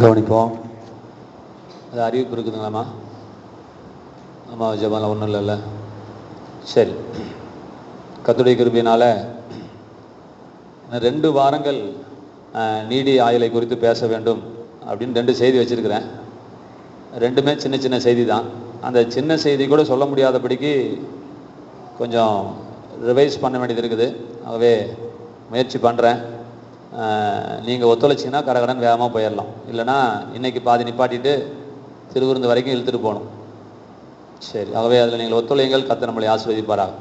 கவனிப்போம். அது அறிவிப்பு இருக்குதுங்களாம்மா? ஆமாம், ஜெபம்லாம் ஒன்றும் இல்லைல்ல. சரி, கர்த்தருடைய கிருபையினால் 2 வாரங்கள் நீடி ஆயுளை குறித்து பேச வேண்டும் அப்படின்னு 2 செய்தி வச்சுருக்கிறேன். 2மே சின்ன சின்ன செய்தி தான். அந்த சின்ன செய்தி கூட சொல்ல முடியாதபடிக்கு கொஞ்சம் ரிவைஸ் பண்ண வேண்டியது இருக்குது. ஆகவே முயற்சி பண்ணுறேன். நீங்கள் ஒத்துழைச்சிங்கன்னா கடகடன் வேகமாக போயிடலாம். இல்லைனா இன்றைக்கி பாதி நிப்பாட்டிட்டு திருவிருந்து வரைக்கும் இழுத்துட்டு போகணும். சரி, ஆகவே அதில் நீங்கள் ஒத்துழைங்கள். கர்த்தர் நம்மளை ஆசீர்வதிப்பாராக.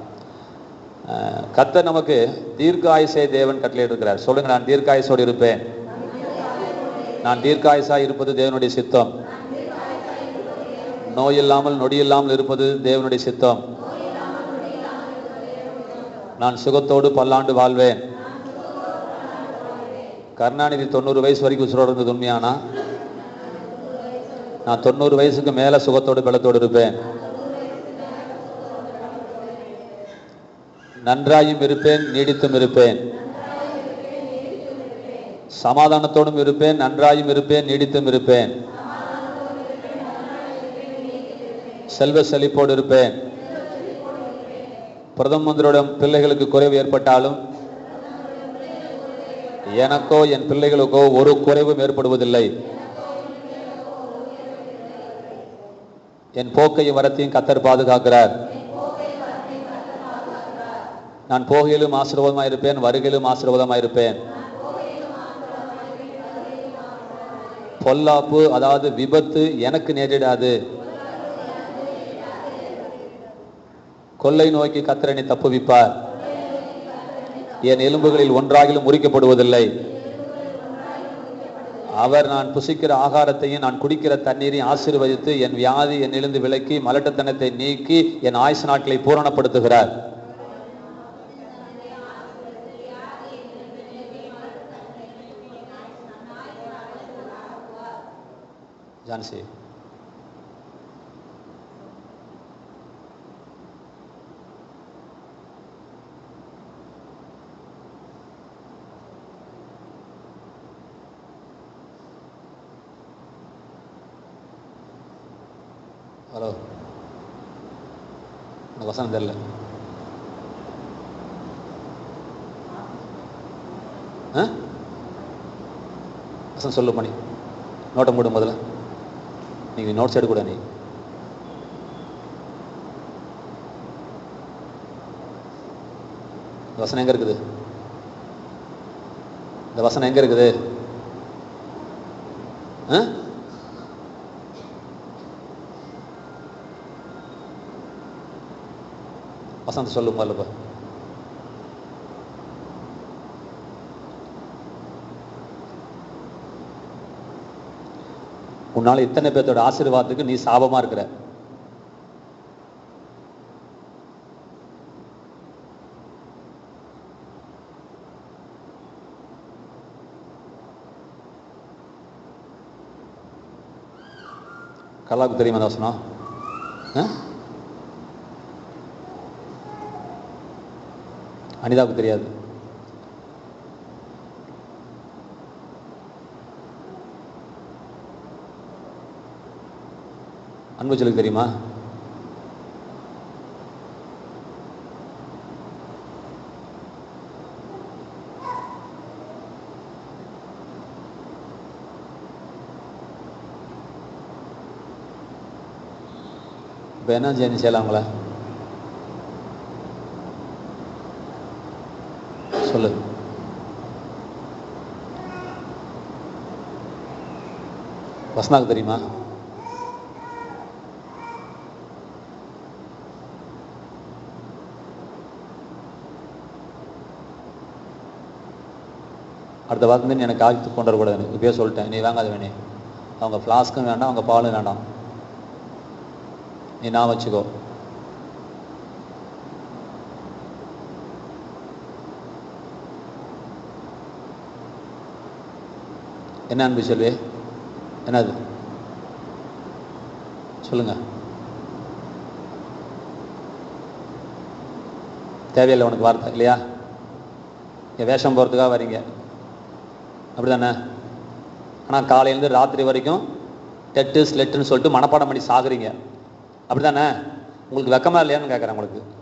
கர்த்தர் நமக்கு தீர்க்காயுசை தேவன் கட்டளையிட்டிருக்கிறார். சொல்லுங்கள், நான் தீர்க்காயுசோடு இருப்பேன். நான் தீர்க்காயுசாக இருப்பது தேவனுடைய சித்தம். நோய் இல்லாமல் நொடி இல்லாமல் இருப்பது தேவனுடைய சித்தம். நான் சுகத்தோடு பல்லாண்டு வாழ்வேன். கருணாநிதி 90 வயசு வரைக்கும் உசுரோடு இருந்தது உண்மையானா? நான் 90 வயசுக்கு மேலே சுகத்தோடு பலத்தோடு இருப்பேன். நன்றாயும் இருப்பேன், நீடித்தும் இருப்பேன். சமாதானத்தோடும் இருப்பேன், நன்றாயும் இருப்பேன், நீடித்தும் இருப்பேன். செல்வ செழிப்போடு இருப்பேன். பிரதம மந்திரியோட பிள்ளைகளுக்கு குறைவு ஏற்பட்டாலும் எனக்கோ என் பிள்ளைகளுக்கோ ஒரு குறைவும் ஏற்படுவதில்லை. என் போக்கையும் வரத்தையும் கர்த்தர் பாதுகாக்கிறார். நான் போகையிலும் ஆசீர்வாதமாக இருப்பேன், வருகையிலும் ஆசீர்வாதமாக இருப்பேன். பொல்லாப்பு, அதாவது விபத்து எனக்கு நேரிடாது. கொள்ளை நோய்க்கு கர்த்தர் என்னை தப்புவிப்பார். என் எலும்புகளில் ஒன்றாகிலும் முறிக்கப்படுவதில்லை. அவர் நான் புசிக்கிற ஆகாரத்தையும் நான் குடிக்கிற தண்ணீரையும் ஆசீர்வதித்து என் வியாதி என்னிலிருந்து விலக்கி மலட்டுத்தனத்தை நீக்கி என் ஆயுசு நாட்களை பூரணப்படுத்துகிறார். ஜான்சி, ஹலோ, எனக்கு வசனம் தெரியல. வசனம் சொல்லு பண்ணி நோட்டை மூடும். முதல்ல நீங்கள் நோட்ஸ் எடுக்கூட. நீ வசனம் எங்கே இருக்குது? இந்த வசனம் எங்கே இருக்குது? வசனத்தை சொல்லு முதல்ல. உன்னால இத்தனை பேர்த்தோட ஆசீர்வாதத்துக்கு நீ சாபமா இருக்கிற. கலாவுக்கு தெரியுமா அந்த வசனம்? அனிதாவுக்கு தெரியாது. அன்புச்சலுக்கு தெரியுமா? இப்போ என்ன செய்யலாம் அவங்கள? சொல்லு. வசனாக்கு தெரியுமா? அடுத்த வாரத்துலேருந்து எனக்கு காய்ச்சி கொண்டு வரக்கூடாது. இப்பயே சொல்லிட்டேன், நீ வாங்காத வேணே. அவங்க ஃப்ளாஸ்க்கும் வேண்டாம், அவங்க பாலும் வேண்டாம். நீ நான் வச்சுக்கோ. என்ன அன்பு செல்வி? என்னது சொல்லுங்க. தேவையில்லை உனக்கு வார்த்தை இல்லையா? என் வேஷம் போகிறதுக்காக வரீங்க அப்படி தானே? ஆனால் காலையிலேருந்து ராத்திரி வரைக்கும் டெட்டு ஸ்லெட்டுன்னு சொல்லிட்டு மனப்பாடம் பண்ணி சாகுறீங்க. அப்படி தானே? உங்களுக்கு வெக்கமா இல்லையான்னு கேட்குறேன். உங்களுக்கு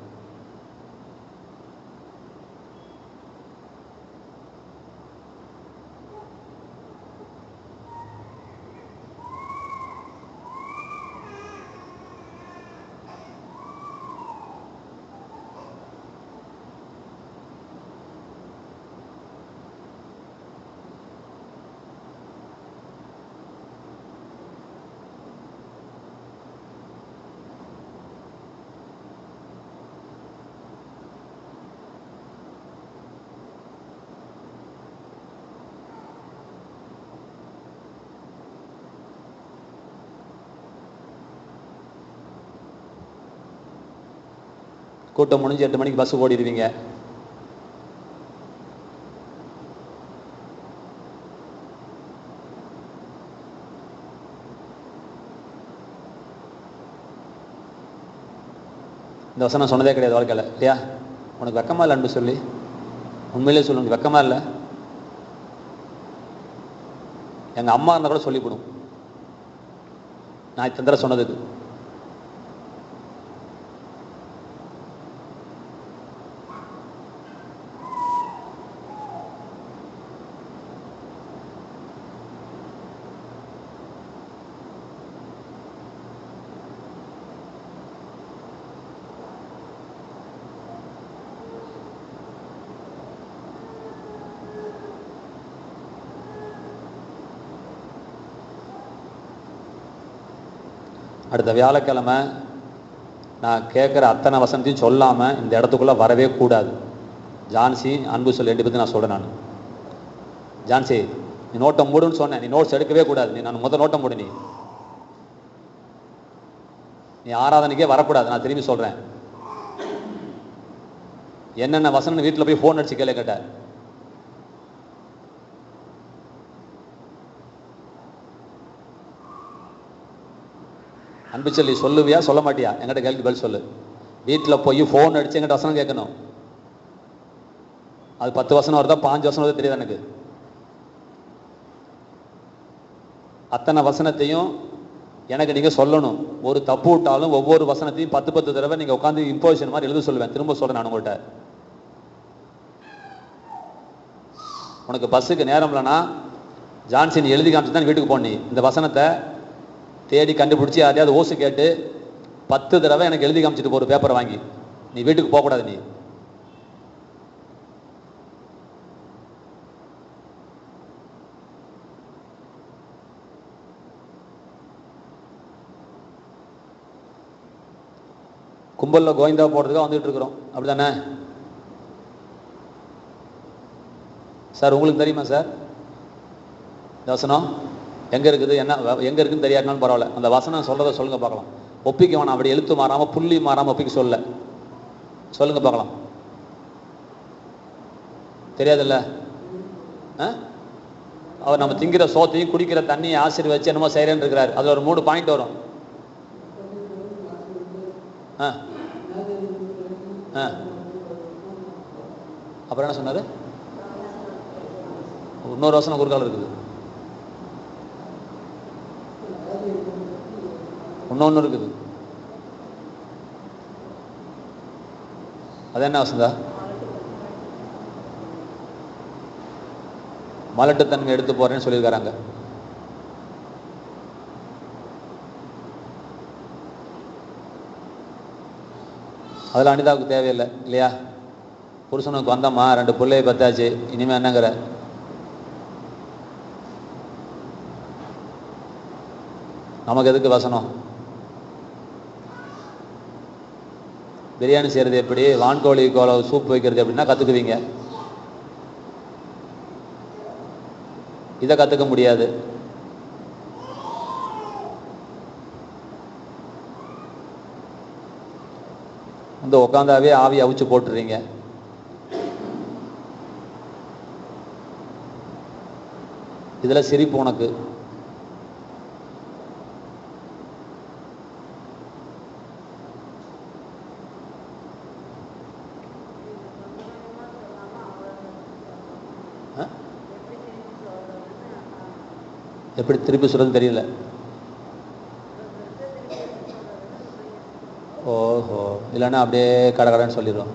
கூட்டம் முடிஞ்சு 8 மணிக்கு பஸ் ஓடிடுவீங்க. இந்த வசனம் சொன்னதே கிடையாது வாழ்க்கையில், இல்லையா? உனக்கு வெக்கமா இல்லை அன்பு சொல்லி? உண்மையிலே சொல்லு, உனக்கு வெக்கமா இல்லை? எங்கள் அம்மா இருந்தால் கூட சொல்லிவிடும் நான் இத்தனை தடவை சொன்னதுக்கு. அடுத்த வியாழக்கிழமை நான் கேட்குற அத்தனை வசனத்தையும் சொல்லாமல் இந்த இடத்துக்குள்ளே வரவே கூடாது. ஜான்சி, அன்பு சொல்லி 2 பேருக்கு நான் சொல்கிறேன். நான் ஜான்சி, நீ நோட்டை மூடுன்னு சொன்னேன், நீ நோட்ஸ் எடுக்கவே கூடாது. நான் முதல் நோட்டை மூடு. நீ ஆராதனைக்கே வரக்கூடாது. நான் திரும்பி சொல்கிறேன். என்னென்ன வசனம் வீட்டில் போய் ஃபோன் அடிச்சு கேட்க கேட்ட. அன்பு சொல்லி சொல்லுவியா சொல்ல மாட்டியா? என்கிட்ட கேள்வி பதில் சொல்லு. வீட்டில் போய் ஃபோன் அடிச்சு எங்கிட்ட வசனம் கேட்கணும். அது 10 வசனம் வருதா 5 வசனம் வருதா தெரியாது எனக்கு. அத்தனை வசனத்தையும் எனக்கு நீங்கள் சொல்லணும். ஒரு தப்பு விட்டாலும் ஒவ்வொரு வசனத்தையும் 10 தடவை நீங்கள் உட்காந்து இம்போசிஷன் மாதிரி எழுத சொல்லுவேன். திரும்ப சொல்கிறேன் நான் உங்கள்கிட்ட. உனக்கு பஸ்ஸுக்கு நேரம் இல்லைன்னா ஜான்சி எழுதி காமிச்சு தான் வீட்டுக்கு போனி. இந்த வசனத்தை தேடி கண்டுபிடிச்சி யாரையாவது ஓசு கேட்டு 10 தடவை எனக்கு எழுதி காமிச்சிட்டு போகிற பேப்பரை வாங்கி நீ வீட்டுக்கு போகக்கூடாது. நீ கும்பலில் கோவிந்தா போடுறதுக்காக வந்துட்டு இருக்கிறோம், அப்படி தானே சார்? உங்களுக்கு தெரியுமா சார் இந்த வசனம் எங்கே இருக்குது? என்ன எங்கே இருக்குதுன்னு தெரியாதுனாலும் பரவாயில்ல, அந்த வசனம் சொல்கிறத சொல்லுங்கள் பார்க்கலாம். ஒப்பிக்க வேணாம். அப்படி எழுத்து மாறாமல் புள்ளி மாறாமல் ஒப்பிக்க சொல்லுங்கள் பார்க்கலாம். தெரியாதுல்ல? அவர் நம்ம திங்கிற சோத்தையும் குடிக்கிற தண்ணியை ஆசீர்வதிச்சு என்னமோ செய்கிறேன்னு இருக்கிறார். அதில் ஒரு 3 பாயிண்ட் வரும். அப்புறம் என்ன சொன்னார்? இன்னொரு வசனம் குறுக்கால இருக்குது. இன்னொன்று இருக்குது. அது என்ன வசந்தா? மலட்டுத்தன்மை எடுத்து போறேன்னு சொல்லியிருக்காங்க. அதெல்லாம் அனிதாவுக்கு தேவையில்லை, இல்லையா? புருஷனுக்கு வந்தம்மா, 2 பிள்ளையை பத்தாச்சு, இனிமே என்னங்கிற? நமக்கு எதுக்கு வசனம்? பிரியாணி செய்கிறது எப்படி, வான்கோழி சூப் வைக்கிறது எப்படின்னா கற்றுக்குவீங்க. இதை கற்றுக்க முடியாது. இந்த உட்காந்தாவே ஆவி அவிச்சு போட்டுறீங்க. இதில் சிரிப்பு உனக்கு. எப்படி திருப்பி சொல்றது தெரியல. ஓஹோ, இல்லைன்னா அப்படியே கடகடன்னு சொல்லிடுவோம்.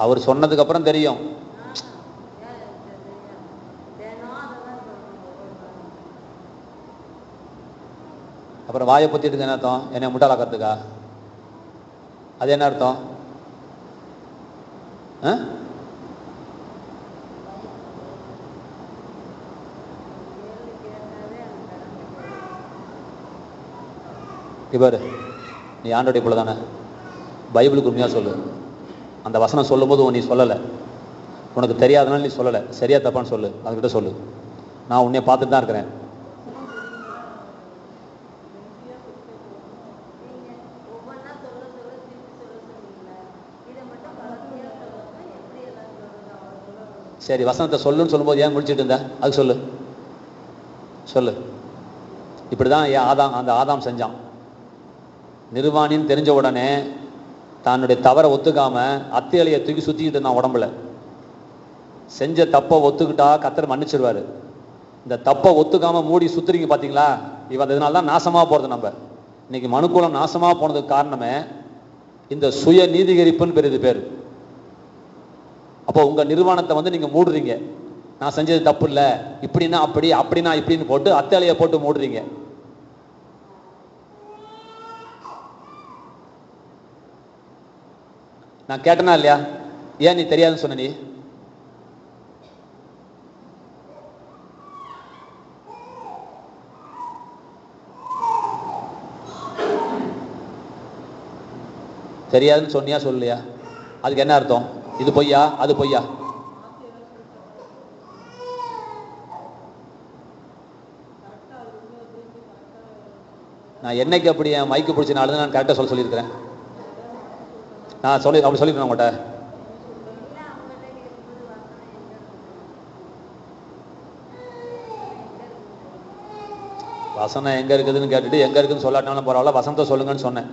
அவர் சொன்னதுக்கு அப்புறம் தெரியும். அப்புறம் வாயை பத்திட்டு என்ன அர்த்தம்? என்னை முட்டாளாக்கிறதுக்கா? அது என்ன அர்த்தம்? இவர் நீ ஆண்டோடைய பிள்ளை தானே, பைபிளுக்கு உண்மையாக சொல்லு. அந்த வசனம் சொல்லும்போது நீ சொல்லலை, உனக்கு தெரியாதனால நீ சொல்லலை, சரியா தப்பான்னு சொல்லு, அதுக்கிட்ட சொல்லு. நான் உன்னைய பார்த்துட்டு தான் இருக்கிறேன். சரி, வசனத்தை சொல்லுன்னு சொல்லும்போது ஏன் முடிச்சுட்டு இருந்த? அது சொல்லு சொல்லு. இப்படிதான் அந்த ஆதாம் செஞ்சான். நிர்வாணின்னு தெரிஞ்ச உடனே தன்னுடைய தவறை ஒத்துக்காம அத்தையலையை தூக்கி சுத்திக்கிட்டு இருந்தான் உடம்புல. செஞ்ச தப்பை ஒத்துக்கிட்டா கர்த்தர் மன்னிச்சிருவாரு. இந்த தப்பை ஒத்துக்காம மூடி சுத்துறீங்க பாத்தீங்களா, இவன் இதனால தான் நாசமா போறது. நம்ம இன்னைக்கு மனுக்குலம் நாசமா போனதுக்கு காரணமே இந்த சுய நீதிகரிப்புன்னு பெரிய பேரு. அப்போ உங்க நிர்வாணத்தை நீங்க மூடுறீங்க. நான் செஞ்சது தப்பு இல்லை, இப்படின்னா அப்படி, அப்படின்னா இப்படின்னு போட்டு அத்தையலையை போட்டு மூடுறீங்க. நான் கேட்டனா இல்லையா? ஏன் நீ தெரியாதுன்னு சொன்ன? நீ தெரியாதுன்னு சொன்னியா சொல்லியா? அதுக்கு என்ன அர்த்தம்? இது பொய்யா அது பொய்யா? நான் என்னைக்கு அப்படி என் மைக்கு பிடிச்சனாலும் நான் கரெக்டாக சொல்லியிருக்கிறேன். நான் அப்படி சொல்லிருக்கேன் உங்கள்கிட்ட. வசனம் எங்க இருக்குதுன்னு கேட்டுட்டு எங்க இருக்குன்னு சொல்லாட்டாலும் பரவாயில்ல, வசனத்தை சொல்லுங்கன்னு சொன்னேன்.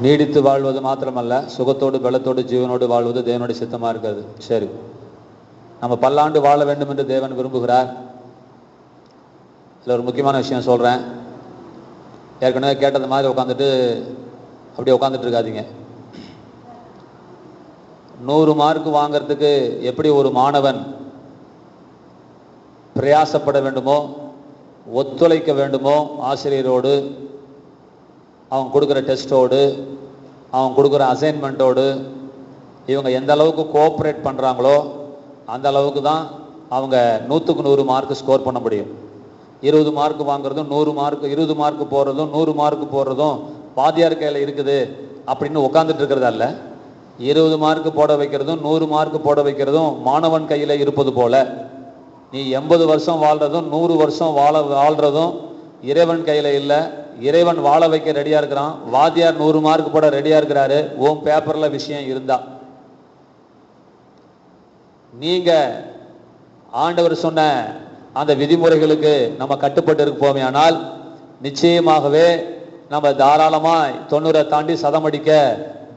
நீடித்து வாழ்வது மாத்திரமல்ல, சுகத்தோடு பலத்தோடு ஜீவனோடு வாழ்வது தேவனுடைய சித்தமா இருக்கிறது. சரி, நம்ம பல்லாண்டு வாழ வேண்டும் என்று தேவன் விரும்புகிறார். இதில் ஒரு முக்கியமான விஷயம் சொல்றேன். ஏற்கனவே கேட்டது மாதிரி உட்காந்துட்டு அப்படியே உட்காந்துட்டு இருக்காதீங்க. 100 மார்க் வாங்கிறதுக்கு எப்படி ஒரு மாணவன் பிரயாசப்பட வேண்டுமோ, ஒத்துழைக்க வேண்டுமோ, ஆசிரியரோடு, அவங்க கொடுக்குற டெஸ்ட்டோடு, அவங்க கொடுக்குற அசைன்மெண்ட்டோடு இவங்க எந்த அளவுக்கு கோஆப்ரேட் பண்ணுறாங்களோ அந்த அளவுக்கு தான் அவங்க 100க்கு 100 மார்க் ஸ்கோர் பண்ண முடியும். 20 மார்க் வாங்குறதும் 100 மார்க், 20 மார்க் போடுறதும் 100 மார்க் போடுறதும் வாத்தியார் கையில் இருக்குது அப்படின்னு உட்காந்துட்டு இருக்கிறது அல்ல. 20 மார்க் போட வைக்கிறதும் 100 மார்க் போட வைக்கிறதும் மாணவன் கையில் இருப்பது போல, நீ 80 வருஷம் வாழ்றதும் 100 வருஷம் வாழ்றதும் இறைவன் கையில் இல்லை. இறைவன் வாழ வைக்க ரெடியா இருக்கிறான். வாத்தியார் 100 மார்க் போட ரெடியா இருக்கிறாரு. உன் பேப்பர்ல விஷயம் இருந்தா நீங்க ஆண்டவர் சொன்ன அந்த விதிமுறைகளுக்கு நம்ம கட்டுப்பட்டு இருப்போமே ஆனால் நிச்சயமாகவே நம்ம தாராளமா 90 தாண்டி சதமடிக்க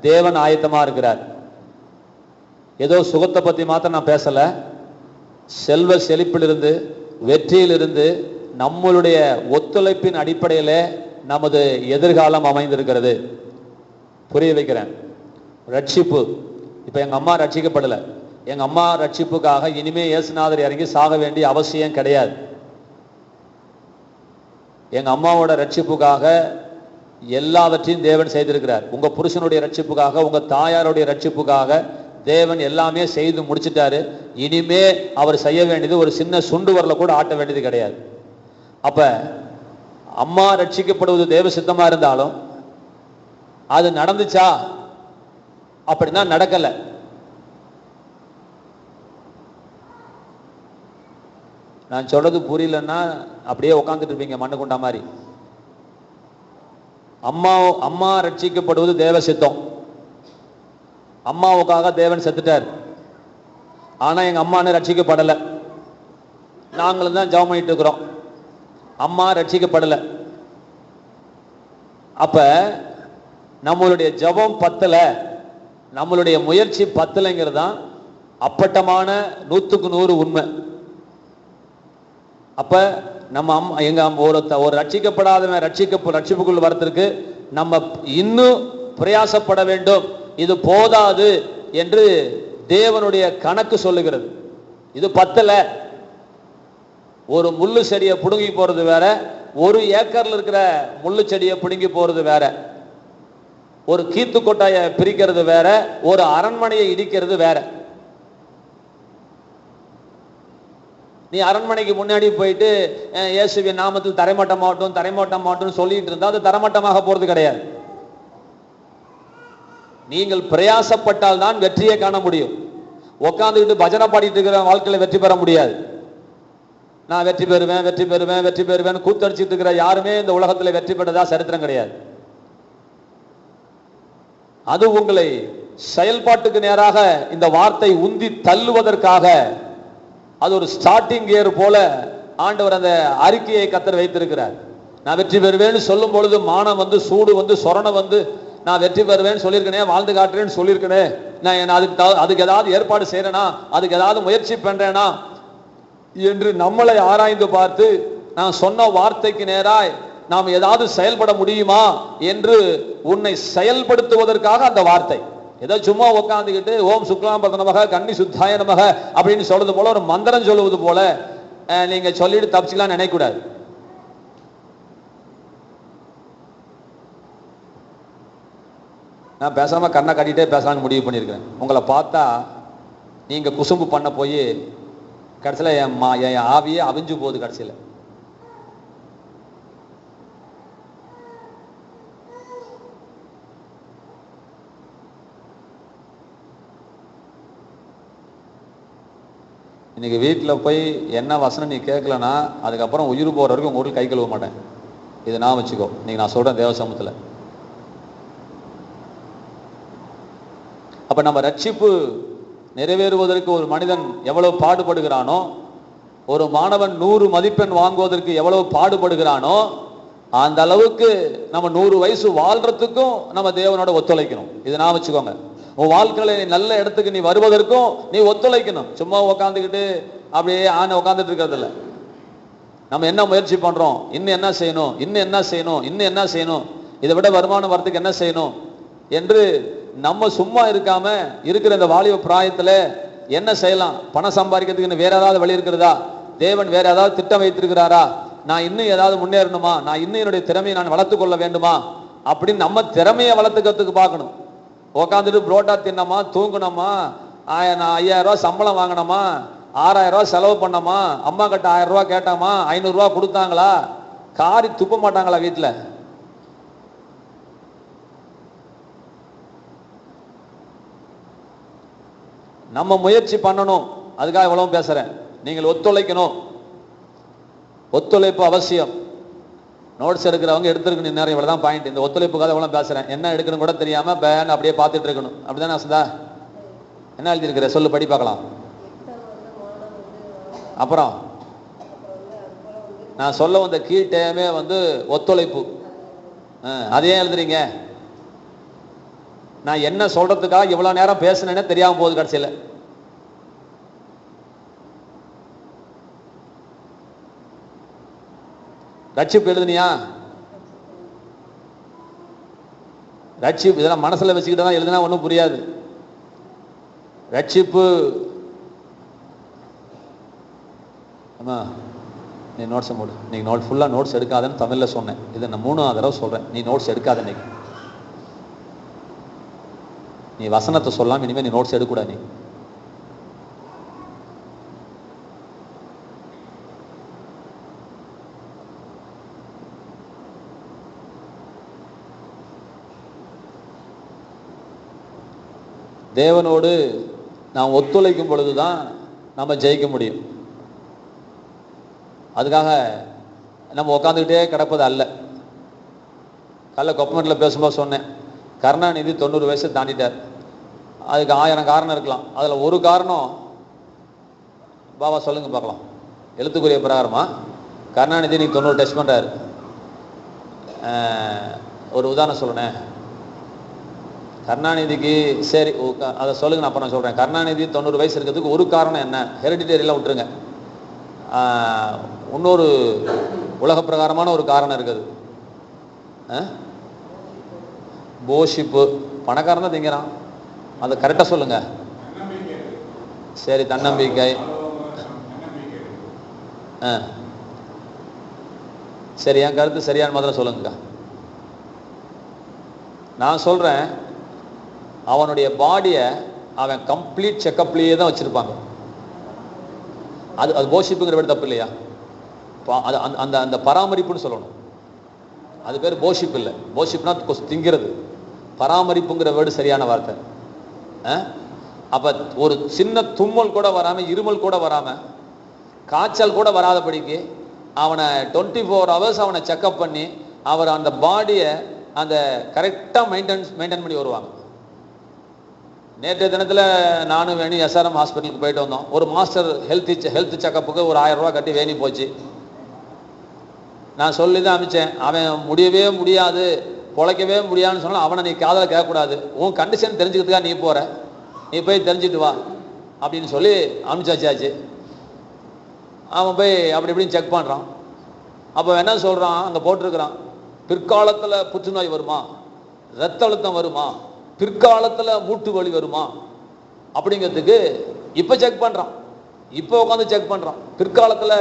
தேவன் ஆயத்தமா இருக்கிறார். ஏதோ சுகத்தை பத்தி மாத்திரம் நான் பேசல. செல்வ செழிப்பிலிருந்து, வெற்றியிலிருந்து, நம்மளுடைய ஒத்துழைப்பின் அடிப்படையில் நமது எதிர்காலம் அமைந்திருக்கிறது. புரிய வைக்கிறேன். ரட்சிப்பு, இப்ப எங்க அம்மா ரட்சிக்கப்படலை. எங்க அம்மா ரட்சிப்புக்காக இனிமே இயேசுநாதர் இறங்கி சாக வேண்டிய அவசியம் கிடையாது. எங்க அம்மாவோட ரட்சிப்புக்காக எல்லாவற்றையும் தேவன் செய்திருக்கிறார். உங்க புருஷனுடைய ரட்சிப்புக்காக, உங்க தாயாருடைய ரட்சிப்புக்காக தேவன் எல்லாமே செய்து முடிச்சிட்டாரு. இனிமே அவர் செய்ய வேண்டியது ஒரு சின்ன சுண்டு வரல கூட ஆட்ட வேண்டியது கிடையாது. அப்ப அம்மா ரட்சிக்கப்படுவது தேவ சித்தமா இருந்தாலும் அது நடந்துச்சா அப்படின்னா நடக்கல. நான் சொல்றது புரியலன்னா அப்படியே உட்காந்துட்டு இருப்பீங்க மண்ணு கொண்டா மாதிரி. அம்மா ரட்சிக்கப்படுவது தேவ சித்தம். அம்மாவுக்காக தேவன் செத்துட்டார். ஆனா எங்க அம்மானு ரட்சிக்கப்படலை. நாங்களும் தான் ஜெபம் பண்ணிட்டு இருக்கிறோம். அம்மா ரட்சிக்கப்படலை. அப்ப நம்மளுடைய ஜெபம் பத்தல, நம்மளுடைய முயற்சி பத்தலைங்கிறது தான் அப்பட்டமான 100க்கு 100 உண்மை. அப்ப நம்ம எங்க ஒரு ரட்சிக்கப்படாதவன் ரட்சிப்புக்குள் வரத்திற்கு நம்ம இன்னும் பிரயாசப்பட வேண்டும். இது போதாது என்று தேவனுடைய கணக்கு சொல்லுகிறது. இது பத்தல. ஒரு முள்ளு செடியை புடுங்கி போறது வேற, 1 ஏக்கர்ல இருக்கிற முள்ளு செடியை பிடுங்கி போறது வேற, ஒரு கீத்து கொட்டாயை பிரிக்கிறது வேற, ஒரு அரண்மனையை இடிக்கிறது வேற. நீ அரண்மனைக்கு முன்னாடி போயிட்டு இயேசுவின் நாமத்தில் தரைமட்டமாகட்டும் சொல்லிட்டு இருந்தா அது தரமட்டமாக போறது கிடையாது. நீங்கள் பிரயாசப்பட்டால் தான் வெற்றியை காண முடியும். உட்காந்துக்கிட்டு பஜனை பாடிட்டு இருக்கிற வாழ்க்கையில வெற்றி பெற முடியாது. நான் வெற்றி பெறுவேன் கூத்தடிச்சிட்டு இருக்கிற யாருமே இந்த உலகத்தில் வெற்றி பெற்றதா சரித்திரம் கிடையாது. அது உங்களை செயல்பாட்டுக்கு நேராக இந்த வார்த்தை உந்தி தள்ளுவதற்காக அது ஒரு ஸ்டார்டிங் கியர் போல ஆண்டவர் அந்த அறிக்கையை கத்தர் வைத்திருக்கிறார். நான் வெற்றி பெறுவேன்னு சொல்லும் பொழுது மானம் வந்து, சூடு வந்து, சொரணை வந்து, நான் வெற்றி பெறுவேன்னு சொல்லியிருக்கேனே, வாழ்ந்து காட்டுறேன்னு சொல்லியிருக்கேனே, நான் அதுக்கு ஏதாவது ஏற்பாடு செய்யறேனா, அதுக்கு ஏதாவது முயற்சி பண்றேனா என்று நம்மளை ஆராய்ந்து பார்த்து நான் சொன்ன வார்த்தைக்கு நேராய் நாம் ஏதாவது செயல்பட முடியுமா என்று உன்னை செயல்படுத்துவதற்காக அந்த வார்த்தை. ஏதோ சும்மா உட்காந்துக்கிட்டு ஓம் சுக்லாம் பதனமக கன்னி சுத்தாய நமக அப்படின்னு சொல்றது போல, ஒரு மந்திரம் சொல்லுவது போல நீங்க சொல்லிட்டு தப்பிச்சுக்கலாம் நினைக்கூடாது. நான் பேசாம கண்ணை கட்டிட்டே பேசலாம்னு முடிவு பண்ணியிருக்கிறேன். உங்களை பார்த்தா நீங்க குசும்பு பண்ண போய் கடைசியில் என் ஆவியே அவிஞ்சு போகுது. கடைசியில் இன்னைக்கு வீட்டில் போய் என்ன வசனம் நீ கேட்கலன்னா அதுக்கப்புறம் உயிர் போகிற வரைக்கும் உங்க ஊரில் கை கழுவ மாட்டேன். இது நான் வச்சுக்கோ. இன்னைக்கு நான் சொல்றேன் தேவ சமூகத்தில். அப்ப நம்ம ரட்சிப்பு நிறைவேறுவதற்கு ஒரு மனிதன் எவ்வளவு பாடுபடுகிறானோ, ஒரு மாணவன் 100 மதிப்பெண் வாங்குவதற்கு எவ்வளவு பாடுபடுகிறானோ, அந்த அளவுக்கு நம்ம 100 வயசு வாழ்றதுக்கும் நம்ம தேவனோட ஒத்துழைக்கணும். இதை நான் வச்சுக்கோங்க. உன் வாழ்க்கையில நீ நல்ல இடத்துக்கு நீ வருவதற்கும் நீ ஒத்துழைக்கணும். சும்மா உட்காந்துக்கிட்டு அப்படியே உட்காந்துட்டு இருக்கிறது இல்லை. நம்ம என்ன முயற்சி பண்றோம், இன்னும் என்ன செய்யணும், இதை விட வருமானம் வரத்துக்கு என்ன செய்யணும் என்று நம்ம சும்மா இருக்காம இருக்கிற இந்த வாலிப பிராயத்துல என்ன செய்யலாம், பணம் சம்பாதிக்கிறதுக்கு வேற ஏதாவது வழி இருக்கிறதா, தேவன் வேற ஏதாவது திட்டம் வைத்திருக்கிறாரா, நான் இன்னும் ஏதாவது முன்னேறணுமா, நான் இன்னும் என்னுடைய திறமையை நான் வளர்த்து கொள்ள வேண்டுமா அப்படின்னு நம்ம திறமையை வளர்த்துக்கிறதுக்கு பார்க்கணும். உட்காந்துட்டு புரோட்டா தின்னமா, தூங்கணுமா, 5000 ரூபாய் சம்பளம் வாங்கினோமா, 6000 ரூபாய் செலவு பண்ணோமா, அம்மா கிட்ட 1000 ரூபாய் கேட்டாமா, 500 ரூபாய் கொடுத்தாங்களா, காரி துப்ப மாட்டாங்களா வீட்டுல? நம்ம முயற்சி பண்ணணும். அதுக்காக இவ்வளவு பேசுறேன். நீங்கள் ஒத்துழைக்கணும். ஒத்துழைப்பு அவசியம். நோட்ஸ் எடுக்கிறவங்க எடுத்துருக்கணும். நேரம் இவ்வளவுதான் பாயிண்ட். இந்த ஒத்துழைப்புக்காக இவ்வளவு பேசுறேன். என்ன எடுக்கணும் கூட தெரியாம பேன் அப்படியே பார்த்துட்டு இருக்கணும். அப்படிதானே வசந்தா? என்ன எழுதியிருக்கிற சொல்லு, படி பார்க்கலாம். அப்புறம் நான் சொல்ல வந்த கீழே வந்து ஒத்துழைப்பு. அதையே எழுதுறீங்க. நான் என்ன சொல்றதுக்காக இவ்வளவு நேரம் பேசினேன்னு தெரியாம போகுது கடைசியில. ரட்சிப்பு எழுதுனியா? ரட்சிப்பு இதெல்லாம் மனசுல வச்சுக்கிட்டு தான் எழுதுனா ஒன்றும் புரியாது. ரட்சிப்பு நீ நோட்ஸை மூடு. நீ ஃபுல்லாக நோட்ஸ் எடுக்காதன்னு தமிழில் சொன்னேன். இதை நான் 3ஆவது தடவை சொல்கிறேன். நீ நோட்ஸ் எடுக்காத. நீ வசனத்தை சொல்லாம இனிமேல் நீ நோட்ஸ் எடுக்கூடாது. நீ தேவனோடு நாம் ஒத்துழைக்கும் பொழுதுதான் நம்ம ஜெயிக்க முடியும். அதுக்காக நம்ம உட்காந்துக்கிட்டே கிடப்பது அல்ல. காலைல கொப்பமேட்டில் பேசும்போது சொன்னேன், கருணாநிதி 90 வயசு தாண்டிட்டார். அதுக்கு 1000 காரணம் இருக்கலாம். அதில் ஒரு காரணம் பாபா சொல்லுங்க பார்க்கலாம். எழுத்துக்குரிய பிரகாரமா கருணாநிதி நீ 90 டெஸ்ட் பண்ணுறாரு. ஒரு உதாரணம் சொல்லுனேன். கருணாநிதிக்கு சரி அதை சொல்லுங்க, நான் அப்புறம் சொல்கிறேன். கருணாநிதி 90 வயசு இருக்கிறதுக்கு ஒரு காரணம் என்ன? ஹெரிடிட்டரியெலாம் விட்டுருங்க. இன்னொரு உலக பிரகாரமான ஒரு காரணம் இருக்குது. போஷிப்பு. பணக்காரன் தான் திங்கிறான். அதை கரெக்டாக சொல்லுங்க. சரி, தன்னம்பிக்கை. சரி, என் கருத்து சரியான மாதிரி சொல்லுங்க. நான் சொல்கிறேன், அவனுடைய பாடியை அவன் கம்ப்ளீட் செக்கப்லேயே தான் வச்சுருப்பாங்க. அது போஷிப்புங்கிற வேர்டு தப்பு இல்லையா? அது அந்த அந்த பராமரிப்புன்னு சொல்லணும். அது பேர் போஷிப் இல்லை. போஷிப்னா திங்கிறது. பராமரிப்புங்கிற வேர்டு சரியான வார்த்தை. அப்போ ஒரு சின்ன தும்மல் கூட வராமல், இருமல் கூட வராமல், காய்ச்சல் கூட வராதபடிக்கு அவனை 24 hours அவனை செக்கப் பண்ணி அவர் அந்த பாடியை அந்த கரெக்டாக மெயின்டைன் பண்ணி வருவாங்க. நேற்றைய தினத்தில் நானும் வேணி SRM ஹாஸ்பிட்டலுக்கு போயிட்டு வந்தோம். ஒரு மாஸ்டர் ஹெல்த் செக்கப்புக்கு ஒரு 1000 ரூபா கட்டி வேணி போச்சு. நான் சொல்லி தான் அனுப்பிச்சேன். அவன் முடியவே முடியாது, பொழைக்கவே முடியாதுன்னு சொன்னால் அவனை நீ காதலை கேட்கக்கூடாது. உன் கண்டிஷன் தெரிஞ்சுக்கிறதுக்காக நீ போகிற, நீ போய் தெரிஞ்சுட்டு வா அப்படின்னு சொல்லி அனுப்பிச்சாச்சு. அவன் போய் அப்படி இப்படின்னு செக் பண்ணுறான். அப்போ என்ன சொல்கிறான், அங்கே போட்டிருக்கிறான், பிற்காலத்தில் புற்றுநோய் வருமா, ரத்த அழுத்தம் வருமா, பிற்காலத்தில் மூட்டு வலி வருமா அப்படிங்கிறதுக்கு இப்போ செக் பண்ணுறான். இப்போ உட்காந்து செக் பண்ணுறான். பிற்காலத்தில்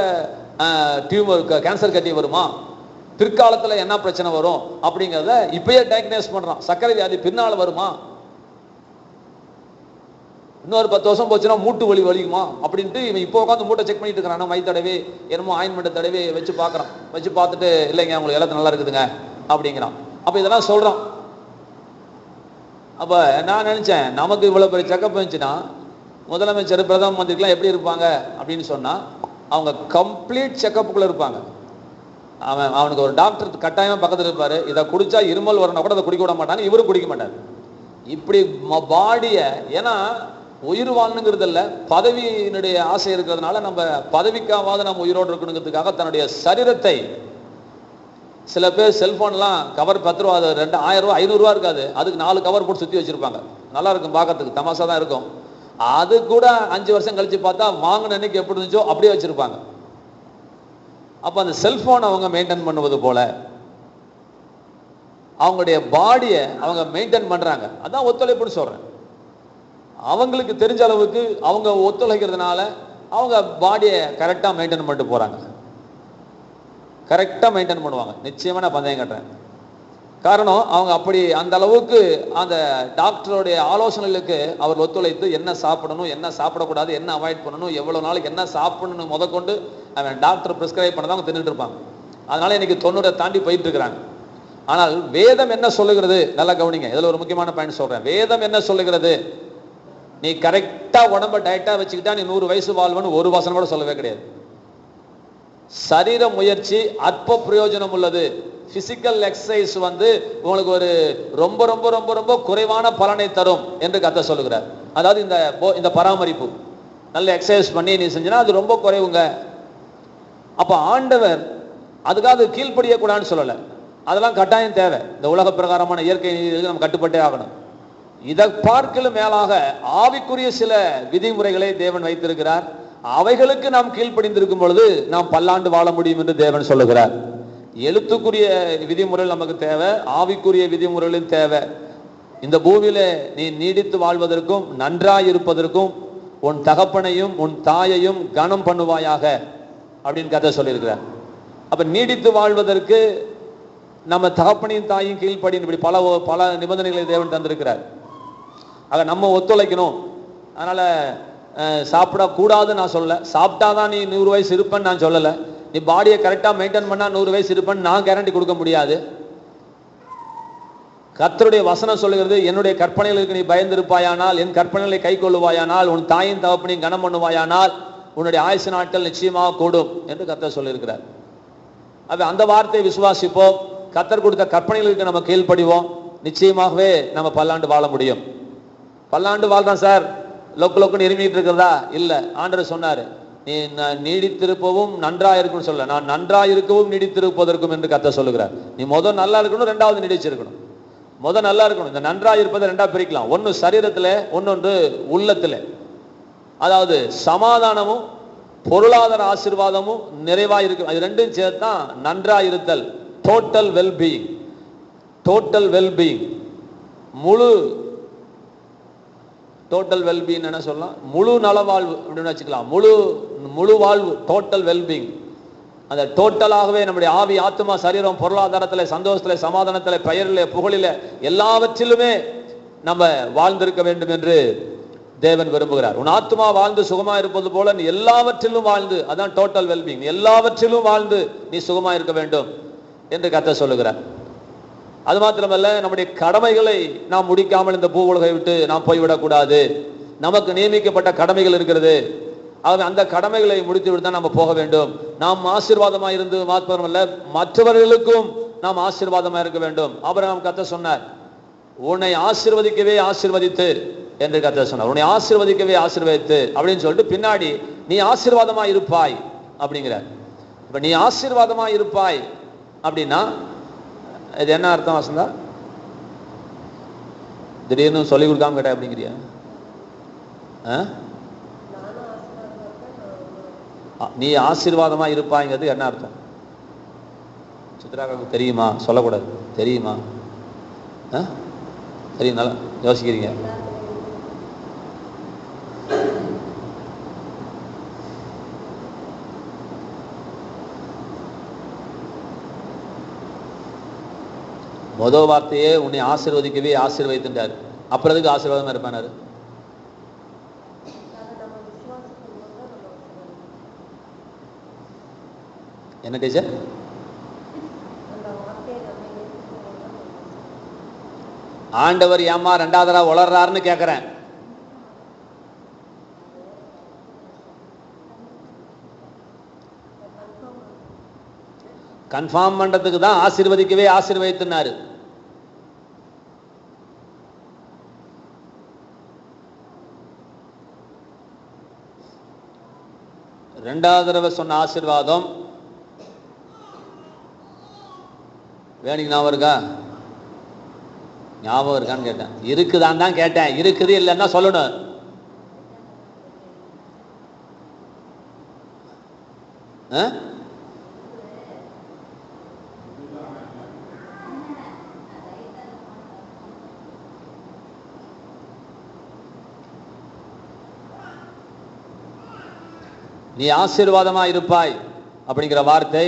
டியூமர் கேன்சர் கட்டி வருமா, பிற்காலத்தில் என்ன பிரச்சனை வரும் அப்படிங்கிறத இப்பயே டயக்னோஸ் பண்ணுறான். சர்க்கரை வியாதி பின்னால் வருமா, இன்னொரு 10 வருஷம் போச்சுன்னா மூட்டு வலி வலிக்குமா அப்படின்ட்டு இவன் இப்போ உட்காந்து மூட்டை செக் பண்ணிட்டு இருக்கிறான். மை தடவி என்னமோ ஆயின்மெண்ட் தடவி வச்சு பார்க்குறான். வச்சு பார்த்துட்டு இல்லைங்க உங்களுக்கு எல்லாத்தையும் நல்லா இருக்குதுங்க அப்படிங்கிறான். அப்போ இதெல்லாம் சொல்கிறான். அப்போ நான் நினச்சேன், நமக்கு இவ்வளோ பெரிய செக்கப் இருந்துச்சுன்னா முதலமைச்சர் பிரதம மந்திரிக்கெலாம் எப்படி இருப்பாங்க அப்படின்னு சொன்னால் அவங்க கம்ப்ளீட் செக்கப்புக்குள்ளே இருப்பாங்க. அவனுக்கு ஒரு டாக்டர் கட்டாயமாக பக்கத்தில் இருப்பார். இதை குடித்தா இருமல் வரணும் கூட அதை குடிக்க விட மாட்டாங்க, இவரும் குடிக்க மாட்டார். இப்படி பாடியை, ஏன்னா உயிர் வாழணுங்கிறது இல்லை, பதவியினுடைய ஆசை இருக்கிறதுனால நம்ம பதவிக்காவது நம்ம உயிரோடு இருக்கணுங்கிறதுக்காக தன்னுடைய சரீரத்தை, சில பேர் செல்ஃபோன்லாம் கவர் 10 ரூபா, 2000 ரூபா 500 ரூபா இருக்காது, அதுக்கு 4 கவர் போட்டு சுற்றி வச்சுருப்பாங்க. நல்லா இருக்கும், பார்க்கறதுக்கு தமாசா தான் இருக்கும். அது கூட 5 வருஷம் கழிச்சு பார்த்தா வாங்கின அன்னைக்கு எப்படி இருந்துச்சோ அப்படியே வச்சுருப்பாங்க. அப்போ அந்த செல்ஃபோன் அவங்க மெயின்டைன் பண்ணுவது போல அவங்களுடைய பாடியை அவங்க மெயின்டைன் பண்ணுறாங்க. அதான் ஒத்துழைப்புன்னு சொல்கிறேன். அவங்களுக்கு தெரிஞ்ச அளவுக்கு அவங்க ஒத்துழைக்கிறதுனால அவங்க பாடியை கரெக்டாக மெயின்டைன் பண்ணிட்டு போகிறாங்க. கரெக்டாக மெயின்டைன் பண்ணுவாங்க. நிச்சயமாக நான் பந்தயம் கட்டுறேன். காரணம் அவங்க அப்படி அந்த அளவுக்கு அந்த டாக்டருடைய ஆலோசனைகளுக்கு அவர் ஒத்துழைத்து என்ன சாப்பிடணும், என்ன சாப்பிடக்கூடாது, என்ன அவாய்ட் பண்ணணும், எவ்வளோ நாளைக்கு என்ன சாப்பிடணும் முதற்கொண்டு அவன் டாக்டர் ப்ரிஸ்கிரைப் பண்ணதான் அவங்க தின்னுட்டு இருப்பாங்க. அதனால இன்னைக்கு 90 தாண்டி போயிட்டு இருக்கிறாங்க. ஆனால் வேதம் என்ன சொல்லுகிறது, நல்லா கவனிங்க. இதில் ஒரு முக்கியமான பாயிண்ட் சொல்கிறேன். வேதம் என்ன சொல்லுகிறது, நீ கரெக்டாக உடம்ப டயட்டாக வச்சுக்கிட்டா நீ 100 வயசு வாழ்வன்னு ஒரு வசனம் கூட சொல்லவே கிடையாது. சரீர முயற்சி அற்ப பிரயோஜனம் உள்ளது. பிசிக்கல் எக்ஸசைஸ் உங்களுக்கு ஒரு ரொம்ப ரொம்ப ரொம்ப ரொம்ப குறைவான பலனை தரும் என்று கர்த்தர் சொல்லுகிறார். அதாவது இந்த பராமரிப்பு நல்ல எக்ஸசைஸ் பண்ணி நீ செஞ்சினா அது ரொம்ப குறைவுங்க. அப்ப ஆண்டவர் அதுக்காக கீழ்ப்படியக்கூடாதுன்னு சொல்லலை. அதெல்லாம் கட்டாயம் தேவை. இந்த உலக பிரகாரமான இயற்கை நீதிகளுக்கு நம்ம கட்டுப்பட்டே ஆகணும். இதை பார்க்கலும் மேலாக ஆவிக்குரிய சில விதிமுறைகளை தேவன் வைத்திருக்கிறார். அவைகளுக்கு நாம் கீழ்ப்படிந்திருக்கும் பொழுது நாம் பல்லாண்டு வாழ முடியும் என்று தேவன் சொல்லுகிறார். எழுத்துக்குரிய விதிமுறைகள் நமக்கு தேவை, ஆவிக்குரிய விதிமுறைகளும் தேவை. இந்த பூமியில நீ நீடித்து வாழ்வதற்கும் நன்றாய் இருப்பதற்கும் உன் தகப்பனையும் உன் தாயையும் கனம் பண்ணுவாயாக அப்படின்னு கதை சொல்லியிருக்கிறார். அப்ப நீடித்து வாழ்வதற்கு நம்ம தகப்பனையும் தாயும் கீழ்ப்படின்னு இப்படி பல பல நிபந்தனைகளை தேவன் தந்திருக்கிறார். ஆக நம்ம ஒத்துழைக்கணும். அதனால சாப்பிடக்கூடாதுன்னு நான் சொல்லலை, சாப்பிட்டாதான் நீ 100 வயசு இருப்பேன்னு நான் சொல்லலை. நீ பாடியை கரெக்டாக மெயின்டைன் பண்ணா 100 வயசு இருப்பேன்னு நான் கேரண்டி கொடுக்க முடியாது. கர்த்தருடைய வசனம் சொல்லுகிறது, என்னுடைய கற்பனைகளுக்கு நீ பயந்திருப்பாயானால், என் கற்பனைகளை கை கொள்ளுவாயானால், உன் தாயின் தகப்பனையும் கனம் பண்ணுவாயானால் உன்னுடைய ஆயுசு நாட்கள் நிச்சயமாக கூடும் என்று கர்த்தர் சொல்லியிருக்கிறார். அப்ப அந்த வார்த்தையை விசுவாசிப்போம், கர்த்தர் கொடுத்த கற்பனைகளுக்கு நம்ம கீழ்ப்படிவோம், நிச்சயமாகவே நம்ம பல்லாண்டு வாழ முடியும். பல்லாண்டு வாழ்றான் சார், லொக்கு லொக்குன்னு இருமிட்டு இருக்கிறதா? இல்லை. ஆண்டவர் சொன்னாரு, நீ நீடித்திருப்பவும் நன்றா இருக்குன்னு சொல்ல, நான் நன்றா இருக்கவும் நீடித்திருப்பதற்கும் என்று கர்த்தர் சொல்லுகிறார். நீ முதல் நல்லா இருக்கணும், ரெண்டாவது நீடிச்சிருக்கணும். முதல் நல்லா இருக்கணும். இந்த நன்றா இருப்பதை ரெண்டா பிரிக்கலாம். ஒன்று சரீரத்தில், ஒன்னொன்று உள்ளத்தில். அதாவது சமாதானமும் பொருளாதார ஆசீர்வாதமும் நிறைவா இருக்கு, அது ரெண்டும் சேர்த்தான் நன்றா இருத்தல். Total wellbeing. டோட்டல் வெல்பீயிங், முழு டோட்டல் வெல்பீயிங் என்ன சொல்லலாம், முழு நலவாழ்வு அப்படின்னு வச்சுக்கலாம். முழு வாழ்வு, டோட்டல் வெல்பீயிங். அந்த டோட்டலாகவே நம்முடைய ஆவி, ஆத்மா, சரீரம், பொருளாதாரத்தில், சந்தோஷத்தில், சமாதானத்தில், பெயரில், புகழில், எல்லாவற்றிலுமே நம்ம வாழ்ந்திருக்க வேண்டும் என்று தேவன் விரும்புகிறார். உன் ஆத்மா வாழ்ந்து சுகமா இருப்பது போல நீ எல்லாவற்றிலும் வாழ்ந்து, அதான் டோட்டல் வெல்பீயிங், எல்லாவற்றிலும் வாழ்ந்து நீ சுகமா இருக்க வேண்டும் என்று கர்த்தர் சொல்லுகிறார். அது மாத்திரமல்ல, நம்முடைய கடமைகளை நாம் முடிக்காமல் இந்த பூ உலகை விட்டு நாம் போய்விடக்கூடாது. நமக்கு நியமிக்கப்பட்ட கடமைகள் இருக்கிறது. ஆகவே அந்த கடமைகளை முடித்து விட்டு தான் நம்ம போக வேண்டும். நாம் ஆசீர்வாதமாக இருந்து மாத்திரமல்ல, மற்றவர்களுக்கும் நாம் ஆசீர்வாதமாக இருக்க வேண்டும். ஆபிரகாம் கர்த்தர் சொன்னார், உன்னை ஆசீர்வதிக்கவே ஆசீர்வதித்து என்று கர்த்தர் சொன்னார். உன்னை ஆசீர்வதிக்கவே ஆசீர்வதித்து அப்படின்னு சொல்லிட்டு பின்னாடி நீ ஆசீர்வாதமா இருப்பாய் அப்படிங்கிறார். இப்ப நீ ஆசீர்வாதமா இருப்பாய் அப்படின்னா இது என்ன அர்த்தம் வசந்தா? திடீர்னு சொல்லி கொடுக்காம கேட்ட அப்படிங்கிறியா? நீ ஆசீர்வாதமா இருப்பாய்ங்கிறது என்ன அர்த்தம்? சித்ராவுக்கு தெரியுமா? சொல்லக்கூடாது. தெரியுமா? தெரியும், நல்லா யோசிக்கிறீங்க. முதல் வார்த்தையே உன்னை ஆசீர்வதிக்கவே ஆசீர்வதித்துட்டாரு. அப்புறம் எதுக்கு ஆசீர்வாதமா இருப்பானாரு? என்ன டீச்சர்? ஆண்டவர் ஏமா ரெண்டாவதா வளர்றாருன்னு கேட்கிறேன். கன்ஃபார்ம் பண்றதுக்கு தான் ஆசீர்வதிக்கவே ஆசீர்வதித்துனாரு. ரெண்டாவது தடவை சொன்ன ஆசீர்வாதம் வேணிக்கு ஞாபகம் இருக்கா? ஞாபகம் இருக்கான்னு கேட்டேன். இருக்குதான் தான் கேட்டேன். இருக்குது இல்லைன்னா சொல்லணும். நீ ஆசீர்வாதமா இருப்பாய் அப்படிங்கிற வார்த்தை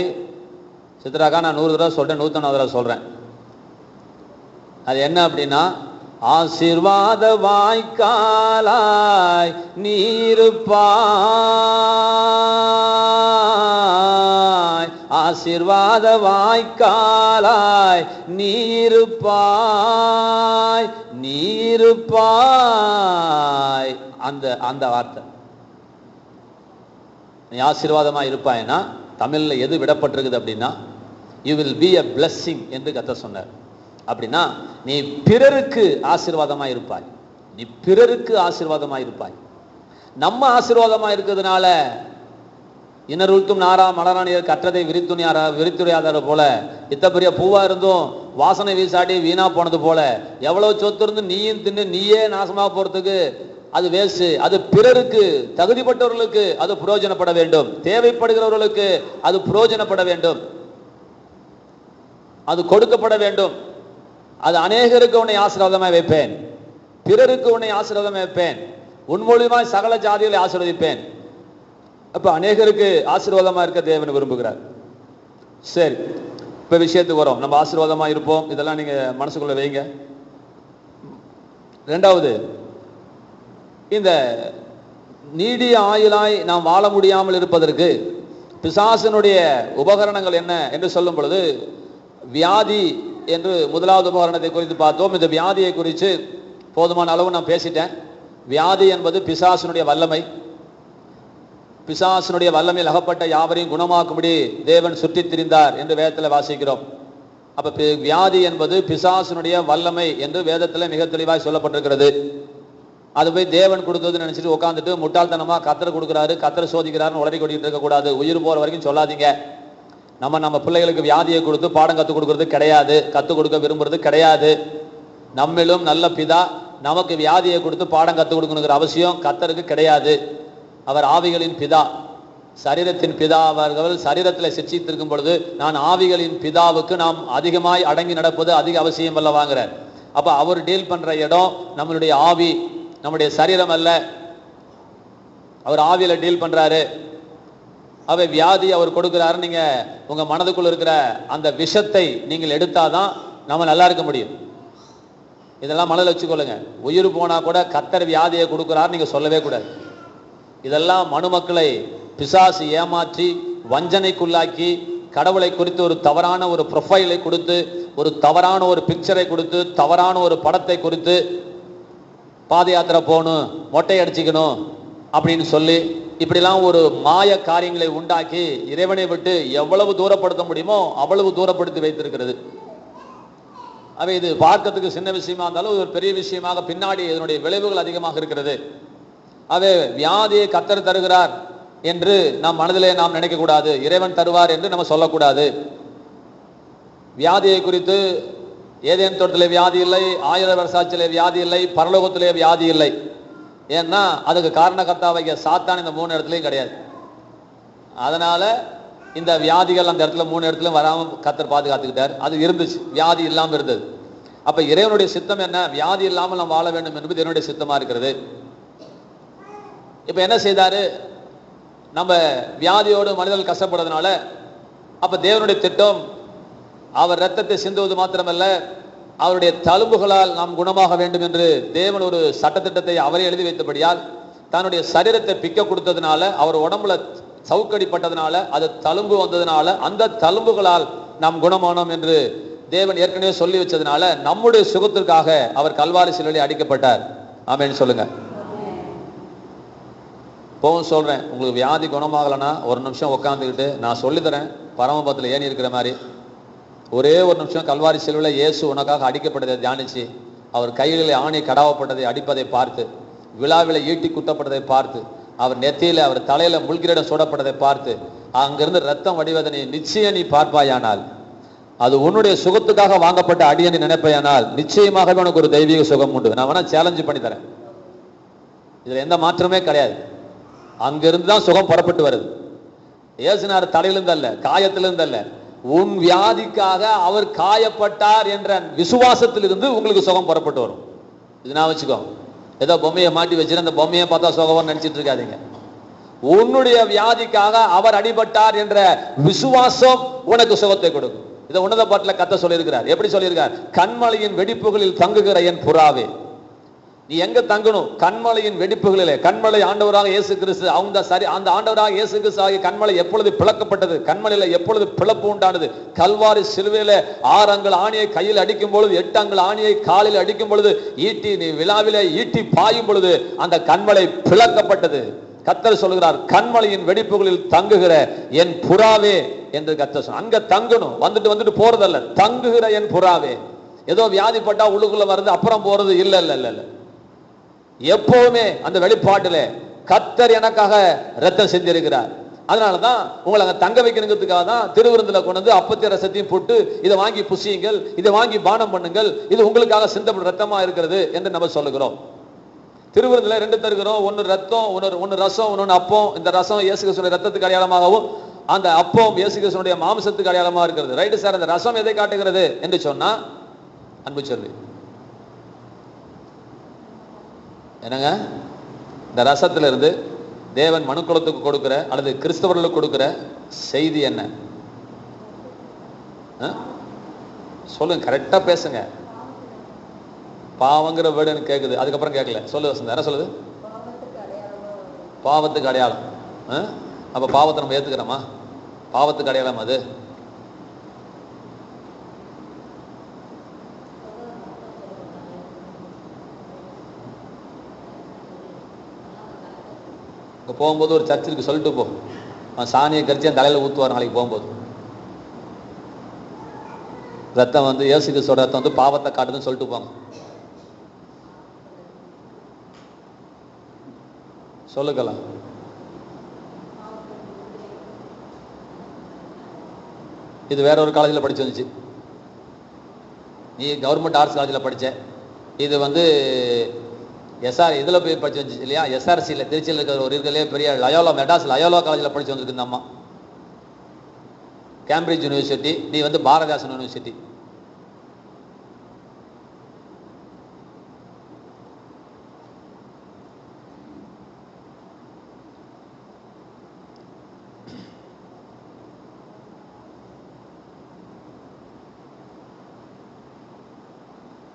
சித்ராக்கா நான் 100 தடவை சொல்றேன், 101 தடவை சொல்றேன். அது என்ன அப்படின்னா, ஆசீர்வாத வாய்க்காலாய் நீருப்பாய், ஆசீர்வாத வாய்க்காலாய் நீருப்பாய், நீருப்பாய். அந்த வார்த்தை நீ ஆசீர்வாதமா இருப்பாய்னா தமிழ்ல எது விடப்பட்டிருக்குது அப்படின்னா, you will be a blessing என்று கர்த்தர் சொன்னார். அப்படின்னா நீ பிறருக்கு ஆசீர்வாதமா இருப்பாய், நீ பிறருக்கு ஆசீர்வாதமா இருப்பாய். நம்ம ஆசீர்வாதமா இருக்கிறதுனால இன்னருக்கும் நாரா மலராணியர் கற்றதை விரித்துரையாதார போல, இத்த பெரிய பூவா இருந்தும் வாசனை வீசாடி வீணா போனது போல, எவ்வளவு சொத்து இருந்து நீயும் தின்னு நீயே நாசமா போறதுக்கு அது வேஸ்ட். அது பிறருக்கு, தகுதிப்பட்டவர்களுக்கு அது பிரயோஜனப்பட வேண்டும், தேவைப்படுகிறவர்களுக்கு அது பிரயோஜனப்பட வேண்டும், அது கொடுக்கப்பட வேண்டும். அது அநேகருக்கு உன்னை ஆசீர்வாதமாய் வைப்பேன், பிறருக்கு உன்னை ஆசீர்வாதமாய் வைப்பேன், உன் மூலியமாய் சகல ஜாதிகளை ஆசீர்வதிப்பேன். அப்ப அநேகருக்கு ஆசீர்வாதமா இருக்க தேவன் விரும்புகிறார். சரி, இப்ப விஷயத்துக்கு வரோம். நம்ம ஆசீர்வாதமா இருப்போம், இதெல்லாம் நீங்க மனசுக்குள்ள வைங்க. இரண்டாவது, இந்த நீடிய ஆயுளாய் நாம் வாழ முடியாமல் இருப்பதற்கு பிசாசனுடைய உபகரணங்கள் என்ன என்று சொல்லும் பொழுது, வியாதி என்று முதலாவது உபகரணத்தை குறித்து பார்த்தோம். இந்த வியாதியை குறித்து போதுமான அளவு நான் பேசிட்டேன். வியாதி என்பது பிசாசனுடைய வல்லமை. பிசாசனுடைய வல்லமையில் அகப்பட்ட யாவரையும் குணமாக்கும்படி தேவன் சுற்றித் திரிந்தார் என்று வேதத்தில் வாசிக்கிறோம். அப்ப வியாதி என்பது பிசாசனுடைய வல்லமை என்று வேதத்தில் மிக தெளிவாய் சொல்லப்பட்டிருக்கிறது. அது போய் தேவன் கொடுத்தது நினைச்சிட்டு உட்காந்துட்டு முட்டாள்தனமா கத்தர் கொடுக்குறாரு, கத்தர் சோதிக்கிறாருன்னு உளறி கொட்டிட்டு இருக்க கூடாது. உயிர் போற வரைக்கும் சொல்லாதீங்க. நம்ம பிள்ளைகளுக்கு வியாதியை கொடுத்து பாடம் கற்றுக் கொடுக்கறது கிடையாது, கற்றுக் கொடுக்க விரும்புறது கிடையாது. நம்மிலும் நல்ல பிதா நமக்கு வியாதியை கொடுத்து பாடம் கற்றுக் கொடுக்கணுங்கிற அவசியம் கத்தருக்கு கிடையாது. அவர் ஆவிகளின் பிதா, சரீரத்தின் பிதா. அவர்கள் சரீரத்தில் சிக்ஷித்திருக்கும் பொழுது நான் ஆவிகளின் பிதாவுக்கு நாம் அதிகமாய் அடங்கி நடப்பது அதிக அவசியம் அல்ல வாங்குறார். அப்ப அவர் டீல் பண்ற இடம் நம்மளுடைய ஆவி, நம்முடைய சரீரம் அல்ல. அவர் ஆவியில டீல் பண்றாரு. அவை வியாதி அவர் கொடுக்கிறாரு. நீங்க உங்க மனதுக்குள்ள இருக்கிற அந்த விஷத்தை நீங்கள் எடுத்தாதான் நம்ம நல்லா இருக்க முடியும். இதெல்லாம் மனதில் வச்சுக்கொள்ளுங்க. உயிர் போனா கூட கத்தர் வியாதியை கொடுக்கிறார் நீங்க சொல்லவே கூடாது. இதெல்லாம் மனுமக்களை பிசாசு ஏமாற்றி வஞ்சனைக்குள்ளாக்கி கடவுளை குறித்து ஒரு தவறான ஒரு ப்ரொஃபைலை கொடுத்து, ஒரு தவறான ஒரு பிக்சரை கொடுத்து, தவறான ஒரு படத்தை குறித்து பாத யாத்திரை போகணும், மொட்டை அடிச்சுக்கணும் அப்படின்னு சொல்லி இப்படிலாம் ஒரு மாய காரியங்களை உண்டாக்கி இறைவனை விட்டு எவ்வளவு தூரப்படுத்த முடியுமோ அவ்வளவு தூரப்படுத்தி வைத்திருக்கிறது. அவை இது பார்க்கறதுக்கு சின்ன விஷயமா இருந்தாலும் ஒரு பெரிய விஷயமாக பின்னாடி இதனுடைய விளைவுகள் அதிகமாக இருக்கிறது. அவை வியாதியை கத்தர் தருகிறார் என்று நாம் மனதிலே நாம் நினைக்க கூடாது. இறைவன் தருவார் என்று நம்ம சொல்லக்கூடாது. வியாதியை குறித்து ஏதேன் தோட்டத்திலே வியாதி இல்லை, 1000 வருஷாச்சிலே வியாதி இல்லை, பரலோகத்திலே வியாதி இல்லை. ஏன்னா அதுக்கு காரணகர்த்தாவைய சாத்தான் இந்த 3 இடத்துலையும் கிடையாது. அதனால இந்த வியாதிகள் அந்த இடத்துல 3 இடத்துலையும் வராமல் கத்தர் பாதுகாத்துக்கிட்டார். அது இருந்துச்சு, வியாதி இல்லாமல் இருந்தது. அப்ப இறைவனுடைய சித்தம் என்ன? வியாதி இல்லாமல் நாம் வாழ வேண்டும் என்பது என்னுடைய சித்தமா இருக்கிறது. இப்ப என்ன செய்தாரு? நம்ம வியாதியோடு மனிதர்கள் கஷ்டப்படுறதுனால அப்ப தேவனுடைய திட்டம் அவர் ரத்தத்தை சிந்துவது மாத்திரமல்ல, அவருடைய தழும்புகளால் நாம் குணமாக வேண்டும் என்று தேவன் ஒரு சட்டத்திட்டத்தை அவரே எழுதி வைத்தபடியால் தன்னுடைய சரீரத்தை பிக்க கொடுத்ததுனால, அவர் உடம்புல சவுக்கடிப்பட்டதுனால, அது தழும்பு வந்ததுனால அந்த தழும்புகளால் நாம் குணமானோம் என்று தேவன் ஏற்கனவே சொல்லி வச்சதுனால நம்முடைய சுகத்திற்காக அவர் கல்வாரி சிலுவையில் அடிக்கப்பட்டார். ஆமென் சொல்லுங்க. போகும் சொல்றேன், உங்களுக்கு வியாதி குணமாகலன்னா ஒரு நிமிஷம் உட்காந்துக்கிட்டு நான் சொல்லித்தரேன். பரமபத்தில் ஏறி இருக்கிற மாதிரி ஒரே ஒரு நிமிஷம் கல்வாரி சிலுவையில் இயேசு உனக்காக அடிக்கப்பட்டதை தியானிச்சு, அவர் கைகளில் ஆணி கடாவப்பட்டதை அடிப்பதை பார்த்து, விழாவில் ஈட்டி குத்தப்பட்டதை பார்த்து, அவர் நெத்தியில அவர் தலையில முள்கிரீடம் சூடப்பட்டதை பார்த்து, அங்கிருந்து ரத்தம் வடிவதனை நிச்சயம் நீ பார்ப்பாயானால், அது உன்னுடைய சுகத்துக்காக வாங்கப்பட்ட அடியை நினைப்பையானால் நிச்சயமாகவே உனக்கு ஒரு தெய்வீக சுகம் உண்டு. நான் வேணா சேலஞ்சு பண்ணி தரேன். இதுல எந்த மாற்றமே கிடையாது. அங்கிருந்து தான் சுகம் புறப்பட்டு வருது. இயேசுனார் தலையிலிருந்து அல்ல, காயத்திலிருந்து அல்ல, உன் வியாதிக்காக அவர் காயப்பட்டார் என்ற விசுவாசத்திலிருந்து உங்களுக்கு சுகம் புறப்பட்டு வரும். இது நான் வச்சுக்கோ. ஏதோ பொம்மையை மாட்டி வச்சு அந்த பொம்மையை பார்த்தா சுகம் நினைச்சிட்டு இருக்காதீங்க. உன்னுடைய வியாதிக்காக அவர் அடிபட்டார் என்ற விசுவாசம் உனக்கு சுகத்தை கொடுக்கும். இதை உன்னத பாட்டில் கத்த சொல்லியிருக்கிறார். எப்படி சொல்லியிருக்கார்? கண்மலையின் வெடிப்புகளில் தங்குகிற என் புறாவே. நீ எங்க தங்கணும்? கண்மலையின் வெடிப்புகளிலே. கண்மலை ஆண்டவராக இயேசு கிறிஸ்து, அந்த ஆண்டவராக இயேசு கிறிஸ்து ஆகிய கண்மலை எப்பொழுது பிளக்கப்பட்டது, கண்மலையில எப்பொழுது பிளப்பு உண்டானது, கல்வாரி சிலுவையில 6 அங்குல ஆணியை கையில் அடிக்கும் பொழுது, 8 அங்குல ஆணியை காலில் அடிக்கும் பொழுது, நீ விழாவிலே ஈட்டி பாயும் பொழுது அந்த கண்மலை பிளக்கப்பட்டது. கர்த்தர் சொல்கிறார், கண்மலையின் வெடிப்புகளில் தங்குகிற என் புறாவே என்று கர்த்தர் சொன்னார். அங்க தங்கணும், வந்துட்டு போறதல்ல, தங்குகிற என் புறாவே. ஏதோ வியாதிப்பட்டா உள்ளுக்குள்ள வருது அப்புறம் போறது இல்ல இல்ல இல்ல இல்ல. எப்பவுமே அந்த வெளிப்பாட்டில கர்த்தர் எனக்காக ரத்தம் செஞ்சிருக்கிறார். அதனாலதான் உங்களை அங்க தங்க வைக்கணுங்கிறதுக்காக தான் திருவிருந்துல கொண்டு வந்து அப்பத்திய ரசத்தையும் போட்டு, இதை வாங்கி புசியுங்கள், இதை வாங்கி பானம் பண்ணுங்கள், இது உங்களுக்காக சிந்தப்படும் ரத்தமா இருக்கிறது என்று நம்ம சொல்லுகிறோம். திருவிருந்துல 2 தருகிறோம், ஒன்னு ரத்தம், ஒன்னு ரசம், ஒன்னு அப்பம். இந்த ரசம் இயேசு கிறிஸ்துவின் ரத்தத்துக்கு அடையாளமாகவும் அந்த அப்பம் இயேசு கிறிஸ்துவின் மாம்சத்துக்கு அடையாளமா இருக்கிறது. Right sir. அந்த ரசம் எதை காட்டுகிறது என்று சொன்னா, அன்பு சொல்லி என்னங்க, இந்த ரசத்துல இருந்து தேவன் மனுக்குலத்துக்கு கொடுக்கிற அல்லது கிறிஸ்தவர்களுக்கு கொடுக்கிற செய்தி என்ன? சொல்லுங்க, கரெக்டா பேசுங்க. பாவங்கிற வேர்டு எனக்கு கேட்குது, அதுக்கப்புறம் கேட்கல. சொல்லு வசந்தா, என்ன சொல்லுது? பாவத்துக்கு அடையாளம். அப்ப பாவத்தை நம்ம ஏத்துக்கிறோமா? பாவத்துக்கு அடையாளம் அது. இங்கே போகும்போது ஒரு சர்ச்சுக்கு சொல்லிட்டு போ, சாணியை கரிச்சு அந்த தலையில் ஊற்றுவார் நாளைக்கு போகும்போது. ரத்தம் வந்து இயேசு கிறிஸ்துவோட ரத்தம் வந்து பாவத்தை காட்டுதுன்னு சொல்லிட்டு போங்க. சொல்லுக்கலாம். இது வேற ஒரு காலேஜில் படிச்சு வந்துச்சு. நீ கவர்மெண்ட் ஆர்ட்ஸ் காலேஜில் படித்த, இது வந்து இதில் போய் படிச்சு வந்துச்சு இல்லையா? எஸ்ஆர்சியில் திருச்சியில் இருக்கிற ஒரு இருக்கிறதே பெரிய லயோலா, மெட்ராஸ் லயோலா காலேஜில் படிச்சு வந்துருக்கு இந்த அம்மா. கேம்பிரிட்ஜ் யூனிவர்சிட்டி, நீ வந்து பாரதிதாசன் யூனிவர்சிட்டி.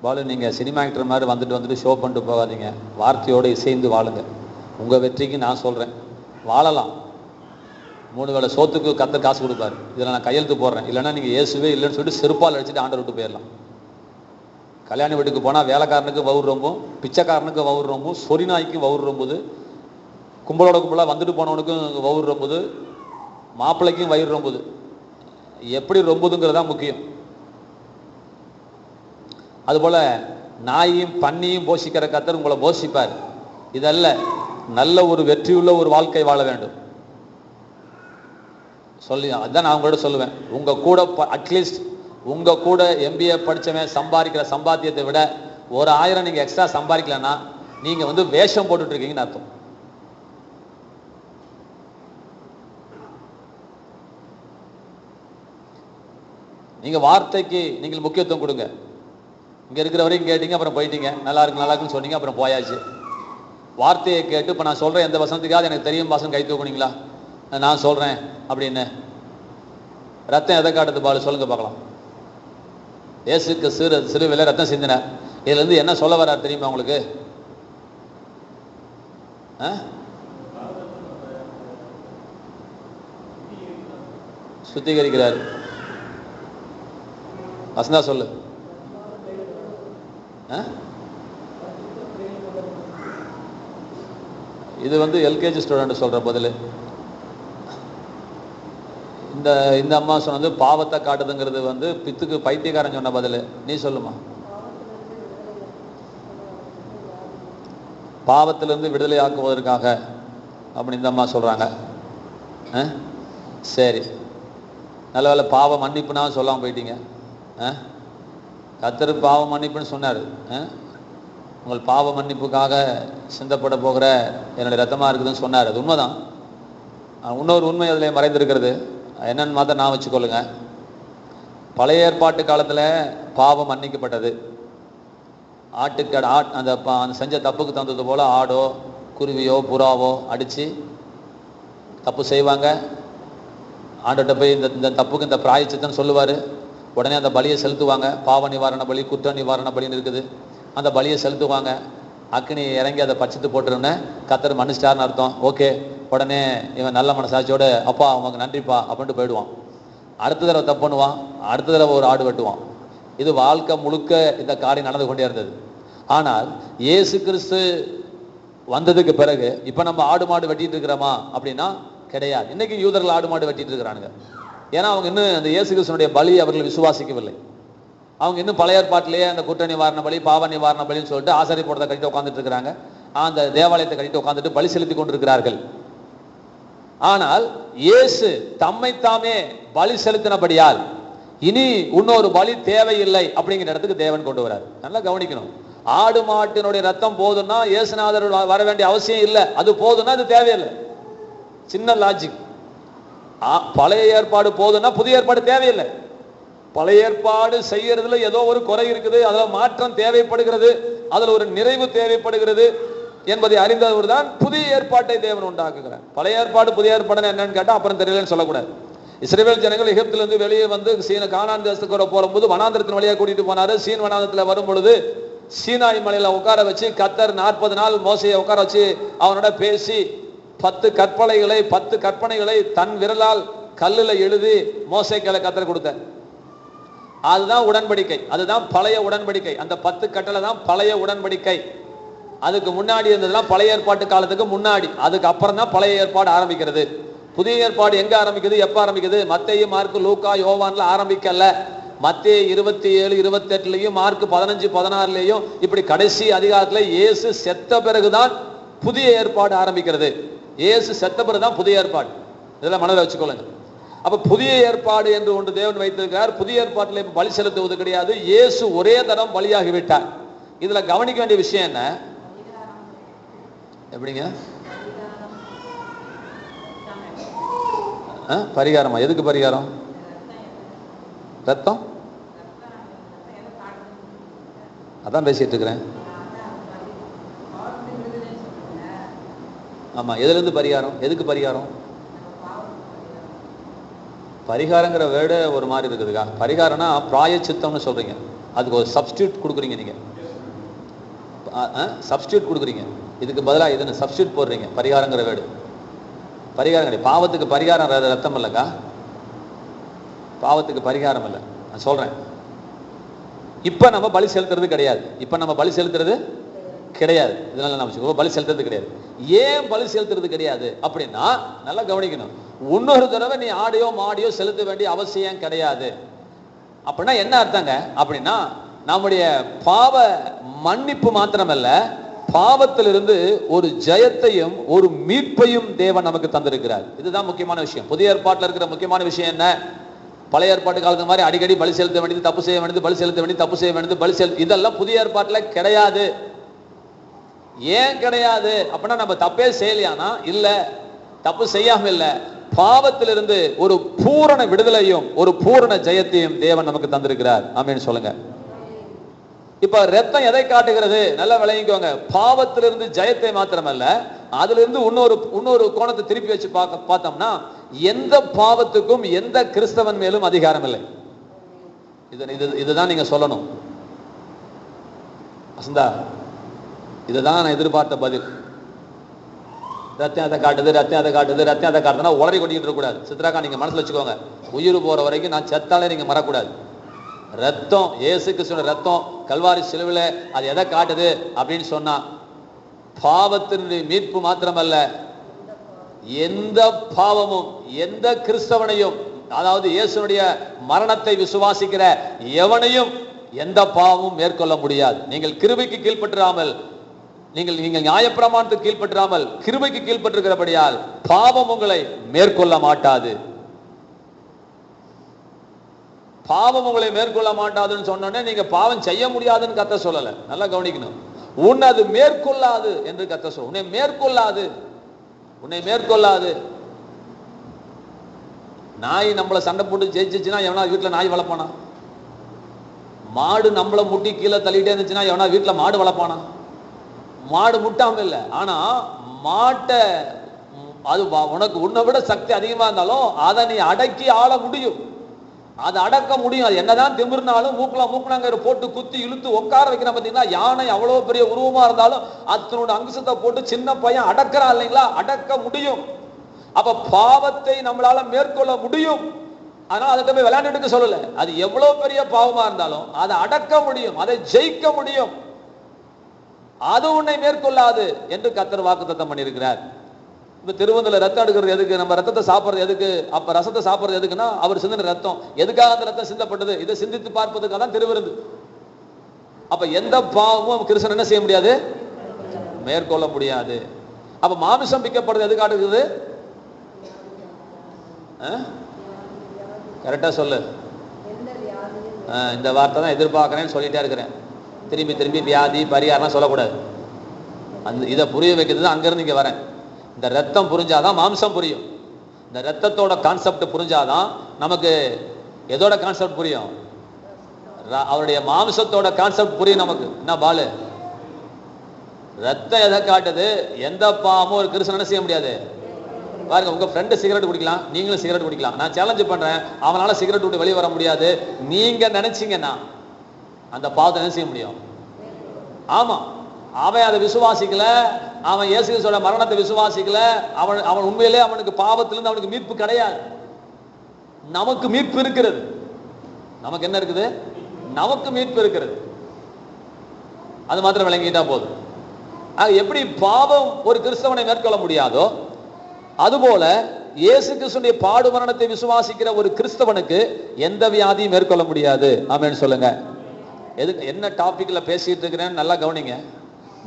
பாலு, நீங்கள் சினிமா ஆக்டர் மாதிரி வந்துட்டு ஷோ பண்ணிட்டு போகாதீங்க. வார்த்தையோடு இசைந்து வாழுங்க. உங்கள் வெற்றிக்கு நான் சொல்கிறேன், வாழலாம். 3 வேளை சோத்துக்கு கர்த்தர் காசு கொடுப்பாரு. இதில் நான் கையெழுத்து போடுறேன். இல்லைன்னா நீங்கள் இயேசுவே இல்லைன்னு சொல்லிட்டு செருப்பால் அடிச்சுட்டு ஆண்டர் விட்டு போயிடலாம். கல்யாண வீட்டுக்கு போனால் வேலைக்காரனுக்கு வவுர் ரொம்பும், பிச்சைக்காரனுக்கு வவுர் ரொம்பும், சொறி நாய்க்கு வவுர் ரொம்புது, கும்பலோட கும்பலாக வந்துட்டு போனவனுக்கும் வவுர் ரொம்புது, மாப்பிள்ளைக்கும் வயிறு ரொம்புது. எப்படி ரொம்புதுங்கிறதா முக்கியம். அதுபோல நாயையும் பன்னியும் போஷிக்கிற கர்த்தர் உங்களை போஷிப்பார். இதல்ல, நல்ல ஒரு வெற்றியுள்ள ஒரு வாழ்க்கை வாழ வேண்டும் சொல்லி அதான் நான் உங்களோட சொல்லுவேன். உங்க கூட அட்லீஸ்ட் உங்க கூட MBA படிச்சவன் சம்பாதிக்கிற சம்பாத்தியத்தை விட 1000 நீங்க எக்ஸ்ட்ரா சம்பாதிக்கலன்னா நீங்க வந்து வேஷம் போட்டுட்டு இருக்கீங்கன்னு அர்த்தம். நீங்க வார்த்தைக்கு நீங்கள் முக்கியத்துவம் கொடுங்க. இங்கே இருக்கிற வரைக்கும் கேட்டீங்க, அப்புறம் போயிட்டீங்க. நல்லா இருக்குன்னு சொன்னீங்க, அப்புறம் போயாச்சு. வார்த்தையை கேட்டு இப்போ நான் சொல்கிறேன், எந்த வசனத்துக்காவது எனக்கு தெரியும் பாசம் கை தூக்குனீங்களா? நான் சொல்கிறேன் அப்படின்னு. ரத்தம் எதை காட்டுது பாலு? சொல்லுங்க பார்க்கலாம். இயேசுக்கு சிறுவில ரத்தம் சிந்தினார். இதுலேருந்து என்ன சொல்ல வர்றார் தெரியுமா உங்களுக்கு? சுத்திகரிக்கிறார். வசந்தா சொல்லு. இது வந்து LKG ஸ்டூடெண்ட் சொல்ற பதில். இந்த அம்மா சொன்னது பாவத்தை காட்டுதுங்கிறது வந்து பித்துக்கு பைத்தியக்காரன் சொன்ன பதில். நீ சொல்லுமா? பாவத்திலிருந்து விடுதலை ஆக்குவதற்காக அப்படி இந்த அம்மா சொல்றாங்க. சரி, நல்ல வேலை பாவ மன்னிப்புனா சொல்லாமல் போயிட்டீங்க. கர்த்தர் பாவ மன்னிப்புன்னு சொன்னார். உங்கள் பாவ மன்னிப்புக்காக சிந்தப்பட போகிற என்னுடைய ரத்தமாக இருக்குதுன்னு சொன்னார். அது உண்மைதான். இன்னொரு உண்மை அதில் மறைந்திருக்கிறது. என்னன்னு மாத்திரம் நான் வச்சுக்கொள்ளுங்க. பழைய ஏற்பாட்டு காலத்தில் பாவம் மன்னிக்கப்பட்டது. அந்த செஞ்ச தப்புக்கு தந்தது போல ஆடோ குருவியோ புறாவோ அடித்து தப்பு செய்வாங்க. ஆண்டோட்ட போய் இந்த தப்புக்கு இந்த பிராயச்சித்தன்னு சொல்லுவார். உடனே அந்த பலியை செலுத்துவாங்க. பாவ நிவாரண பலி, குற்ற நிவாரண பலின்னு இருக்குது. அந்த பலியை செலுத்துவாங்க. அக்னி இறங்கி அதை பச்சித்து போட்டுருன்னு கர்த்தர் மன்னிச்சிட்டாருன்னு அர்த்தம். ஓகே, உடனே இவன் நல்ல மனசாட்சியோட அப்பா அவங்க நன்றிப்பா அப்படின்ட்டு போயிடுவான். அடுத்த தடவை தப்பு பண்ணுவான், அடுத்த தடவை ஒரு ஆடு வெட்டுவான். இது வாழ்க்கை முழுக்க இந்த காரியம் நடந்து கொண்டே இருந்தது. ஆனால் இயேசு கிறிஸ்து வந்ததுக்கு பிறகு இப்போ நம்ம ஆடு மாடு வெட்டிட்டு இருக்கிறோமா அப்படின்னா கிடையாது. இன்னைக்கு யூதர்கள் ஆடு மாடு வெட்டிட்டு இருக்கிறானுங்க. ஏன்னா அவங்க இன்னும் அந்த இயேசு கிறிஸ்துனுடைய பலி அவர்கள் விசுவாசிக்கவில்லை. அவங்க இன்னும் பழைய ஏற்பாட்டிலேயே அந்த குற்ற நிவாரண பலி, பாவ நிவாரண பலின்னு சொல்லிட்டு ஆசாரி போட்டதை கட்டிட்டு உட்காந்துட்டு இருக்கிறாங்க. அந்த தேவாலயத்தை கட்டிட்டு உட்காந்துட்டு பலி செலுத்தி கொண்டிருக்கிறார்கள். ஆனால் இயேசு தம்மைத்தாமே பலி செலுத்தினபடியால் இனி இன்னொரு பலி தேவையில்லை அப்படிங்கிற இடத்துக்கு தேவன் கொண்டு வரார். நல்லா கவனிக்கணும். ஆடு மாட்டினுடைய ரத்தம் போதுன்னா இயேசுநாதர் வர வேண்டிய அவசியம் இல்லை. அது போதுன்னா அது தேவையில்லை. சின்ன லாஜிக். பழைய ஏற்பாடு போதுன்னா புதிய ஏற்பாடு தேவையில்லை. பழைய ஏற்பாடு செய்யறதுல ஏதோ ஒரு குறை இருக்குது, அதுல மாற்றம் தேவைப்படுகிறது, அதுல ஒரு நிறைவு தேவைப்படுகிறது. என்பதை அறிந்தவர் தான் புதிய ஏற்பாட்டை தேவன் உண்டாக்குகிறார். பழைய ஏற்பாடு புதிய ஏற்பாடு என்னன்னு கேட்டா அப்புறம் தெரியலன்னு சொல்லக்கூடாது. இஸ்ரவேல் ஜனங்கள் எகிப்திலிருந்து வெளியே வந்து கானான் தேசத்துக்கு போகும்போது வனாந்திரத்தின் வழியாக கூட்டிட்டு போனாரு. சீன் வனாந்திரத்துல வரும் பொழுது சீனாய் மலையில உட்கார வச்சு கர்த்தர் 40 நாள் மோசையை உட்கார வச்சு அவனோட பேசி 10 கற்பனைகளை தன் விரலால் கல்லுல எழுதி மோசேக்கு கர்த்தர் கொடுத்தார். அதுதான் உடன்படிக்கை, அதுதான் பழைய உடன்படிக்கை. அந்த 10 கட்டளை தான் பழைய உடன்படிக்கை. அதுக்கு முன்னாடி இருந்ததுலாம் பழைய ஏற்பாட்டு காலத்துக்கு முன்னாடி, அதுக்கு அப்புறம் தான் பழைய ஏற்பாடு ஆரம்பிக்கிறது. புதிய ஏற்பாடு எங்க ஆரம்பிக்குது, எப்ப ஆரம்பிக்குது? மத்தேயு, மார்க்கு, லூக்கா, யோவான்ல ஆரம்பிக்கல. மத்தேயு 27, 28லயும் மார்க் 15, 16லயும் இப்படி கடைசி அதிகாரத்துல இயேசு செத்த பிறகுதான் புதிய ஏற்பாடு ஆரம்பிக்கிறது. இயேசு செத்த பிறகுதான் புதிய ஏற்பாடு. இதெல்லாம் மனதில் வச்சுக்கொள்ளுங்க. அப்ப புதிய ஏற்பாடு என்று ஒன்று தேவன் வைத்திருக்கிறார். புதிய ஏற்பாட்டில் இப்ப பலி செலுத்துவது கிடையாது. இயேசு ஒரே தரம் பலியாகி விட்டார். இதுல கவனிக்க வேண்டிய விஷயம் என்ன? எப்படிங்க பரிகாரமா? எதுக்கு பரிகாரம்? ரத்தம் அதான் பேசிட்டு இருக்கிறேன். ஆமா, எதுல இருந்து பரிகாரம்? எதுக்கு பரிகாரம்? பரிகாரங்கிற வேர்டு ஒரு மாதிரி இருக்குதுக்கா. பரிகாரம்னா பிராயச்சித்தம்னு சொல்றீங்க, அதுக்கு ஒரு சப்ஸ்டியூட் கொடுக்குறீங்க. நீங்க சப்ஸ்டியூட் கொடுக்குறீங்க, இதுக்கு பதிலாக இதுன்னு சப்ஸ்டியூட் போடுறீங்க. பரிகாரங்கிற வேர்டு பரிகாரம் கிடையாது. பாவத்துக்கு பரிகாரம் ரத்தம் இல்லைக்கா, பாவத்துக்கு பரிகாரம் இல்லை. நான் சொல்றேன், இப்ப நம்ம பலி செலுத்துறது கிடையாது. இப்ப நம்ம பலி செலுத்துறது கிடையாது. இதனால நம்ம பலி செலுத்துறது கிடையாது. ஏன் பலி செலுத்துறது கிடையாது அப்படின்னா, நல்லா கவனிக்கணும். இன்னொரு தடவை நீ ஆடியோ மாடியோ செலுத்த வேண்டிய அவசியம் கிடையாது. அப்படின்னா என்ன அர்த்தங்க அப்படின்னா, நம்முடைய பாவ மன்னிப்பு மாத்திரமல்ல, பாவத்திலிருந்து ஒரு ஜெயத்தையும் ஒரு மீட்பையும் தேவன் நமக்கு தந்திருக்கிறார். இதுதான் முக்கியமான விஷயம். புதிய ஏற்பாட்டில் இருக்கிற முக்கியமான விஷயம் என்ன? பழைய ஏற்பாட்டு காலத்து மாதிரி அடிக்கடி பலி செலுத்த வேண்டியது, தப்பு செய்ய வேண்டியது, பலி செலுத்த வேண்டியது, தப்பு செய்ய வேண்டியது, பலி செலுத்த, இதெல்லாம் புதிய ஏற்பாட்டில் கிடையாது. ஏன் கிடையாது அப்படின்னா, நம்ம தப்பே செய்யலையானா இல்ல, தப்பு செய்யாம இல்ல, பாவத்திலிருந்து ஒரு பூரண விடுதலையும் ஒரு பூரண ஜெயத்தையும் தேவன் நமக்கு தந்திருக்கிறார். ஆமென் சொல்லுங்க. இப்ப ரத்தம் எதை காட்டுகிறது? நல்லா விளங்கிக்கோங்க. பாவத்திலிருந்து ஜெயத்தை மாத்திரமல்ல, அதுல இருந்து இன்னொரு கோணத்தை திருப்பி வச்சு பார்த்தோம்னா, எந்த பாவத்துக்கும் எந்த கிறிஸ்தவன் மேலும் அதிகாரம் இல்லை. இதுதான் நீங்க சொல்லணும். வசந்தா, இதுதான் நான் எதிர்பார்த்த பதில். ரத்தம் அதை காட்டுது, ரத்தம் அதை காட்டுது, ரத்தம் அதை காட்டுதுன்னா உளறி கொட்டிக்கிட்டு இருக்கக்கூடாது. சித்ராக்கா, நீங்க மனசுல வச்சுக்கோங்க, உயிர் போற வரைக்கும் நான் செத்தாலே நீங்க மறக்கூடாது. ரத்தம், இயேசு கிறிஸ்துவின் ரத்தம் கல்வாரி சிலுவையில அது எதை காட்டுது அப்படின்னு சொன்னா, பாவத்தினுடைய மீட்பு மாத்திரமல்ல, எந்த பாவமும் எந்த கிறிஸ்தவனையும், அதாவது இயேசுனுடைய மரணத்தை விசுவாசிக்கிற எவனையும் எந்த பாவமும் மேற்கொள்ள முடியாது. நீங்கள் கிருபைக்கு கீழ்ப்பற்றாமல், நீங்கள் நியாயப்பிரமாணத்துக்கு கீழ்ப்பற்றாமல் கிருபைக்கு கீழ்ப்பற்றிருக்கிறபடியால் பாவம் உங்களை மேற்கொள்ள மாட்டாது. பாவம் உங்களை மேற்கொள்ள மாட்டாதுன்னு சொன்னோன்னே நீங்க பாவம் செய்ய முடியாதுன்னு கர்த்தர் சொல்லல. நல்லா கவனிக்கணும். உன்னை அது மேற்கொள்ளாது என்று கர்த்தர் சொல்ல. உன்னை மேற்கொள்ளாது, உன்னை மேற்கொள்ளாது. நாய் நம்மளை சண்டை போட்டு ஜெயிச்சிச்சுன்னா எவனா வீட்டுல நாய் வளர்ப்பானா? மாடு நம்மளை முட்டி கீழே தள்ளிட்டே இருந்துச்சுன்னா எவனா வீட்டுல மாடு வளர்ப்பானா? மாடு முட்டாம இல்லை. ஆனா மாட்டை, அது உனக்கு உன்னை விட சக்தி அதிகமா இருந்தாலும் அதை நீ அடக்கி ஆள முடியும், அதை அடக்க முடியும். அது என்னதான் திமிர்னாலும் மூக்குனாங்க போட்டு குத்தி இழுத்து உட்கார வைக்கிற பார்த்தீங்கன்னா, யானை அவ்வளவு பெரிய உருவமா இருந்தாலும் அதனோட அங்குசத்தை போட்டு சின்ன பையன் அடக்கிறான் இல்லைங்களா, அடக்க முடியும். அப்ப பாவத்தை நம்மளால மேற்கொள்ள முடியும். அதனால அதை போய் விளையாண்டுட்டு சொல்லல. அது எவ்வளவு பெரிய பாவமா இருந்தாலும் அதை அடக்க முடியும், அதை ஜெயிக்க முடியும். அது உன்னை மேற்கொள்ளாது என்று கர்த்தர் வாக்குத்தத்தம் பண்ணியிருக்கிறார். இப்ப திருவந்தில ரத்தம் எடுக்கிறது எதுக்கு? நம்ம ரத்தத்தை சாப்பிட்றது எதுக்கு? அப்ப ரசத்தை சாப்பிட்றது எதுக்குன்னா, அவர் சிந்தின ரத்தம். எதுக்காக அந்த ரத்தம் சிந்தப்பட்டது? இதை சிந்தித்து பார்ப்பதுக்காக தான் திருவிருந்து. அப்ப எந்த பாவமும் கிறிஸ்தன் என்ன செய்ய முடியாது? மேற்கொள்ள முடியாது. அப்ப மாமிசம் பிக்கப்படுறது எது காட்டுகிறது? கரெக்டா சொல்லு. இந்த வார்த்தை தான் எதிர்பார்க்கிறேன்னு சொல்லிட்டே இருக்கிறேன். திரும்பி திரும்பி வியாதி பரிகாரம் சொல்லக்கூடாது. அந்த இதை புரிய வைக்கிறது அங்கிருந்து இங்க வரேன். இந்த ரத்தம் புரிஞ்சாதான் மாம்சம் புரியும். இந்த ரத்தத்தோட கான்செப்ட் புரிஞ்சாதான் நமக்கு எதோட கான்செப்ட் புரியும்? அவருடைய மாம்சத்தோட கான்செப்ட் புரியும் நமக்கு. என்ன பாலு? ரத்தம் எதை காட்டுது? எந்த பாவமும் ஒரு கிறிஸ்தவனை செய்ய முடியாது. பாருங்க, உங்க ஃப்ரெண்டு சிகரெட் குடிக்கலாம், நீங்களும் சிகரெட் குடிக்கலாம். நான் சேலஞ்சு பண்றேன், அவனால சிகரெட் விட்டு வெளியே வர முடியாது. நீங்க நினைச்சீங்கன்னா அந்த பாவத்தை என்ன செய்ய முடியும்? ஆமா, அவன் அதை விசுவாசிக்கல, அவன் இயேசு கிறிஸ்துவோட மரணத்தை விசுவாசிக்கல, அவன் உண்மையிலே அவனுக்கு பாவத்திலிருந்து அவனுக்கு மீட்பு கிடையாது. நமக்கு மீட்பு இருக்கிறது. நமக்கு என்ன இருக்குது? நமக்கு மீட்பு இருக்கிறது. அது மாத்திரம் விளங்கிட்டா போதும். எப்படி பாவம் ஒரு கிறிஸ்தவனை மேற்கொள்ள முடியாதோ, அதுபோல இயேசு கிறிஸ்துவின் பாடு மரணத்தை விசுவாசிக்கிற ஒரு கிறிஸ்தவனுக்கு எந்த வியாதியும் மேற்கொள்ள முடியாது. ஆமென் சொல்லுங்க. எதுக்கு என்ன டாபிக்ல பேசிட்டு இருக்கிறேன்னு நல்லா கவனிங்க.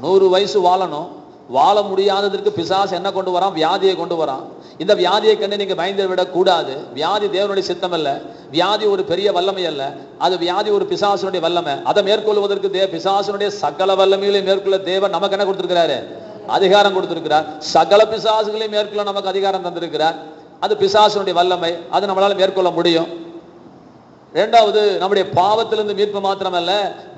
100 வயசு வாழணும், வாழ முடியாததற்கு பிசாசு என்ன கொண்டு வரான்? வியாதியை கொண்டு வரான். இந்த வியாதியை கண்டு நீங்க பயந்து விடக் கூடாது. வியாதி தேவனுடைய சித்தம் அல்ல, வியாதி ஒரு பெரிய வல்லமை அல்ல, அது வியாதி ஒரு பிசாசுடைய வல்லமை. அதை மேற்கொள்வதற்கு பிசாசுடைய சகல வல்லமைகளை மேற்கொள்ள தேவன் நமக்கு என்ன கொடுத்திருக்கிறாரு? அதிகாரம் கொடுத்திருக்கிறார். சகல பிசாசுகளையும் மேற்கொள்ள நமக்கு அதிகாரம் தந்திருக்கிறார். அது பிசாசுடைய வல்லமை, அது நம்மளால மேற்கொள்ள முடியும். இரண்டாவது, நம்முடைய பாவத்திலிருந்து மீட்பு மாத்திரமல்ல,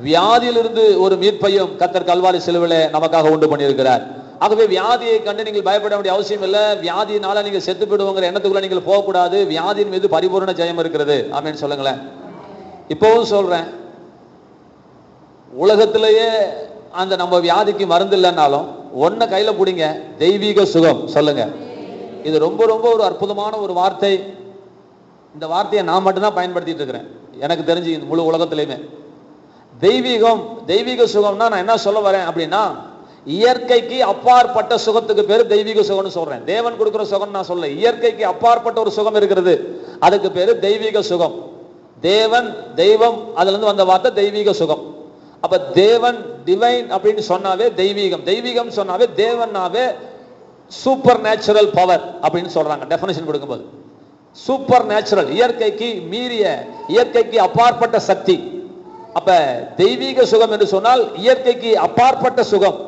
வியாதியிலிருந்து ஒரு மீட்பையும் கர்த்தர் கல்வாரி சிலுவையிலே நமக்காக உண்டு பண்ணியிருக்கிறார். ஆகவே வியாதியை கண்டு நீங்கள் பயப்பட வேண்டிய அவசியம் இல்லை. வியாதியினால நீங்க செத்து போயிடுவோங்கிற எண்ணத்துக்குள்ள நீங்கள் போகக்கூடாது. வியாதியின் மீது பரிபூர்ண ஜெயம் இருக்கிறது. ஆமென் சொல்லுங்களேன். இப்பவும் சொல்றேன், உலகத்திலேயே அந்த நம்ம வியாதிக்கு மருந்து இல்லைன்னாலும் ஒன்ன கையில பிடிங்க, தெய்வீக சுகம். சொல்லுங்க. இது ரொம்ப ரொம்ப ஒரு அற்புதமான ஒரு வார்த்தை. இந்த வார்த்தையை நான் மட்டும்தான் பயன்படுத்திட்டு இருக்கிறேன், எனக்கு தெரிஞ்சு இந்த முழு உலகத்திலையுமே. தெய்வீகம், தெய்வீக சுகம்னா நான் என்ன சொல்ல வரேன் அப்படின்னா, இயற்கைக்கு அப்பாற்பட்ட சுகத்துக்கு பேரு தெய்வீக சுகம்னு சொல்றேன். தேவன் கொடுக்கிற சுகம் நான் சொல்ல, இயற்கைக்கு அப்பாற்பட்ட ஒரு சுகம் இருக்கிறது, அதுக்கு பேரு தெய்வீக சுகம். தேவன், தெய்வம், அதுல இருந்து வந்த வார்த்தை தெய்வீக சுகம். அப்ப தேவன், டிவைன் அப்படின்னு சொன்னாவே தெய்வீகம், தெய்வீகம் சொன்னாவே தேவனாவே சூப்பர் நேச்சுரல் பவர் அப்படின்னு சொல்றாங்க டெஃபினிஷன் கொடுக்கும்போது. சூப்பர் நேச்சுரல், இயற்கைக்கு மீறிய, இயற்கைக்கு அப்பாற்பட்ட சக்தி. அப்ப தெய்வீக சுகம் என்று சொன்னால் இயற்கைக்கு அப்பாற்பட்ட சுகம்.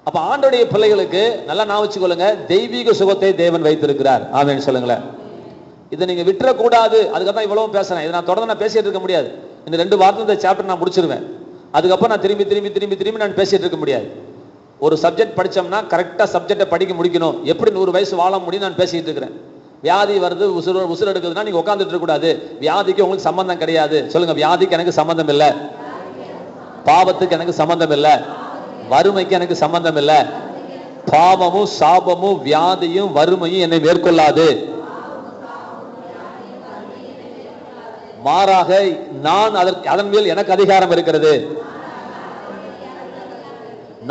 அப்ப ஆண்டவருடைய பிள்ளைகளுக்கு நல்லா நான் வச்சுக்கொள்ளுங்க, தெய்வீக சுகத்தை தேவன் வைத்திருக்கிறார். ஆமென் சொல்லுங்களேன். இதை நீங்க விட்டுறக்கூடாது. அதுக்கப்புறம் இவ்வளவு பேசுறேன், இதை நான் தொடர்ந்து நான் பேசிட்டு இருக்க முடியாது. இந்த 2 வாரத்தில் இந்த சாப்டர் நான் முடிச்சிருவேன். அதுக்கப்புறம் நான் திரும்பி திரும்பி திரும்பி திரும்பி நான் பேசிட்டு இருக்க முடியாது. ஒரு சப்ஜெக்ட் படிச்சோம்னா கரெக்டா சப்ஜெக்டை படிக்க முடிக்கணும். எப்படி 100 வயசு வாழ முடியும் நான் பேசிட்டு இருக்கிறேன். வியாதி வருது, உசுறு எடுக்குதுன்னா நீங்க உட்காந்துட்டு இருக்க கூடாது. வியாதிக்கு உங்களுக்கு சம்பந்தம் கிடையாது. சொல்லுங்க, வியாதிக்கு எனக்கு சம்பந்தம் இல்லை, பாவத்துக்கு எனக்கு சம்பந்தம் இல்லை, வறுமைக்கு எனக்கு சம்பந்தம் இல்லை. பாவமும் சாபமும் வியாதியும் வறுமையும் என்னை மேற்கொள்ளாது. மாறாக நான் அதன் மேல் எனக்கு அதிகாரம் இருக்கிறது.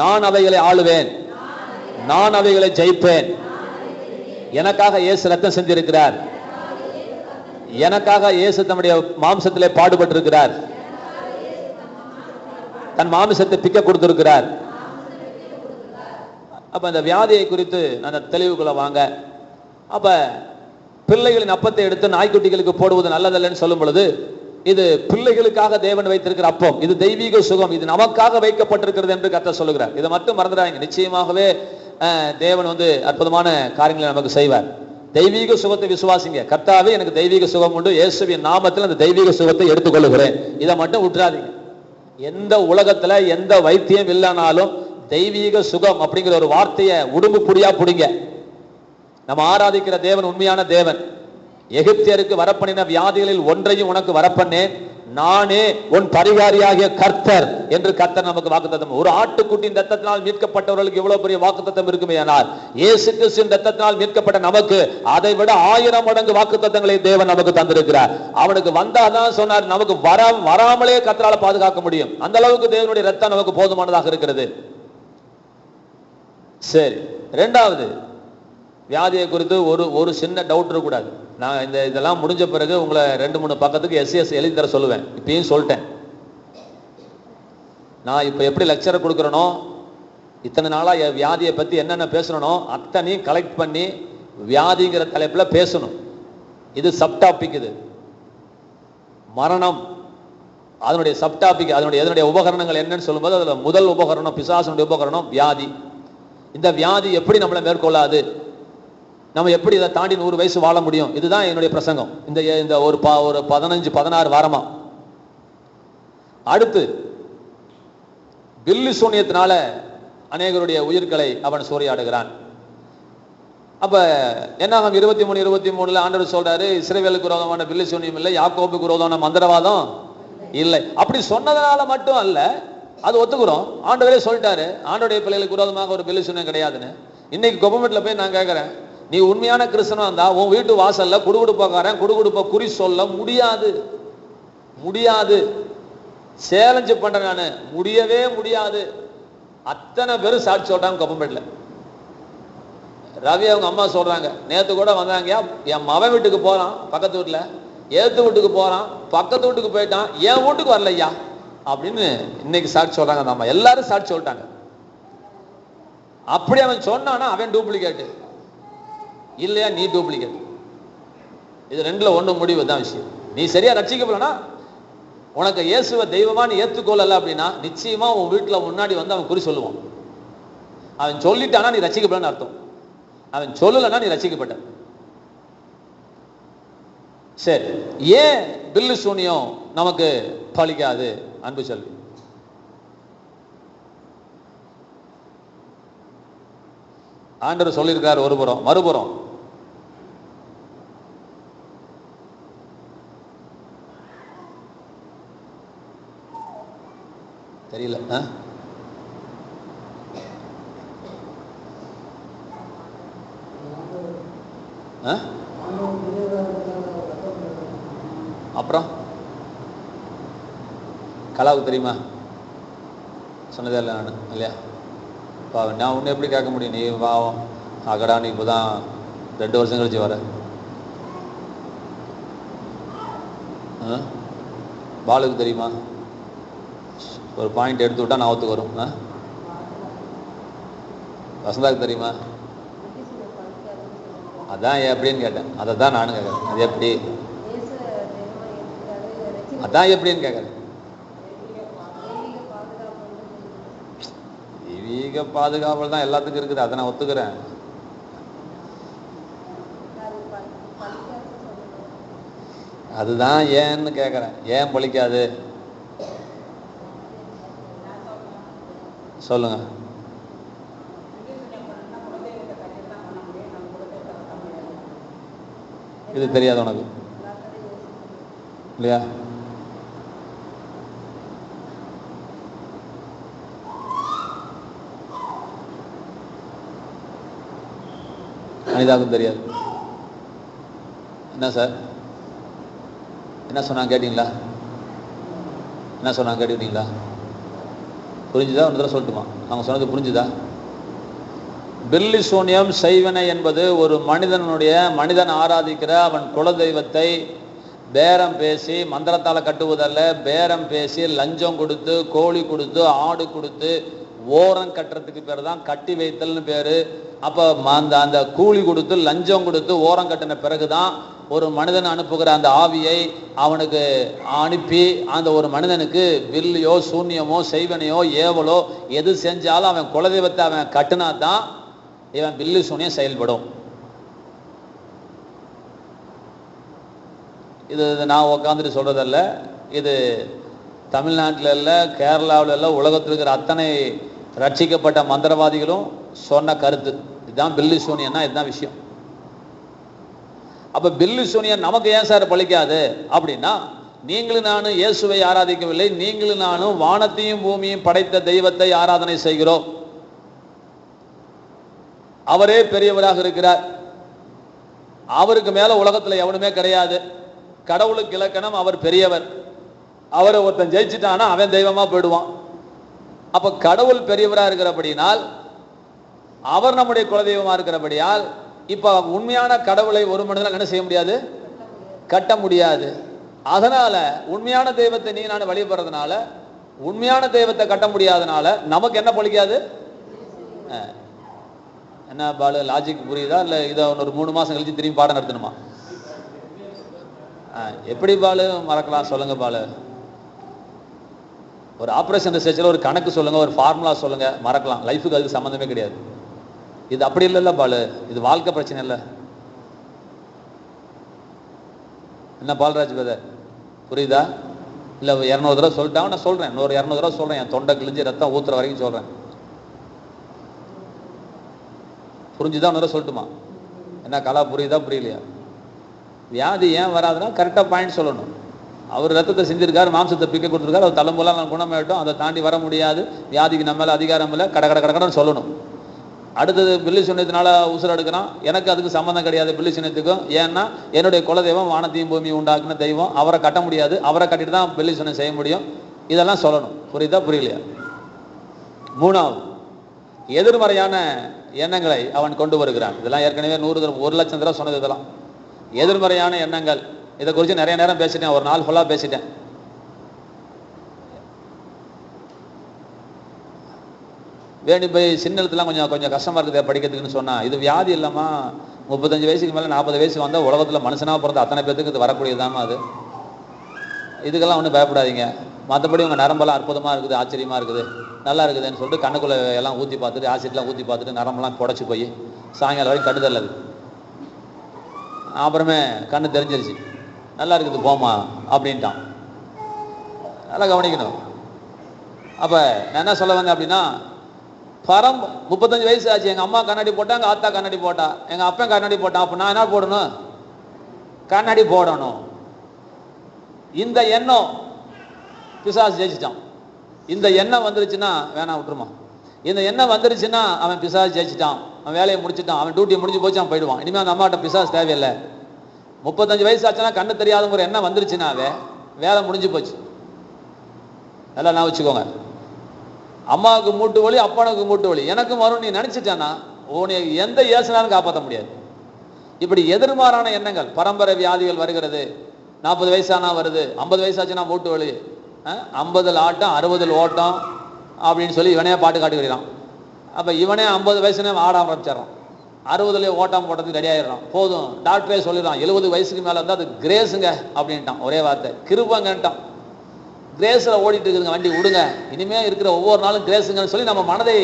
நான் அவைகளை ஆளுவேன், நான் அவைகளை ஜெயிப்பேன். எனக்காக இயேசு ரத்தம் செஞ்சிருக்கிறார். எனக்காக இயேசு தம்முடைய மாம்சத்திலே பாடுபட்டிருக்கிறார். தன் மாமிசத்தை பிக்க கொடுத்திருக்கிறார். அப்ப இந்த வியாதியை குறித்து அந்த தெளிவுக்குள்ள வாங்க. அப்ப பிள்ளைகளின் அப்பத்தை எடுத்து நாய்க்குட்டிகளுக்கு போடுவது நல்லதல்லன்னு சொல்லும் பொழுது, இது பிள்ளைகளுக்காக தேவன் வைத்திருக்கிற அப்பம், இது தெய்வீக சுகம், இது நமக்காக வைக்கப்பட்டிருக்கிறது என்று கர்த்தர் சொல்லுகிறார். இதை மட்டும் மறந்துடாதீங்க. நிச்சயமாகவே தேவன் அற்புதமான காரியங்களை நமக்கு செய்வார். தெய்வீக சுகத்தை விசுவாசிங்க. கர்த்தாவே எனக்கு தெய்வீக சுகம் உண்டு, இயேசுவின் நாமத்தில் அந்த தெய்வீக சுகத்தை எடுத்துக்கொள்ளுகிறேன். இதை மட்டும் விட்டுறாதீங்க. எந்த உலகத்துல எந்த வைத்தியம் இல்லைனாலும் தெய்வீக சுகம் அப்படிங்கிற ஒரு வார்த்தையை உடும்பு புடியா புடிங்க. நம்ம ஆராதிக்கிற தேவன் உண்மையான தேவன். எகிப்தியருக்கு வரப்பண்ணின வியாதிகளில் ஒன்றையும் உனக்கு வரப்பண்ணேன், நானே உன் பரிகாரியாகிய கர்த்தர் என்று கர்த்தர் நமக்கு வாக்குத்தத்தம். ஒரு ஆட்டுக்குட்டியின் ரத்தத்தினால் மீட்கப்பட்டவர்களுக்கு எவ்வளவு பெரிய வாக்குத்தத்தம் இருக்குமே. ஆனால் இயேசு கிறிஸ்துவின் ரத்தத்தினால் மீட்கப்பட்ட நமக்கு அதை விட 1000 மடங்கு வாக்குத்தத்தங்களை தேவன் நமக்கு தந்திருக்கிறார். அவனுக்கு வந்தாதான் சொன்னார், நமக்கு வராமலே கர்த்தரால பாதுகாக்க முடியும். அந்த அளவுக்கு தேவனுடைய ரத்தம் நமக்கு போதுமானதாக இருக்கிறது. சரி, 2வது வியாதியை குறித்து ஒரு சின்ன டவுட் இருக்கக்கூடாது. நான் இதெல்லாம் முடிஞ்ச பிறகு உங்களை 2-3 பக்கத்துக்கு எஸ்எஸ் எழுதி தர சொல்லுவேன். இப்பயும் சொல்லிட்டேன், நான் இப்ப எப்படி லெக்சரை கொடுக்குறனோ, இத்தனை நாளா வியாதியை பத்தி என்னென்ன பேசணும் அத்தனையும் கலெக்ட் பண்ணி வியாதிங்கிற தலைப்புல பேசணும். இது சப் டாபிக். இது மரணம், அதனுடைய சப் டாபிக், அதனுடைய உபகரணங்கள் என்னன்னு சொல்லும்போது அதுல முதல் உபகரணம், பிசாசனுடைய உபகரணம் வியாதி. இந்த வியாதி எப்படி நம்மளை மேற்கொள்ளாது, நம்ம எப்படி இதை தாண்டி 100 வயசு வாழ முடியும், இதுதான் என்னுடைய பிரசங்கம் இந்த ஒரு 15-16 வாரமா. அடுத்து பில்லி சூனியத்தினால அநேகருடைய உயிர்களை அவன் சூறையாடுகிறான். அப்ப என்னாகும் 23:23 ஆண்டவர் சொல்றாரு, இஸ்ரவேலுக்கு விரோதமான பில்லி சூனியம் இல்லை, யாக்கோபுக்கு விரோதமான மந்திரவாதம் இல்லை. அப்படி சொன்னதுனால மட்டும் அல்ல, அது ஒத்துக்கிறோம். ஆண்டவரே சொல்லிட்டாரு ஆண்டவருடைய பிள்ளைகளுக்கு விரோதமாக ஒரு பில்லி சூனியம் கிடையாதுன்னு. இன்னைக்கு கவர்மெண்ட்ல போய் நான் கேட்கிறேன், நீ உண்மையான கிறிஸ்தவனா இருந்தா உன் வீட்டு வாசல்ல குடுகுடுப்பக்காரன் குடுகுடுப்ப குறி சொல்ல முடியாது. சேலஞ்சு பண்றேன் நானு, முடியவே முடியாது. அத்தனை பேரும் சாட்சி சொல்றாங்க கவர்மெண்ட்ல. ரவி அவங்க அம்மா சொல்றாங்க, நேத்து கூட வந்தாங்க, என் மவன் வீட்டுக்கு போறான், பக்கத்து வீட்டுல ஏத்து வீட்டுக்கு போறான், பக்கத்து வீட்டுக்கு போயிட்டான், என் வீட்டுக்கு வரலையா அப்படின்னு இன்னைக்கு சாட்சி சொல்றாங்க. அந்த அம்மா எல்லாரும் சாட்சி சொல்லிட்டாங்க. அப்படி அவன் சொன்னானா அவன் டூப்ளிகேட் இல்லையா, நீ டூப்ளிகேட். இது ரெண்டுல ஒண்ணு முடிவு தான் விஷயம். நீ சரியா ரட்சிக்கப்படனா, உனக்கு இயேசுவை தெய்வமா நீ ஏத்துக்கொள்ளல அப்படின்னா நிச்சயமா உன் வீட்டுல முன்னாடி வந்து அவன் குறி சொல்லுவான். அவன் சொல்லிட்டானா நீ ரட்சிக்கப்படன்னு அர்த்தம், அவன் சொல்லலைன்னா நீ ரட்சிக்கப்பட்ட. சரி, ஏன் பில்லு சூனியம் நமக்கு பலிக்காது? அன்பு செல்வி, ஆண்டவர் சொல்லியிருக்காரு ஒரு புறம், மறுபுறம் தெரியல. அப்புறம் கலாவுக்கு தெரியுமா? சொன்னதே இல்லை நான், இல்லையா? பாவம், நான் உன்னை எப்படி கேட்க முடியும்? நீ பாவம் அகடா, நீ இப்போதான் 2 வருஷம் கழிச்சு வர. பாலுக்கு தெரியுமா? ஒரு பாயிண்ட் எடுத்து விட்டா நான் ஒத்துக்கு வரும். வசந்தாக்கு தெரியுமா? அதான் எப்படின்னு கேட்டேன். அதை தான் நானும் கேட்கறேன். அது எப்படி? அதான் எப்படின்னு கேட்கறேன். தெய்வீக பாதுகாவல் தான் எல்லாத்துக்கும் இருக்குது, அதை நான் ஒத்துக்கிறேன். அதுதான் ஏன்னு கேட்கறேன். ஏன் பலிக்காது சொல்லுங்க. இது தெரியாது உனக்கு, இல்லையா? அனிதாவுக்கும் தெரியாது. என்ன சார், என்ன சொன்னாங்க கேட்டீங்களா? என்ன சொன்னாங்க கேட்டுக்கிட்டீங்களா? புரிஞ்சுதா? ஒன்று தடவை சொல்லட்டுமா? அவங்க சொன்னது புரிஞ்சுதா? பில்லி சூனியம் செய்வனை என்பது ஒரு மனிதன் ஆராதிக்கிற அவன் குலதெய்வத்தை பேரம் பேசி, மந்திரத்தால் கட்டுவதல்ல, பேரம் பேசி லஞ்சம் கொடுத்து, கோழி கொடுத்து, ஆடு கொடுத்து ஓரம் கட்டுறதுக்கு பேர் தான் கட்டி வைத்தல்னு பேரு. அப்போ அந்த கூலி கொடுத்து லஞ்சம் கொடுத்து ஓரம் கட்டின பிறகுதான் ஒரு மனிதன் அனுப்புகிற அந்த ஆவியை அவனுக்கு அனுப்பி அந்த ஒரு மனிதனுக்கு வில்லையோ சூன்யமோ செய்வனையோ ஏவலோ எது செஞ்சாலும் அவன் குலதெய்வத்தை அவன் கட்டினா தான் இவன் பில்லு சூனியம் செயல்படும். இது நான் உட்காந்துட்டு சொல்றதல்ல, இது தமிழ்நாட்டில் இல்லை, கேரளாவில் இல்லை, உலகத்தில் இருக்கிற அத்தனை ரட்சிக்கப்பட்ட மந்திரவாதிகளும் சொன்ன கருத்து இதுதான். பில்லி சூனியம்னா இதுதான் விஷயம். அப்ப பில்லி சூனியம் நமக்கு ஏன் சார் பலிக்காது அப்படின்னா, நீங்களும் நானும் இயேசுவை ஆராதிக்கவில்லை, நீங்களும் நானும் வானத்தையும் பூமியும் படைத்த தெய்வத்தை ஆராதனை செய்கிறோம். அவரே பெரியவராக இருக்கிறார். அவருக்கு மேல உலகத்துல எவனுமே கிடையாது. கடவுளுக்கு இலக்கணம் அவர் பெரியவர். அவரை ஒருத்தன் ஜெயிச்சுட்டானா அவன் தெய்வமா போயிடுவான். அப்ப கடவுள் பெரியவரா இருக்கிறபடினால், அவர் நம்முடைய குலதெய்வமா இருக்கிறபடியால், இப்ப உண்மையான கடவுளை ஒரு மனிதனால் என்ன செய்ய முடியாது? கட்ட முடியாது. அதனால உண்மையான தெய்வத்தை நீ நான் வழிபடுறதுனால, உண்மையான தெய்வத்தை கட்ட முடியாதனால நமக்கு என்ன பலிக்காது? என்ன பாலு, லாஜிக் புரியுதா? இல்லை இதை ஒரு 3 மாசம் கழிச்சு திரும்பி பாடம் நடத்தணுமா? எப்படி பாலு மறக்கலாம் சொல்லுங்க பாலு. ஒரு ஆப்ரேஷன் ரிசர்ச்சில் ஒரு கணக்கு சொல்லுங்க, ஒரு ஃபார்முலா சொல்லுங்க, மறக்கலாம். லைஃபுக்கு அதுக்கு சம்மந்தமே கிடையாது. இது அப்படி இல்லைல்ல பாலு, இது வாழ்க்கை பிரச்சனை இல்லை. என்ன பால்ராஜ் பிரதர், புரியுதா? இல்லை 200 தடவை சொல்லிட்டாங்க, நான் சொல்றேன், இன்னொரு 200 தடவை சொல்றேன், என் தொண்டை கிழிஞ்சு ரத்தம் ஊத்துற வரைக்கும் சொல்றேன். புரிஞ்சுதான் ஒன்று சொல்லட்டுமா? என்ன கலா புரியுதா புரியலையா? வியாதி ஏன் வராதுன்னா கரெக்டாக பாயிண்ட் சொல்லணும். அவர் ரத்தத்தை செஞ்சிருக்காரு, மாம்சத்தை பிக்க கொடுத்துருக்காரு, அவர் தலைமுலாம் நான் குணமாயிட்டோம், அதை தாண்டி வர முடியாது, வியாதிக்கு நம்ம மேலே அதிகாரம் இல்லை, கடன்னு சொல்லணும். அடுத்தது பில்லி சுண்ணத்தினால உசுர எடுக்கிறான், எனக்கு அதுக்கு சம்மந்தம் கிடையாது பில்லி சுண்ணத்துக்கும். ஏன்னா என்னுடைய குலதெய்வம் வானத்தையும் பூமியை உண்டாக்குன தெய்வம், அவரை கட்ட முடியாது, அவரை கட்டிட்டு தான் பில்லி சுண்ணம் செய்ய முடியும். இதெல்லாம் சொல்லணும். புரியுதா புரியலையா? மூணாவது, எதிர்மறையான எண்ணங்களை அவன் கொண்டு வருகிறான். இதெல்லாம் ஏற்கனவே 100,000 தடவை சொன்னது. இதெல்லாம் எதிர்மறையான எண்ணங்கள். இதை குறித்து நிறைய நேரம் பேசிட்டேன், ஒரு நாள் ஃபுல்லாக பேசிட்டேன். வேண்டி போய் சின்னத்துலாம் கொஞ்சம் கஷ்டமாக இருக்குது படிக்கிறதுக்குன்னு சொன்னால், இது வியாதி இல்லைம்மா, 35 வயசுக்கு மேலே 40 வயசுக்கு வந்தால் உலகத்தில் மனுஷனாக பிறந்த அத்தனை பேத்துக்கு இது வரக்கூடியதாம்மா. அது இதுக்கெல்லாம் ஒன்றும் பயப்படாதீங்க. மற்றபடி உங்கள் நரம்பெல்லாம் அற்புதமாக இருக்குது, ஆச்சரியமாக இருக்குது, நல்லா இருக்குதுன்னு சொல்லிட்டு கண்ணுக்குள்ளே எல்லாம் ஊற்றி பார்த்துட்டு, ஆசிட்லாம் ஊற்றி பார்த்துட்டு, நரம்பெல்லாம் புடச்சி போய் சாயங்காலம் வரைக்கும் கண்டு தெரியல. அப்புறமே கண்ணு தெரிஞ்சிருச்சு, நல்லா இருக்குது போமா அப்படின்ட்டான். நல்லா கவனிக்கணும். அப்போ நான் என்ன சொல்ல வந்தேன் அப்படின்னா, 35 வயசு ஆச்சு, எங்கள் அம்மா கண்ணாடி போட்டா, எங்கள் ஆத்தா கண்ணாடி போட்டா, எங்கள் அப்பன் கண்ணாடி போட்டான், அப்போ நான் என்ன போடணும்? கண்ணாடி போடணும். இந்த எண்ணம் பிசாசு ஜெயிச்சிட்டான். இந்த எண்ணம் வந்துருச்சுன்னா வேணாம் விட்டுருமா. இந்த எண்ணம் வந்துருச்சுன்னா அவன் பிசாசு ஜெயிச்சிட்டான், அவன் வேலையை முடிச்சுட்டான், அவன் டியூட்டி முடிஞ்சு போச்சு, அவன் போயிடுவான். இனிமேல் அந்த அம்மாட்ட பிசாசு தேவையில்லை. 35 வயசு ஆச்சுன்னா கண்ணு தெரியாதவங்க எண்ணம் வந்துருச்சுனாவே வேலை முடிஞ்சு போச்சு. எல்லாம் நான் வச்சுக்கோங்க. அம்மாவுக்கு மூட்டு வலி, அப்பனுக்கு மூட்டு வலி, எனக்கும் வரும் நீ நினைச்சிட்டானா உன்னை எந்த ஏசுனாலும் காப்பாற்ற முடியாது. இப்படி எதிர்மாறான எண்ணங்கள், பரம்பரை வியாதிகள் வருகிறது. 40 வயசானா வருது, 50 வயசாச்சுன்னா மூட்டு வலி, 50 ஆட்டம் 60 ஓட்டம் அப்படின்னு சொல்லி இவனே பாட்டு காட்டுகிறான். அப்போ இவனே 50 வயசுனே ஆட ஆரம்பிச்சிடறான், 60 ஓட்டம் போட்டதுக்கு ரெடி ஆயிடுறான். போதும், டாக்டரே சொல்லிடுறான் 70 வயசுக்கு மேலே இருந்தால் அது கிரேஸுங்க அப்படின்ட்டான். ஒரே வார்த்தை, கிருபங்கன்ட்டான். கிரேஸில் ஓடிட்டு இருக்குதுங்க வண்டி, விடுங்க, இனிமேல் இருக்கிற ஒவ்வொரு நாளும் கிரேஸுங்கன்னு சொல்லி நம்ம மனதை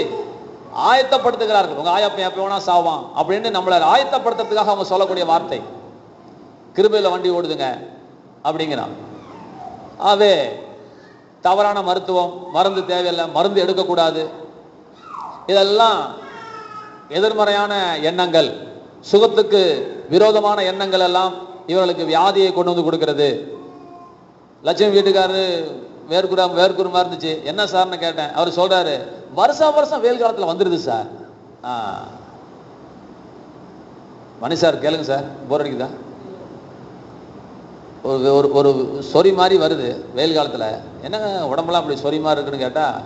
ஆயத்தப்படுத்துகிறார்கள். உங்கள் ஆயப்பன் எப்போ வேணா சாவான் அப்படின்னு நம்மளை ஆயத்தப்படுத்துறதுக்காக அவங்க சொல்லக்கூடிய வார்த்தை கிருபையில் வண்டி ஓடுதுங்க அப்படிங்கிறான். ஆகவே தவறான மருத்துவம், மருந்து தேவையில்லை, மருந்து எடுக்கக்கூடாது, இதெல்லாம் எதிர்மறையான எண்ணங்கள், சுகத்துக்கு விரோதமான எண்ணங்கள் எல்லாம் இவர்களுக்கு வியாதியை கொண்டு வந்து கொடுக்கிறது. லட்சுமி வீட்டுக்காரரு வேர்க்குருமா இருந்துச்சு, என்ன சார்னு கேட்டேன். அவர் சொல்றாரு, வருஷம் வெயில் காலத்தில் வந்துடுது சார். மணி சார் கேளுங்க சார், போர் அடிக்குதா? ஒரு ஒரு சொறி மாதிரி வருது வெயில் காலத்தில், என்னங்க உடம்பெல்லாம் அப்படி சொறி மாதிரி இருக்குன்னு கேட்டால்,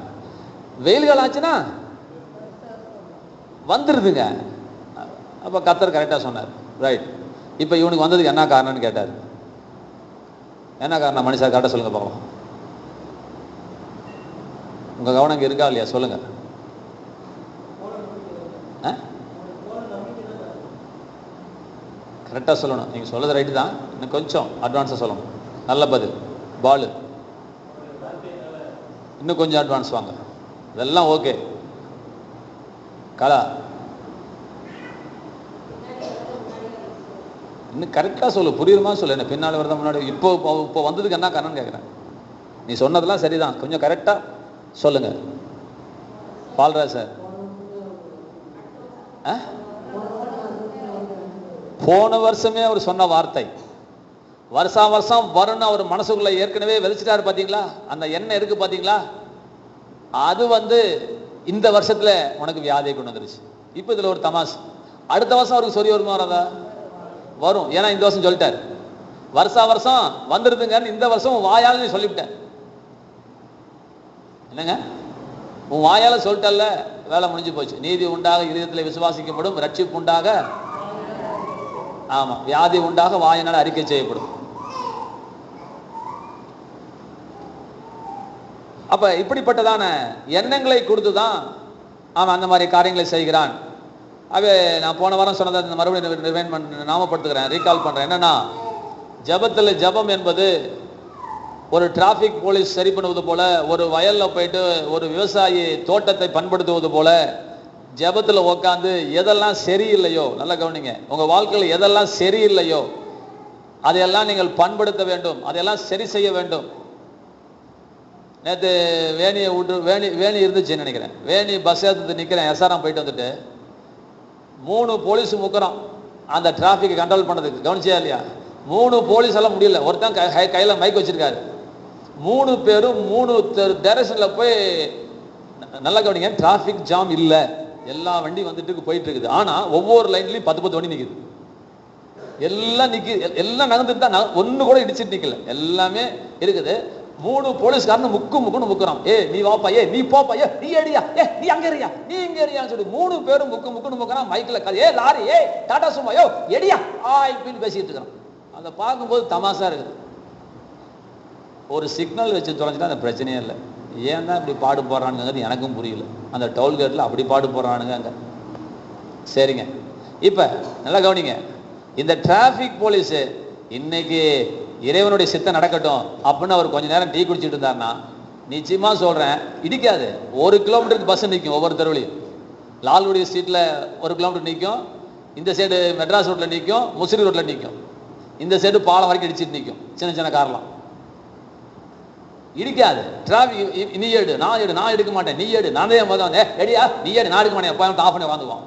வெயில் காலம் ஆச்சுன்னா வந்துடுதுங்க. அப்போ கர்த்தர் கரெக்டாக சொன்னார், ரைட். இப்போ இவனுக்கு வந்ததுக்கு என்ன காரணம்னு கேட்டார். என்ன காரணம் மணி சார் கரெக்டாக சொல்லுங்கள் பார்க்கலாம். உங்கள் கவனம் இங்கே இருக்கா இல்லையா சொல்லுங்கள். கரெக்டாக சொல்லணும். நீங்கள் சொல்லுறது ரைட்டு தான், இன்னும் கொஞ்சம் அட்வான்ஸாக சொல்லணும். நல்ல பதில். பாலு இன்னும் கொஞ்சம் அட்வான்ஸ் வாங்க. இதெல்லாம் ஓகே. கலா இன்னும் கரெக்டாக சொல்லு, புரியுமா சொல்லு. என்ன பின்னால் வருதா முன்னாடி? இப்போ வந்ததுக்கு என்ன காரணம்னு கேட்குறேன். நீ சொன்னதெல்லாம் சரிதான், கொஞ்சம் கரெக்டாக சொல்லுங்க. பால்ராஜ் சார், போன வருஷமே அவர் சொன்ன வார்த்தை, வருஷம் வரும்னு அவர் மனசுக்குள்ள ஏற்கனவே விதைச்சிட்டாரு. பார்த்தீங்களா அந்த எண்ணெய் இருக்கு பார்த்தீங்களா, அது இந்த வருஷத்துல உனக்கு வியாதியை கொண்டு வந்துருச்சு. இப்போ இதுல ஒரு தமாஸ், அடுத்த வருஷம் அவருக்கு சொறி வருமா வராதா? வரும். ஏன்னா இந்த வருஷம் சொல்லிட்டார், வருஷம் வந்துருதுங்கன்னு இந்த வருஷம் வாயால நீ சொல்லிவிட்டேன். என்னங்க, உன் வாயால சொல்லிட்டல்ல, வேலை முடிஞ்சு போச்சு. நீதி உண்டாக இதயத்தில் விசுவாசிக்கப்படும், ரட்சிப்பு உண்டாக, ஆமா, வியாதி உண்டாக வாயினால் அறிக்கை செய்யப்படும். அப்ப இப்படிப்பட்டதான எண்ணங்களை கொடுத்துதான் அவன் அந்த மாதிரி காரியங்களை செய்கிறான். அவே நான் போன வாரம் சொன்னதை மறுபடியும் நாமப்படுத்துகிறேன், ரீகால் பண்றேன். என்னன்னா, ஜபம் என்பது ஒரு டிராபிக் போலீஸ் சரி பண்ணுவது போல, ஒரு வயல்ல போயிட்டு ஒரு விவசாயி தோட்டத்தை பண்படுத்துவது போல, ஜபத்துல உட்காந்து எதெல்லாம் சரியில்லையோ, நல்லா கவனிங்க, உங்க வாழ்க்கையில் எதெல்லாம் சரியில்லையோ அதையெல்லாம் நீங்கள் பண்படுத்த வேண்டும், அதையெல்லாம் சரி செய்ய வேண்டும். நேற்று வேணி இருந்துச்சுன்னு நினைக்கிறேன். வேணி பஸ் ஏற்று நிற்கிறேன், எஸ்ஆர்எம் போயிட்டு வந்துட்டு 3 போலீஸ் முக்குறான் அந்த டிராபிக் கண்ட்ரோல் பண்ணதுக்கு. கவனிச்சியா இல்லையா? 3 போலீஸ் எல்லாம் முடியல. ஒருத்தன் கையில மைக் வச்சிருக்காரு. 3 பேரும் 3 டைரக்ஷன்ல போய், நல்லா கவனிங்க, டிராபிக் ஜாம் இல்ல, எல்லா வண்டி வந்துட்டு போயிட்டு இருக்குது. ஆனா ஒவ்வொரு லைன்லயும் 10 வண்டி நிக்குது. எல்லாம் எல்லாம் நகர்ந்துட்டு தான், ஒண்ணு கூட இடிச்சிட்டு நிக்கல, எல்லாமே இருக்குது. 3 போலீஸ்காரன் முக்குன்னு முக்குறான். ஏ நீ வாப்பா, ஏ நீ போப்பா, ஏ நீ எடியா, ஏ நீ அங்க எறியா, நீ இங்க எறியான்னு சொல்லி 3 பேரும் முக்குன்னு முக்குறான். மைக்ல ஏ லாரி, ஏ டாடா சும்மா, யோ எடியா ஆயின்னு பேசிட்டு இருக்கான். அதை பார்க்கும்போது தமாசா இருக்குது. ஒரு சிக்னல் வச்சு தொலைஞ்சிட்டா அந்த பிரச்சனையே இல்லை. ஏன் தான் இப்படி பாடு போடுறானுங்கிறது எனக்கும் புரியல. அந்த டோல்கேட்டில் அப்படி பாடு போடுறானுங்க அங்கே. சரிங்க, இப்போ நல்லா கவனிங்க. இந்த டிராஃபிக் போலீஸு இன்னைக்கு இறைவனுடைய சித்தம் நடக்கட்டும் அப்படின்னு அவர் கொஞ்ச நேரம் டீ குடிச்சிட்டு இருந்தாருன்னா, நிச்சயமா சொல்றேன், இடிக்காது. 1 கிலோமீட்டருக்கு பஸ் நிற்கும் ஒவ்வொரு தெருவிலையும். லால்குடி ஸ்ட்ரீட்ல 1 கிலோமீட்டர் நிற்கும், இந்த சைடு மெட்ராஸ் ரோட்ல நிற்கும், முசிறி ரோட்ல நிற்கும், இந்த சைடு பாலம் வரைக்கும் இடிச்சிட்டு நிற்கும் சின்ன சின்ன கார்லாம். இடிக்காது. டிராஃபிக் நீ எடு, நான் எடுக்க மாட்டேன், நீ எடு, நான் தான் முதல் எடியா, நீ எடு, நான் எடுக்க மாட்டேன், ஆஃப் பண்ணி வாங்குவான்.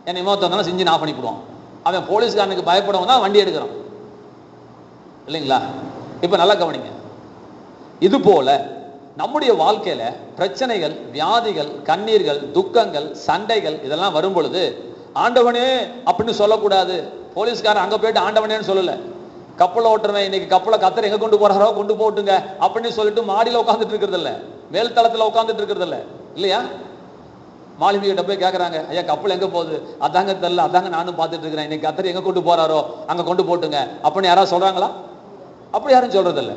என்னை மொத்தம் வந்தாலும் செஞ்சு ஆஃப் பண்ணிவிடுவான். அவன் போலீஸ்காரனுக்கு பயப்படவும் தான் வண்டி எடுக்கிறான், இல்லைங்களா? இப்ப நல்லா கவனிங்க. இது போல நம்முடைய வாழ்க்கையில பிரச்சனைகள், வியாதிகள், கண்ணீர்கள், துக்கங்கள், சண்டைகள் இதெல்லாம் வரும் பொழுது ஆண்டவனே அப்படின்னு சொல்லக்கூடாது. போலீஸ்காரன் அங்க போயிட்டு ஆண்டவனேன்னு சொல்லல. கப்பலை ஓட்டுறவன் இன்னைக்கு கப்பலை கத்தர் எங்க கொண்டு போறாரோ கொண்டு போட்டுங்க அப்படின்னு சொல்லிட்டு மாடியில உட்காந்துட்டு இருக்கிறது இல்ல, மேல் தளத்துல உட்காந்துட்டு இருக்கிறது இல்ல, இல்லையா? மாலுமி கிட்ட போய் கேட்கறாங்க, ஐயா கப்பல் எங்க போகுது? அதாங்க தெரியல, அதாங்க நானும் பார்த்துட்டு இருக்கிறேன், இன்னைக்கு கத்தர் எங்க கொண்டு போறாரோ அங்க கொண்டு போட்டுங்க அப்படின்னு யாராவது சொல்றாங்களா? அப்படி யாரும் சொல்றது இல்லை.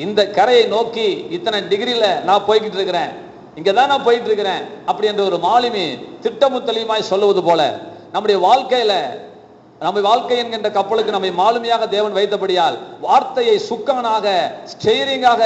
இந்த கரையை நோக்கி இத்தனை டிகிரியில நான் போய்கிட்டு இருக்கிறேன், இங்கதான் நான் போயிட்டு இருக்கிறேன் அப்படி என்ற ஒரு மாலுமி திட்டமுத்தலியுமாய் சொல்லுவது போல நம்முடைய வாழ்க்கையில, நம்ம வாழ்க்கை என்கின்ற கப்பலுக்கு நம்மை மாலுமியாக தேவன் வைத்தபடியால், வார்த்தையை சுக்கானாக ஸ்டீரிங்காக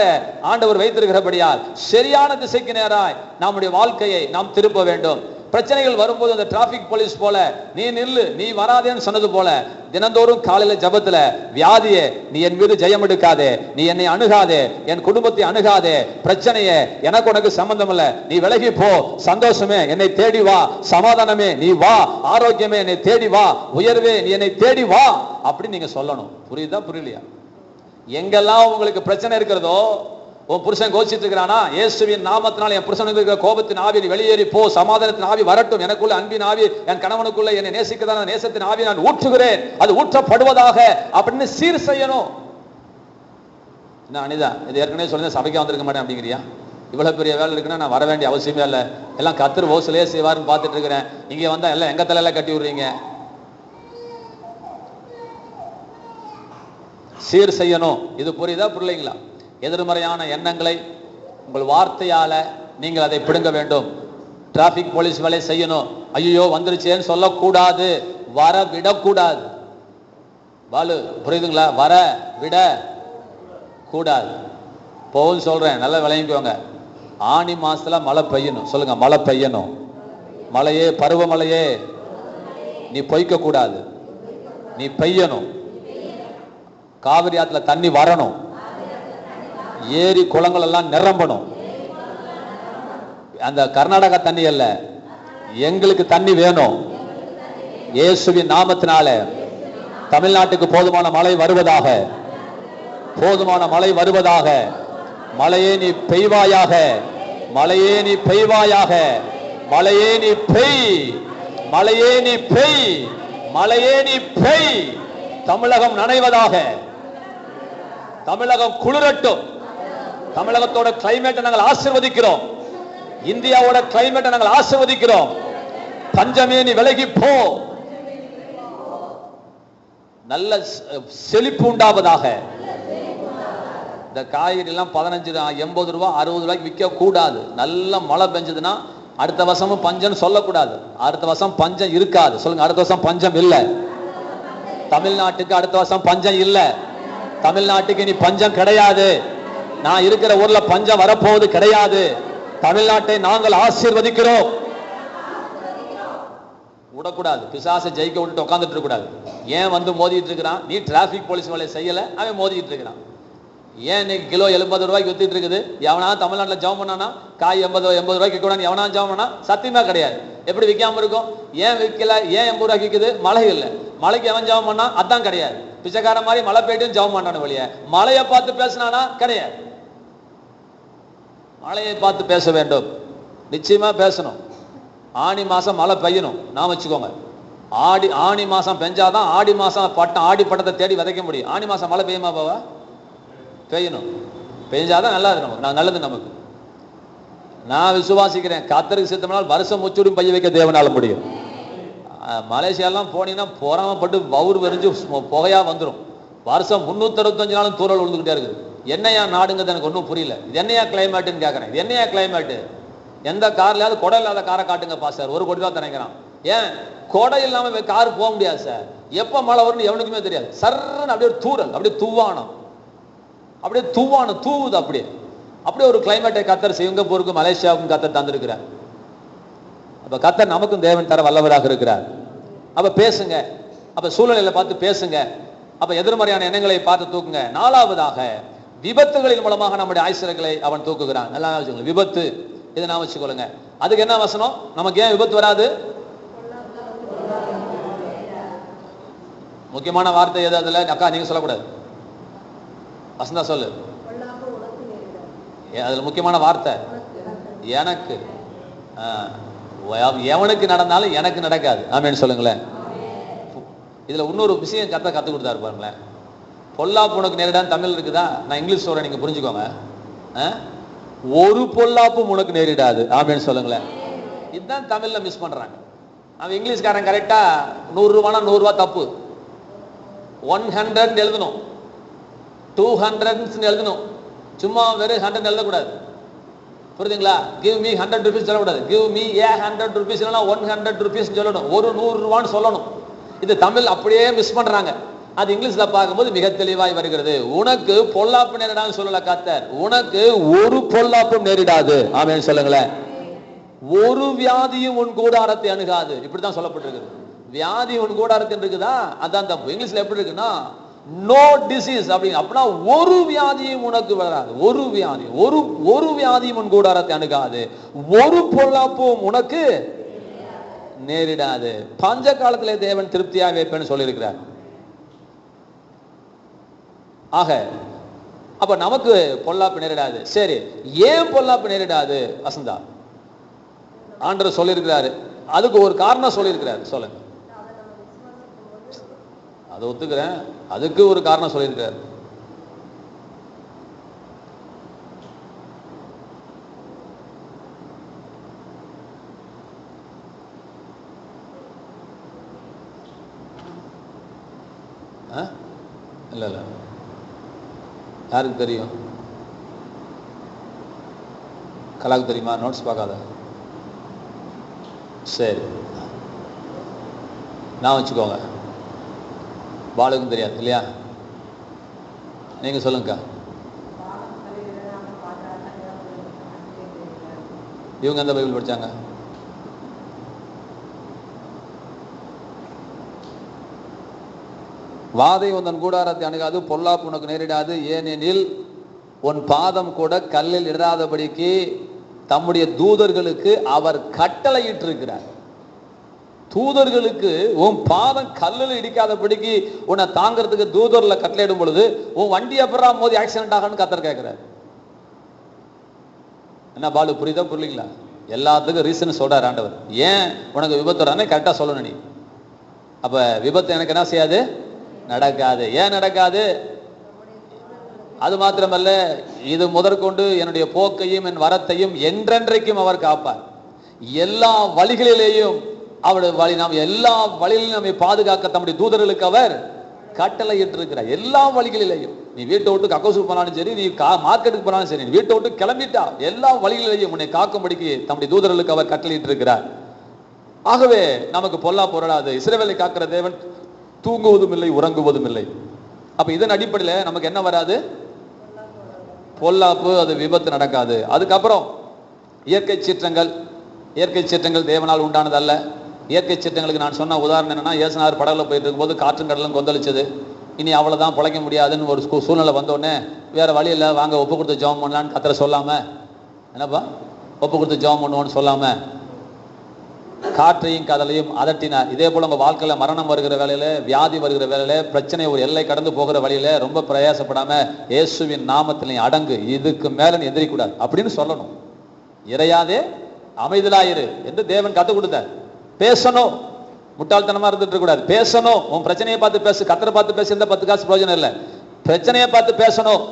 ஆண்டவர் வைத்திருக்கிறபடியால், சரியான திசைக்கு நேராய் நம்முடைய வாழ்க்கையை நாம் திருப்ப வேண்டும். பிரச்சனைகள் வரும்போது அந்த டிராபிக் போலீஸ் போல நீ நில்லு, நீ வராதேன்னு சொன்னது போல தினந்தோறும் காலையில ஜபத்துல, வியாதியே நீ என் மீது ஜெயம் எடுக்காதே, நீ என்னை அணுகாதே, என் குடும்பத்தை அணுகாதே, பிரச்சனையே எனக்கு உனக்கு சம்பந்தம் இல்ல, நீ விலகி போ, சந்தோஷமே என்னை தேடி வா, சமாதானமே நீ வா, ஆரோக்கியமே என்னை தேடி வா, உயர்வே நீ என்னை தேடி வா அப்படின்னு நீங்க சொல்லணும். புரியுதா புரியலையா? எங்கெல்லாம் உங்களுக்கு பிரச்சனை இருக்கிறதோ, உன் புருஷன் கோச்சிட்டு இருக்கிறானா, இயேசுவின் நாமத்தினால் என் புருஷனுக்கு இருக்கிற கோபத்தின் ஆவி வெளியேறி போ, சமாதானத்தின் ஆவி வரட்டும், எனக்குள்ள அன்பின் ஆவி, என் கணவனுக்குள்ள என்னை நேசிக்கிறதான நேசத்தின் ஆவி நான் ஊற்றுகிறேன், அது ஊற்றப்படுவதாக அப்படின்னு சீர் செய்யணும். என்ன அனிதா, இது ஏற்கனவே சொல்லி சபைக்கு வந்திருக்க மாட்டேன் அப்படிங்கிறியா? இவ்வளவு பெரிய வேலை இருக்குன்னா நான் வர வேண்டிய அவசியமே இல்லை, எல்லாம் கத்தர் ஓசிலே செய்வாருன்னு பார்த்துட்டு இருக்கிறேன், இங்க வந்தா எல்லாம் எங்க தலையில கட்டி விடுறீங்க. சீர் செய்யணும். இது புரியுதா புரியலைங்களா? எதிர்மறையான எண்ணங்களை உங்கள் வார்த்தையால நீங்கள் அதை பிடுங்க வேண்டும். டிராபிக் போலீஸ் வேலை செய்யணும், ஐயோ வந்துருச்சேன்னு சொல்லக்கூடாது, வர விடக்கூடாது. பாலு புரியுதுங்களா? வர விட கூடாது. போன்னு சொல்றேன், நல்லா விளங்கிக்கோங்க. ஆனி மாசத்துல மழை பெய்யணும், சொல்லுங்க மழை பெய்யணும். மழையே பருவமழையே நீ பொய்க்க கூடாது, நீ பெய்யணும். காவிரி ஆத்துல தண்ணி வரணும், ஏரி குளங்கள் எல்லாம் நிரம்பணும். அந்த கர்நாடகா தண்ணி அல்ல, எங்களுக்கு தண்ணி வேணும். இயேசுவின் நாமத்தினால தமிழ்நாட்டுக்கு போதுமான மழை வருவதாக, போதுமான மழை வருவதாக. மழையே நீ பெய்வாயாக, மழையே நீ பெய்வாயாக, மழையே நீ பெய், மழையே நீ பெய், மழையே நீ பெய். தமிழகம் நனைவதாக, தமிழகம் குளிரட்டும். தமிழகத்தோட கிளைமேட்டை நாங்கள் ஆசீர்வதிக்கிறோம், இந்தியாவோட கிளைமேட்டை நாங்கள் ஆசீர்வதிக்கிறோம். பஞ்சமே நீ விலகி போ, நல்ல செழிப்பு உண்டாவதாக. இந்த காய்கறி எல்லாம் 15, 80 ரூபாய் 60 ரூபாய்க்கு விற்க கூடாது. நல்ல மழை பெஞ்சதுன்னா அடுத்த வருஷமும் பஞ்சம் சொல்லக்கூடாது. அடுத்த வருஷம் பஞ்சம் இருக்காது, சொல்லுங்க அடுத்த வருஷம் பஞ்சம் இல்லை. தமிழ்நாட்டுக்கு அடுத்த வருஷம் பஞ்சம் இல்லை. தமிழ்நாட்டுக்கு இனி பஞ்சம் கிடையாது. நான் இருக்கிற ஊர்ல பஞ்சம் வரப்போவது கிடையாது. தமிழ்நாட்டை நாங்கள் ஆசீர்வதிக்கிறோம். விடக்கூடாது, பிசாசை ஜெயிக்க விட்டுட்டு உட்காந்துட்டு இருக்க கூடாது. ஏன் வந்து மோதிட்டு இருக்கிறான்? நீ டிராபிக் போலீஸ் வேலை செய்யல, அவன் மோதிட்டு இருக்கிறான். ஏன் இன்னைக்கு கிலோ 70 ரூபாய்க்கு வித்துட்டு இருக்குது? எவனா தமிழ்நாட்டில் ஜெபம் பண்ணானா காய் 80 ரூபாய்க்கு விற்கக்கூடாது எவனா ஜெபம் பண்ணா? சத்தியமா கிடையாது. எப்படி விற்காம இருக்கும்? ஏன் விற்கல? ஏன் 80 ரூபாய்க்கு விற்குது? மழை இல்லை. மழைக்கு எவன் ஜெபம் பண்ணா? அதான் கிடையாது. பிச்சைக்கார மாதிரி மழை போயிட்டு ஜெபம் பண்ணான வழிய மழையை பார்த்து பேசினானா? கிடையாது. மழையை பார்த்து பேச வேண்டும், நிச்சயமா பேசணும். ஆணி மாசம் மழை பெய்யணும், நான் வச்சுக்கோங்க. ஆணி மாசம் பெஞ்சாதான் ஆடி மாசம் ஆடி பட்டத்தை தேடி விதைக்க முடியும். ஆணி மாசம் மழை பெய்யுமா பாவா? பெய்யணும். பெய்ஞ்சாதான் நல்லா இருக்கு நமக்கு, நல்லது நமக்கு. நான் விசுவாசிக்கிறேன், கர்த்தருக்கு சித்தமானால் வருஷம் முச்சூடும் பைய வைக்க தேவனால முடியும். மலேசியாலாம் போனீங்கன்னா பொறாமப்பட்டு வவுறு வெறிஞ்சு புகையா வந்துடும். வருஷம் 365 நாளும் தூரல் விழுந்துகிட்டே இருக்குது. என்னையா நாடுங்கிறது எனக்கு ஒன்றும் புரியல. இது என்னையா கிளைமேட்டுன்னு கேட்கறேன். இது என்னையா கிளைமேட்டு? எந்த கார்லயாவது கொடை இல்லாத காரை காட்டுங்க பாஸ்டர். ஒரு கோடி தான் நினைக்கிறான். ஏன் கொடை இல்லாம கார் போக முடியாது சார். எப்ப மழை வரும்னு எவனுக்குமே தெரியாது. சர்ன்னு அப்படியே தூரல், அப்படியே தூவானம், அப்படியே தூவானம் தூவுது. அப்படியே ஒரு கிளைமேட்டை கர்த்தர் சிங்கப்பூருக்கும் மலேசியாவுக்கும் கர்த்தர் தந்திருக்கிறார். அப்ப கர்த்தர் நமக்கும் தேவன் தர வல்லவராக இருக்கிறார். அப்ப பேசுங்க, அப்ப சூழ்நிலையில பார்த்து பேசுங்க, அப்ப எதிர்மறையான எண்ணங்களை பார்த்து தூக்குங்க. நாலாவதாக விபத்துகளின் மூலமாக நம்முடைய ஆயுசுகளை அவன் தூக்குகிறான். நல்லா வச்சுக்கோங்க, விபத்து இதை நான் வச்சுக்கொள்ளுங்க. அதுக்கு என்ன வசனம்? நமக்கு ஏன் விபத்து வராது? முக்கியமான வார்த்தை எது அதுல? அக்கா நீங்க சொல்லக்கூடாது, வசந்தா சொல்லு. அதுல முக்கியமான வார்த்தை எனக்கு. எவனுக்கு நடந்தாலும் எனக்கு நடக்காது. ஆமேன்னு சொல்லுங்களேன். இதுல இன்னொரு விஷயம் கத்த கத்து கொடுத்தாரு பாருங்களேன். பொல்லாப்பு உனக்கு நேரிடான்னு தமிழ் இருக்குதா? நான் இங்கிலீஷ் சொல்றேன், நீங்க புரிஞ்சுக்கோங்க. ஒரு பொல்லாப்பும் உனக்கு நேரிடாது. ஆமேன்னு சொல்லுங்களேன். இதுதான் தமிழ்ல மிஸ் பண்றாங்க. அவன் இங்கிலீஷ்காரன் கரெக்டா 100 ரூபானா 100 ரூபாய் தப்பு. 100 எழுதணும், 200 எழுதணும். சும்மா வெறும் 100 எழுதக்கூடாது. புரியுதுங்களா? கிவ் மீ 100 rupees சொல்லக்கூடாது. கிவ் மீ 100 rupees இல்லைன்னா 100 rupees சொல்லணும். ஒரு 100 ரூபான்னு சொல்லணும். இது தமிழ் அப்படியே மிஸ் பண்றாங்க. அது இங்கிலீஷ்ல பார்க்கும்போது மிக தெளிவாய் வருகிறது. உனக்கு பொல்லாப்பு நேரிடான்னு சொல்லல கர்த்தர், உனக்கு ஒரு பொல்லாப்பும் நேரிடாது. ஆமென் சொல்லுங்களேன். ஒரு வியாதியும் உன் கூடாரத்தை அணுகாது. இப்படித்தான் சொல்லப்பட்டிருக்குது. வியாதி உன் கூடாரத்தில் இருக்குதா? அதான் தப்பு. இங்கிலீஷ்ல எப்படி இருக்குன்னா நோ டிசீஸ் அப்படிங்க. அப்படின்னா ஒரு வியாதியும் உனக்கு வராது. ஒரு வியாதி ஒரு வியாதியும் உன் கூடாரத்தை அணுகாது. ஒரு பொல்லாப்பும் உனக்கு நேரிடாது. பஞ்ச காலத்திலே தேவன் திருப்தியாக வைப்பேன்னு சொல்லியிருக்கிறார். ஆக அப்ப நமக்கு பொல்லாப்பு நேரிடாது. சரி, ஏன் பொல்லாப்பு நேரிடாது வசந்தா? ஆண்டவர் சொல்லியிருக்கிறாரு. அதுக்கு ஒரு காரணம் சொல்லியிருக்கிறாரு. சொல்லுங்க. அதை ஒத்துக்கிறேன், அதுக்கு ஒரு காரணம் சொல்லியிருக்கிறார். இல்ல இல்ல, யாருக்கு தெரியும்? கலாக்கு தெரியுமா? நோட்ஸ் பார்க்காத. சரி, நான் வச்சுக்கோங்க. பாலுக்கும் தெரியாது இல்லையா? நீங்க சொல்லுங்கக்கா. இவங்க எந்த பைபிள் படிச்சாங்க? வாதை உந்தன் கூடாரத்தை அணுகாது, பொல்லாப்பு உனக்கு நேரிடாது, ஏனெனில் உன் பாதம் கூட கல்லில் இடாதபடிக்கு தம்முடைய தூதர்களுக்கு அவர் கட்டளையிட்டு இருக்கிறார். தூதர்களுக்கு உன் பாதம் கல்லில் இடிக்காதபடிக்கு உன்னை தாங்கிறதுக்கு தூதர்ல கட்டளையிடும் பொழுது உன் வண்டி அப்புறம் மோதி ஆக்சிடென்ட் ஆகணும்னு கர்த்தர் கேட்கிறார். என்ன பாலு, புரியுதா புரியலீங்களா? எல்லாத்துக்கும் ரீசன் சொல்றாரு ஆண்டவர். ஏன் உனக்கு விபத்து வரானே கரெக்டா சொல்லணும் நீ. அப்ப விபத்து எனக்கு என்ன செய்யாது? நடக்காது. ஏன் நடக்காது? அது மாத்திரமல்ல, இது முதற்கொண்டு என்னுடைய போக்கையும் என் வரத்தையும் என்றென்றைக்கும் அவர் காப்பார். எல்லா வழிகளிலேயும் அவருடைய வழி, நாம் எல்லா வழியிலும் நம்மை பாதுகாக்க தம்முடைய தூதர்களுக்கு அவர் கட்டளையிட்டு இருக்கிறார். எல்லா வழிகளிலேயும். நீ வீட்டை விட்டு கக்கோசுக்கு போனாலும் சரி, நீ மார்க்கெட்டுக்கு போனாலும் சரி, நீ வீட்டை விட்டு கிளம்பிட்டா எல்லா வழிகளிலேயும் உன்னை காக்கும்படிக்கு தம்முடைய தூதர்களுக்கு அவர் கட்டளையிட்டு இருக்கிறார். ஆகவே நமக்கு பொல்லா பொருளாது. இஸ்ரவேலை காக்கிற தேவன் தூங்குவதும் இல்லை, உறங்குவதும் இல்லை. அப்ப இதன் அடிப்படையில் நமக்கு என்ன வராது? பொல்லாப்பு, அது விபத்து நடக்காது. அதுக்கப்புறம் இயற்கை சீற்றங்கள் தேவனால் உண்டானது அல்ல. இயற்கை சீற்றங்களுக்கு நான் சொன்ன உதாரணம் என்னன்னா, ஏசுநாதர் படகுல போயிட்டு இருக்கும்போது காற்றும் கடலும் கொந்தளிச்சது. இனி அவ்வளோதான் பிழைக்க முடியாதுன்னு ஒரு சூழ்நிலை வந்தோடனே வேறு வழி இல்லை, வாங்க ஒப்பு கொடுத்து ஜெபம் பண்ணலான்னு கத்தரை சொல்லாமல், என்னப்பா ஒப்பு கொடுத்து ஜெபம் பண்ணுவோன்னு சொல்லாமல் காற்றையும் கடலையும் அதட்டினார். இதே போல் உங்கள் வாழ்க்கையில் மரணம் வருகிற வேலையில், வியாதி வருகிற வேலையில், பிரச்சனை ஒரு எல்லை கடந்து போகிற வழியில் ரொம்ப பிரயாசப்படாமல் இயேசுவின் நாமத்தில் நீ அடங்கு, இதுக்கு மேலே நீ எந்திரிக்கூடாது அப்படின்னு சொல்லணும். இறையாதே அமைதலாயிரு என்று தேவன் கற்றுக் கொடுத்தார். பேசணும், முட்டாள்தனமாக இருந்துட்டு இருக்கக்கூடாது. பேசணும், உன் பிரச்சனையை பார்த்து பேசு, கத்தரை பார்த்து பேச இந்த 10 காசு பிரயோஜனம் இல்லை. பிரச்சனையை பார்த்து பேசணும்.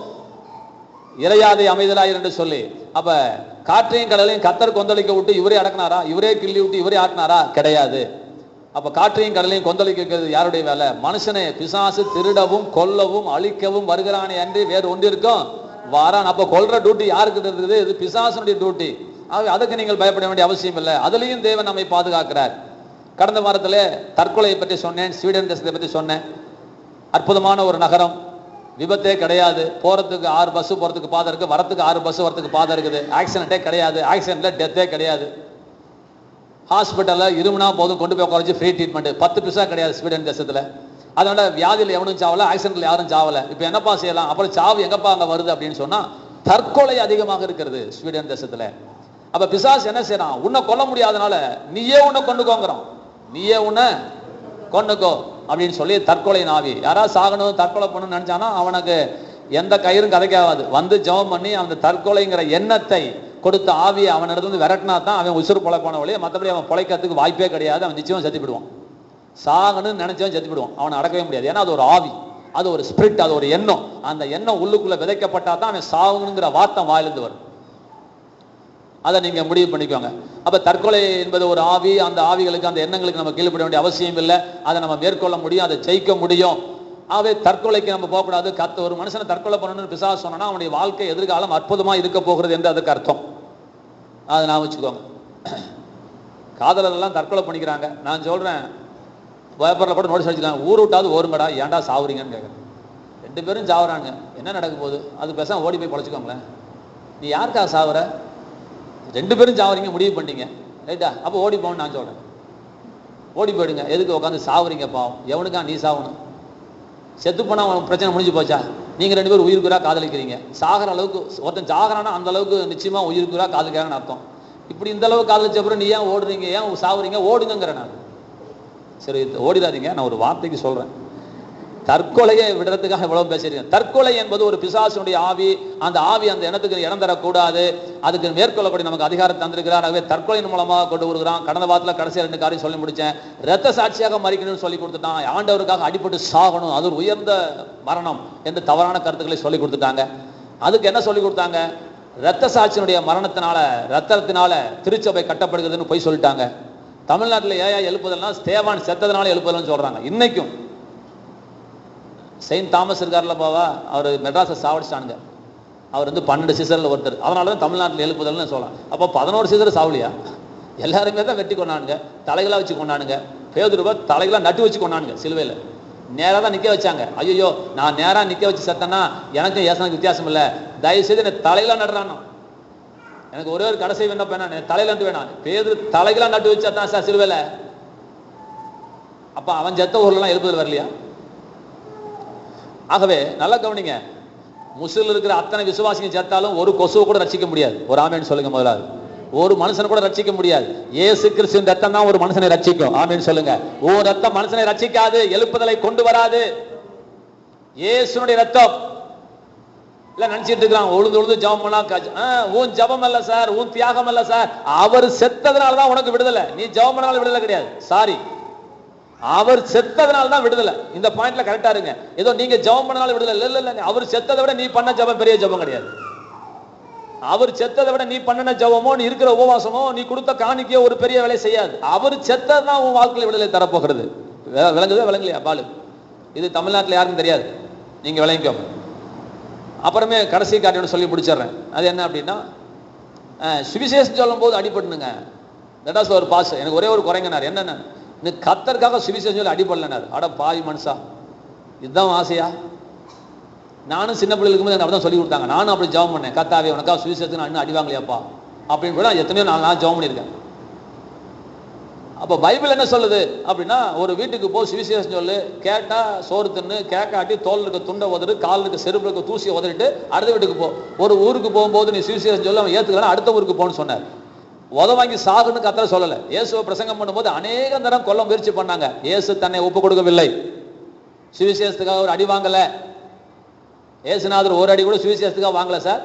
இறையாதை அமைதலாயிரு என்று சொல்லி, அப்ப காற்றையும் கடலையும் கத்தர் கொந்தளிக்க விட்டு இவரே அடக்கினாரா? இவரே கிள்ளி விட்டு இவரே ஆட்டினாரா? கிடையாது. அப்ப காற்றையும் கடலையும் கொந்தளிக்க வைக்கிறது யாருடைய வேலை? மனுஷனை பிசாசு திருடவும் கொல்லவும் அழிக்கவும் வருகிறானே அன்றி வேறு ஒன்று இருக்கும் வாரான். அப்ப கொல்ற டியூட்டி யாருக்கு இருக்குது? இது பிசாசனுடைய டியூட்டி. அதுக்கு நீங்கள் பயப்பட வேண்டிய அவசியம் இல்லை. அதுலேயும் தேவன் நம்மை பாதுகாக்கிறார். கடந்த வாரத்தில் தற்கொலையை பற்றி சொன்னேன், ஸ்வீடன் தேசத்தை பற்றி சொன்னேன். அற்புதமான ஒரு நகரம், விபத்தே கிடையாது. போறதுக்கு 6 பஸ் போறதுக்கு பாதை இருக்கு, வரத்துக்கு 6 பஸ் வரத்துக்கு பாதை இருக்குது. ஆக்சிடென்ட்டே கிடையாது, ஆக்சிடென்ட்ல டெத்தே கிடையாது. ஹாஸ்பிட்டலில் இருமுனா போதும் கொண்டு போய் குறைச்சி ஃப்ரீ ட்ரீட்மெண்ட், 10 பைசா கிடையாது ஸ்வீடன் தேசத்தில். அதனால வியாதியில் எவனும் சாவல, ஆக்சிடென்ட்ல யாரும் சாவல. இப்போ என்னப்பா செய்யலாம்? அப்புறம் சாவு எங்கப்பா அங்கே வருது அப்படின்னு சொன்னா தற்கொலை அதிகமாக இருக்கிறது ஸ்வீடன் தேசத்தில். அப்ப பிசாசு என்ன செய்யறான்? உன்னை கொல்ல முடியாதனால நீயே உன்னை கொண்டுக்கோங்கிறான். நீயே உன்னை கொண்டுக்கோ அப்படின்னு சொல்லி தற்கொலை நாவி. யாராவது சாகணும் தற்கொலை பண்ணணும்னு நினைச்சானா அவனுக்கு எந்த கயிறும் கதைக்காது. வந்து ஜெபம் பண்ணி அந்த தற்கொலைங்கிற எண்ணத்தை கொடுத்த ஆவியை அவனிடத்துல விரட்டினா தான் அவன் உசுறு பொழைப்பான வழியே. மற்றபடி அவன் பொழைக்கிறதுக்கு வாய்ப்பே கிடையாது. அவன் நிச்சயம் செத்து போயிடுவான். சாகணும்னு நினைச்சவன் செத்து போயிடுவான். அவனை அடக்கவே முடியாது. ஏன்னா அது ஒரு ஆவி, அது ஒரு ஸ்பிரிட், அது ஒரு எண்ணம். அந்த எண்ணம் உள்ளுக்குள்ள விதைக்கப்பட்டா தான் அவன் சாகணுங்கிற வார்த்தை வாயிலிருந்து வரும். அதை நீங்க முடிவு பண்ணிக்கோங்க. அப்ப தற்கொலை என்பது ஒரு ஆவி. அந்த ஆவிகளுக்கு, அந்த எண்ணங்களுக்கு நம்ம கீழ்ப்பட வேண்டிய அவசியம் இல்லை. அதை நம்ம மேற்கொள்ள முடியும், அதை ஜெயிக்க முடியும். ஆகவே தற்கொலைக்கு நம்ம போகக்கூடாது. ஒரு மனுஷனை தற்கொலை பண்ணணும்னு பிசாசு சொன்னா அவனுடைய வாழ்க்கை எதிர்காலம் அற்புதமா இருக்க போகிறது என்று அதுக்கு அர்த்தம். அதை நான் வச்சுக்கோங்க. காதலர் எல்லாம் தற்கொலை பண்ணிக்கிறாங்க. நான் சொல்றேன், பேப்பரில் கூட நோட்டீஸ் அடிச்சுக்கலாம், ஊர் விட்டாவது ஓருங்கடா, ஏன்டா சாவுறீங்கன்னு கேட்குறேன். 2 பேரும் சாவுறாங்க, என்ன நடக்க போகுது? அது பேசாம ஓடி போய் பொழைச்சிக்கோங்களேன். நீ யாருக்காக சாவுற? 2 பேரும் சாவுறீங்க, முடிவு பண்ணிட்டீங்க, ரைட்டா? அப்போ ஓடி போகணும்னு நான் சொல்றேன். ஓடி போயிடுங்க. எதுக்கு உட்காந்து சாவுறீங்க? பாவம், எவனுக்கா நீ சாவணும்? செத்து போனா பிரச்சனை முடிஞ்சு போச்சா? நீங்க 2 பேரும் உயிருக்குறா காதலிக்கிறீங்க. சாகிற அளவுக்கு ஒருத்தன் சாகிறானா அந்த அளவுக்கு நிச்சயமா உயிருக்குறா காதலிக்கிறான்னு அர்த்தம். இப்படி இந்த அளவுக்கு காதலிச்ச அப்புறம் நீ ஏன் ஓடுறீங்க, ஏன் சாவுறீங்க? ஓடுங்கிறேன் நான். சரி, ஓடிடாதீங்க. நான் ஒரு வார்த்தைக்கு சொல்றேன், தற்கொலையை விடுறதுக்காக எவ்வளவு பேசுறீங்க. தற்கொலை என்பது ஒரு பிசாசுடைய ஆவி. அந்த ஆவி அந்த எண்ணத்துக்கு இடம் தரக்கூடாது. அதுக்கு மேற்கொள்ளக்கூடிய நமக்கு அதிகாரம் தந்திருக்கிறார். ஆகவே தற்கொலையின் மூலமாக கொண்டு வருகிறான். கடந்த வாரத்தில் கடைசி 2 காரியம் சொல்லி முடிச்சேன். இரத்த சாட்சியாக மறிக்கணும்னு சொல்லி கொடுத்துட்டான். ஆண்டவருக்காக அடிபட்டு சாகணும், அது ஒரு உயர்ந்த மரணம் என்று தவறான கருத்துக்களை சொல்லி கொடுத்துட்டாங்க. அதுக்கு என்ன சொல்லி கொடுத்தாங்க? இரத்த சாட்சியினுடைய மரணத்தினால, ரத்தத்தினால திருச்சபை கட்டப்படுகிறதுன்னு போய் சொல்லிட்டாங்க. தமிழ்நாட்டில் ஏயா எழுப்புதல்னா ஸ்தேவான் செத்ததுனால எழுப்புதல்னு சொல்றாங்க. இன்னைக்கும் செயின்ட் தாமஸ் இருக்கார்ல பாவா, அவர் மெட்ராஸை சாவடிச்சிட்டானுங்க. அவர் 12 சீசரில் ஒருத்தர். அதனால தான் தமிழ்நாட்டில் எழுப்புதல்னு சொல்லலாம். அப்போ 11 சீசர் சாவலியா? எல்லாருமே தான் வெட்டி கொண்டானுங்க, தலைகளாக வச்சு கொண்டானுங்க. பேதுருவை தலைகளாக நட்டு வச்சு கொண்டானுங்க. சிலுவையில் நேராக தான் நிற்க வச்சாங்க. ஐயோ, நான் நேராக நிற்க வச்சு செத்தேன்னா எனக்கும் ஏசனுக்கு வித்தியாசம் இல்லை, தயவுசெய்து என்னை தலைகளாக நடுறானோ. எனக்கு ஒரே ஒரு கடைசி விண்ணப்பம் என்ன, தலையில நட்டு வேணாம். பேதுரு தலைகளாக நட்டு வச்சா தான் சார் சிலுவையில். அப்போ அவன் செத்த ஊர்லாம் எழுப்புதல் வரலையா? ஆகவே நல்லா கவனிங்க, முஸ்லிம் இருக்கிற அத்தனை விசுவாசிங்க சேர்த்தாலும் ஒரு கொசுவை கூட ரட்சிக்க முடியாது. ஒரு ஆமேன்னு சொல்லுங்க. முதலாவது, ஒரு மனுஷனை கூட ரட்சிக்க முடியாது. இயேசு கிறிஸ்துவின் ரத்தம் தான் ஒரு மனுஷனை ரட்சிக்கும். ஆமேன்னு சொல்லுங்க. ஒரு ரத்தம் மனுஷனை ரட்சிக்காது, எழுப்புதலை கொண்டு வராது. இயேசுனுடைய ரத்தம் இல்ல நினைச்சிட்டு இருக்கான். உழுது ஜபம் பண்ணா உன் ஜபம் அல்ல சார், உன் தியாகம் அல்ல சார், அவர் செத்ததுனாலதான் உனக்கு விடுதலை. நீ ஜபம் பண்ணாலும் விடுதலை கிடையாது. சாரி, அவர் செத்ததுனால தான் விடுதலை. இந்த பாயிண்ட்ல கரெக்டா இருங்க. ஏதோ நீங்க ஜெபம் பண்ணாலும் விடுதலை இல்ல. இல்ல, அவர் செத்ததை விட நீ பண்ண ஜெபம் பெரிய ஜெபம் கிடையாது. அவர் செத்ததை விட நீ பண்ணின ஜெபமோ, நீ இருக்கிற உபவாசமோ, நீ கொடுத்த காணிக்கையோ ஒரு பெரிய வேலை செய்யாது. அவர் செத்ததான் உன் வாழ்க்கையில் விடுதலை தரப்போகிறது. விளங்குதா விளங்கலையா பாலு? இது தமிழ்நாட்டில் யாருக்கும் தெரியாது, நீங்க விளங்கிக்கோ. அப்புறமே கடைசி காரியம் சொல்லி முடிச்சிடுறேன். அது என்ன அப்படின்னா, சுவிசேஷம் சொல்லும் போது அடிபட்டுனுங்க. தட் வாஸ் ஒரு பாஸ். எனக்கு ஒரே ஒரு குறைங்கனார். என்னென்ன, நீ கத்தருக்காக சுவிசேஷம் சொல்லி அடிபடலனார். அட பாவி மனுஷா, இதுதான் ஆசையா? நானும் சின்ன பிள்ளைகளுக்கு போது எனக்கு அப்படிதான் சொல்லி கொடுத்தாங்க. நானும் அப்படி ஜெபம் பண்ணேன், கத்தாவே உனக்காக சுவிசேஷத்துக்கு நான் இன்னும் அடிவாங்கலையாப்பா அப்படின்னு கூட எத்தனையோ நான் ஜெபம் பண்ணியிருக்கேன். அப்போ பைபிள் என்ன சொல்லுது அப்படின்னா, ஒரு வீட்டுக்கு போ சுவிசேஷம் சொல்லு, கேட்டா சோறு தின்னு, கேட்காட்டி தோல் இருக்க துண்டை உதறு, கால் இருக்க செருப்பு இருக்க தூசியை உதறிட்டு அடுத்த வீட்டுக்கு போ. ஒரு ஊருக்கு போகும்போது நீ சுவிசேஷம் சொல்ல அவன் ஏற்றுக்கலாம், அடுத்த ஊருக்கு போன்னு சொன்னார். வாங்கி சாகுன்னு கத்தரை சொல்லலை. இயேசுவை பிரசங்கம் பண்ணும்போது அநேக தரம் கொல்ல முயற்சி பண்ணாங்க. இயேசு தன்னை ஒப்பு கொடுக்கவில்லை. சுவிசேஷத்துக்காக ஒரு அடி வாங்கல. இயேசுநாதர் ஒரு அடி கூட சுவிசேஷத்துக்காக வாங்கல சார்.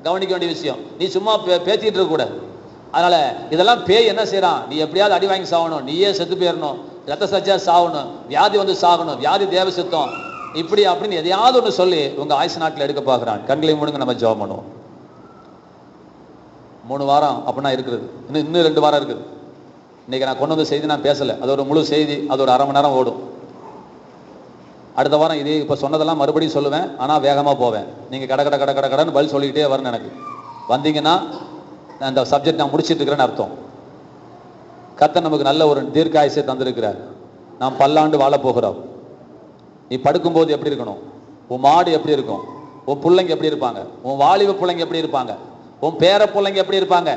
கவனிக்க வேண்டிய விஷயம். நீ சும்மா பேத்திட்டு இருக்க கூட. அதனால இதெல்லாம் பேய் என்ன செய்யறான், நீ எப்படியாவது அடி வாங்கி சாகணும், நீயே செத்து போயிடணும், ரத்த சஜ்ஜா சாகணும், வியாதி வந்து சாகணும், வியாதி தேவ சித்தம், இப்படி அப்படின்னு எதையாவது ஒன்று சொல்லி உங்க ஆயுசு நாட்டில் எடுக்க பார்க்குறான். கண்களை மூடுங்க, நம்ம ஜெபம் பண்ணுவோம். 3 வாரம் அப்படின்னா இருக்குது, இன்னும் 2 வாரம் இருக்குது. இன்னைக்கு நான் கொண்டு வந்த செய்தி நான் பேசலை, அது ஒரு முழு செய்தி, அது ஒரு 1/2 மணி நேரம் ஓடும். அடுத்த வாரம் இதே இப்போ சொன்னதெல்லாம் மறுபடியும் சொல்லுவேன், ஆனால் வேகமாக போவேன். நீங்கள் கடன்னு பதில் சொல்லிக்கிட்டே வரணும். எனக்கு வந்தீங்கன்னா அந்த சப்ஜெக்ட் நான் முடிச்சிட்டு இருக்கிறேன்னு அர்த்தம். கர்த்தர் நமக்கு நல்ல ஒரு தீர்க்காயுசை தந்திருக்கிறார். நாம் பல்லாண்டு வாழ போகிறோம். நீ படுக்கும்போது எப்படி இருக்கணும், உன் மாடு எப்படி இருக்கும், உன் பிள்ளைங்க எப்படி இருப்பாங்க, உன் வாலிப பிள்ளைங்க எப்படி இருப்பாங்க, உன் பேர பிள்ளைங்க எப்படி இருப்பாங்க,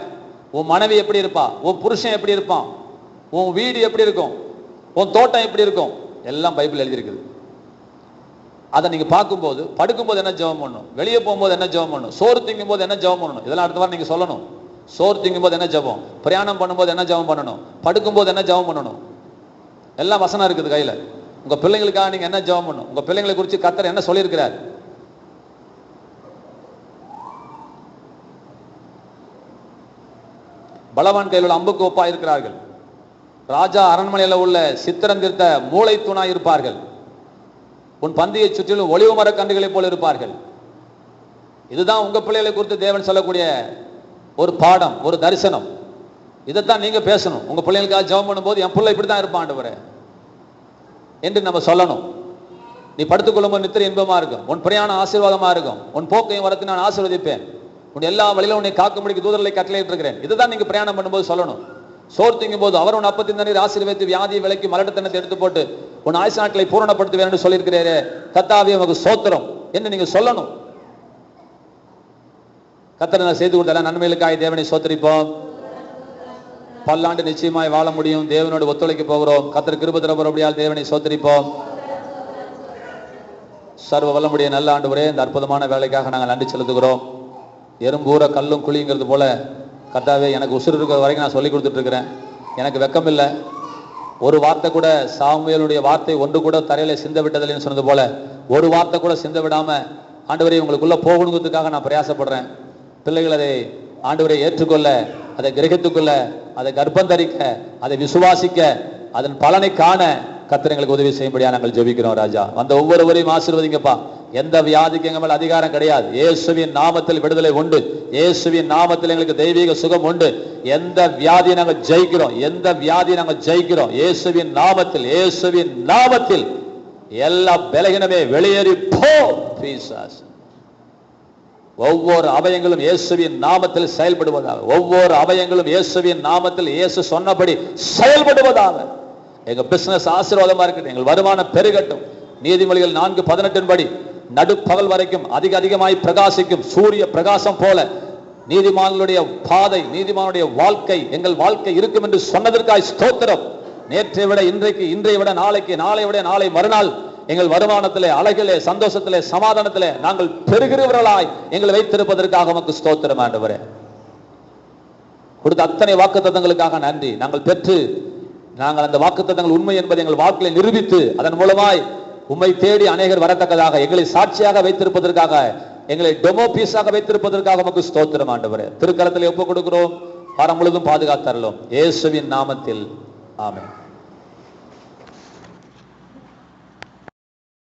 உன் மனைவி எப்படி இருப்பா, உன் புருஷன் எப்படி இருப்பான், உன் வீடு எப்படி இருக்கும், உன் தோட்டம் எப்படி இருக்கும், எல்லாம் பைபிள் எழுதியிருக்குது. அதை நீங்க பார்க்கும்போது, படுக்கும்போது என்ன ஜெபம் பண்ணணும், வெளியே போகும்போது என்ன ஜெபம் பண்ணணும், சோறு திங்கும் போது என்ன ஜெபம் பண்ணணும், இதெல்லாம் அடுத்த வாரம் நீங்க சொல்லணும். சோறு திங்கும் போது என்ன ஜெபம், பிரயாணம் பண்ணும்போது என்ன ஜெபம் பண்ணணும், படுக்கும்போது என்ன ஜெபம் பண்ணணும், எல்லாம் வசனம் இருக்குது கையில. உங்க பிள்ளைங்களுக்காக நீங்க என்ன ஜெபம் பண்ணணும், உங்க பிள்ளைங்களை குறித்து கர்த்தர் என்ன சொல்லியிருக்கிறார். பலவான் கையில் உள்ள அம்புக்கு ஒப்பா இருக்கிறார்கள், ராஜா அரண்மனையில் உள்ள சித்திரம் தீர்த்த மூளை தூணா இருப்பார்கள், உன் பந்தியை சுற்றிலும் ஒளிவு மர கன்றுகளை போல இருப்பார்கள். இதுதான் உங்க பிள்ளைகளை குறித்து தேவன் சொல்லக்கூடிய ஒரு பாடம், ஒரு தரிசனம். இதைத்தான் நீங்க பேசணும். உங்க பிள்ளைகளுக்காக ஜெபம் பண்ணும்போது, என் பிள்ளை இப்படித்தான் இருப்பான் ஆண்டவரே என்று நம்ம சொல்லணும். நீ படுத்துக்கொள்ளும்போது நித்திரை இன்பமா இருக்கும், உன் பிரயாணம் ஆசீர்வாதமா இருக்கும், உன் போக்கையும் வரத்தை நான் ஆசீர்வதிப்பேன், உன் எல்லா வழியிலும் உன்னை காக்கும்படிக்கு தூதர்களை கட்டளையிட்டு இருக்கிறேன். இதுதான் நீங்க பிரயாணம் பண்ணும்போது சொல்லணும். சோறு திங்கும் போது அவர் உன் அப்பத்தின் தண்ணீர் ஆசீர்வதித்து வியாதியை விலக்கி மலட்டத்தனத்தை எடுத்து போட்டு உன் ஆயுசு நாட்களை பூரணப்படுத்துவேன் என்று சொல்லியிருக்கிறேன். கர்த்தாவே உமக்கு ஸ்தோத்திரம் என்று நீங்க சொல்லணும். கர்த்தர் செய்து கொடுத்த நன்மைகளுக்காக தேவனை ஸ்தோத்திரிப்போம். பல்லாண்டு நிச்சயமாய் வாழ முடியும். தேவனோடு ஒத்துழைக்க போகிறோம். கர்த்தர் கிருபை தரப்போறபடியால் தேவனை ஸ்தோத்திரிப்போம். சர்வ வல்லமுடைய நல்ல ஆண்டவரே, இந்த அற்புதமான வேலைக்காக நாங்கள் நன்றி செலுத்துகிறோம். எறும்பூர கல்லும் குழிங்கிறது போல கர்த்தாவே, எனக்கு உசுறு இருக்கிற வரைக்கும் நான் சொல்லி கொடுத்துட்டு இருக்கிறேன். எனக்கு வெக்கம் இல்லை. ஒரு வார்த்தை கூட சாமுவேலுடைய வார்த்தை ஒன்று கூட தரையில சிந்த விட்டதில்லைன்னு சொன்னது போல ஒரு வார்த்தை கூட சிந்த விடாம ஆண்டவரே உங்களுக்குள்ள போகணுங்கிறதுக்காக நான் பிரயாசப்படுறேன். பிள்ளைகள் அதை ஆண்டவரை ஏற்றுக்கொள்ள, அதை கிரகித்துக்கொள்ள, அதை கர்ப்பம் தரிக்க, அதை விசுவாசிக்க, அதன் பலனை காண கர்த்தர் எங்களுக்கு உதவி செய்யும்படியா நாங்கள் ஜெபிக்கிறோம். ராஜா, வந்த ஒவ்வொருவரையும் ஆசீர்வதிங்கப்பா. எந்த வியாதிக்கு எங்க மேல் அதிகாரம் கிடையாது. இயேசுவின் நாமத்தில் விடுதலை உண்டு. இயேசுவின் நாமத்தில் எங்களுக்கு தெய்வீக சுகம் உண்டு. எந்த வியாதியை நாங்கள் ஜெயிக்கிறோம், எந்த வியாதியை நாங்கள் ஜெயிக்கிறோம். இயேசுவின் நாமத்தில், இயேசுவின் நாமத்தில் எல்லா பலகீனமே வெளியேறி போ. ஒவ்வொரு அவயங்களும் இயேசுவின் நாமத்தில் செயல்படுவதாக. ஒவ்வொரு அவயங்களும் இயேசுவின் நாமத்தில் இயேசு சொன்னபடி செயல்படுவதாக. எங்க பிசினஸ் ஆசீர்வாதமா இருக்கட்டும். எங்கள் வருமானம் பெருகட்டும். நீதிமொழிகள் 4:18 படி நடுப்பகல் வரைக்கும் அதிகமாய் பிரகாசிக்கும் சூரிய பிரகாசம் போல நீதிமான்களுடைய பாதை, நீதிமானுடைய வாழ்க்கை, எங்கள் வாழ்க்கை இருக்கும் என்று சொன்னதற்காய் ஸ்தோத்திரம். நேற்றை விட இன்றைக்கு, இன்றைய விட நாளைக்கு, நாளை விட நாளை மறுநாள் எங்கள் வருமானத்திலே, அழகிலே, சந்தோஷத்திலே, சமாதானத்திலே நாங்கள் பெறுகிறவர்களாய் எங்களை வைத்திருப்பதற்காக உமக்கு ஸ்தோத்திரம் ஆண்டவரே. கொடுத்த அத்தனை வாக்குத்தத்தங்களுக்காக நன்றி. நாங்கள் பெற்று நாங்கள் அந்த வாக்குத்தத்தங்கள் உண்மை என்பதை எங்கள் வாழ்க்கையை நிரூபித்து அதன் மூலமாய் உம்மை தேடி அநேகர் வரத்தக்கதாக எங்களை சாட்சியாக வைத்திருப்பதற்காக, எங்களை டெமோ பீஸாக வைத்திருப்பதற்காக உமக்கு ஸ்தோத்திரம் ஆண்டவரே. திருக்கரத்தில் ஒப்புக் கொடுக்கிறோம். வாரம் முழுதும் பாதுகாத்தரலும் இயேசுவின் நாமத்தில் ஆமென்.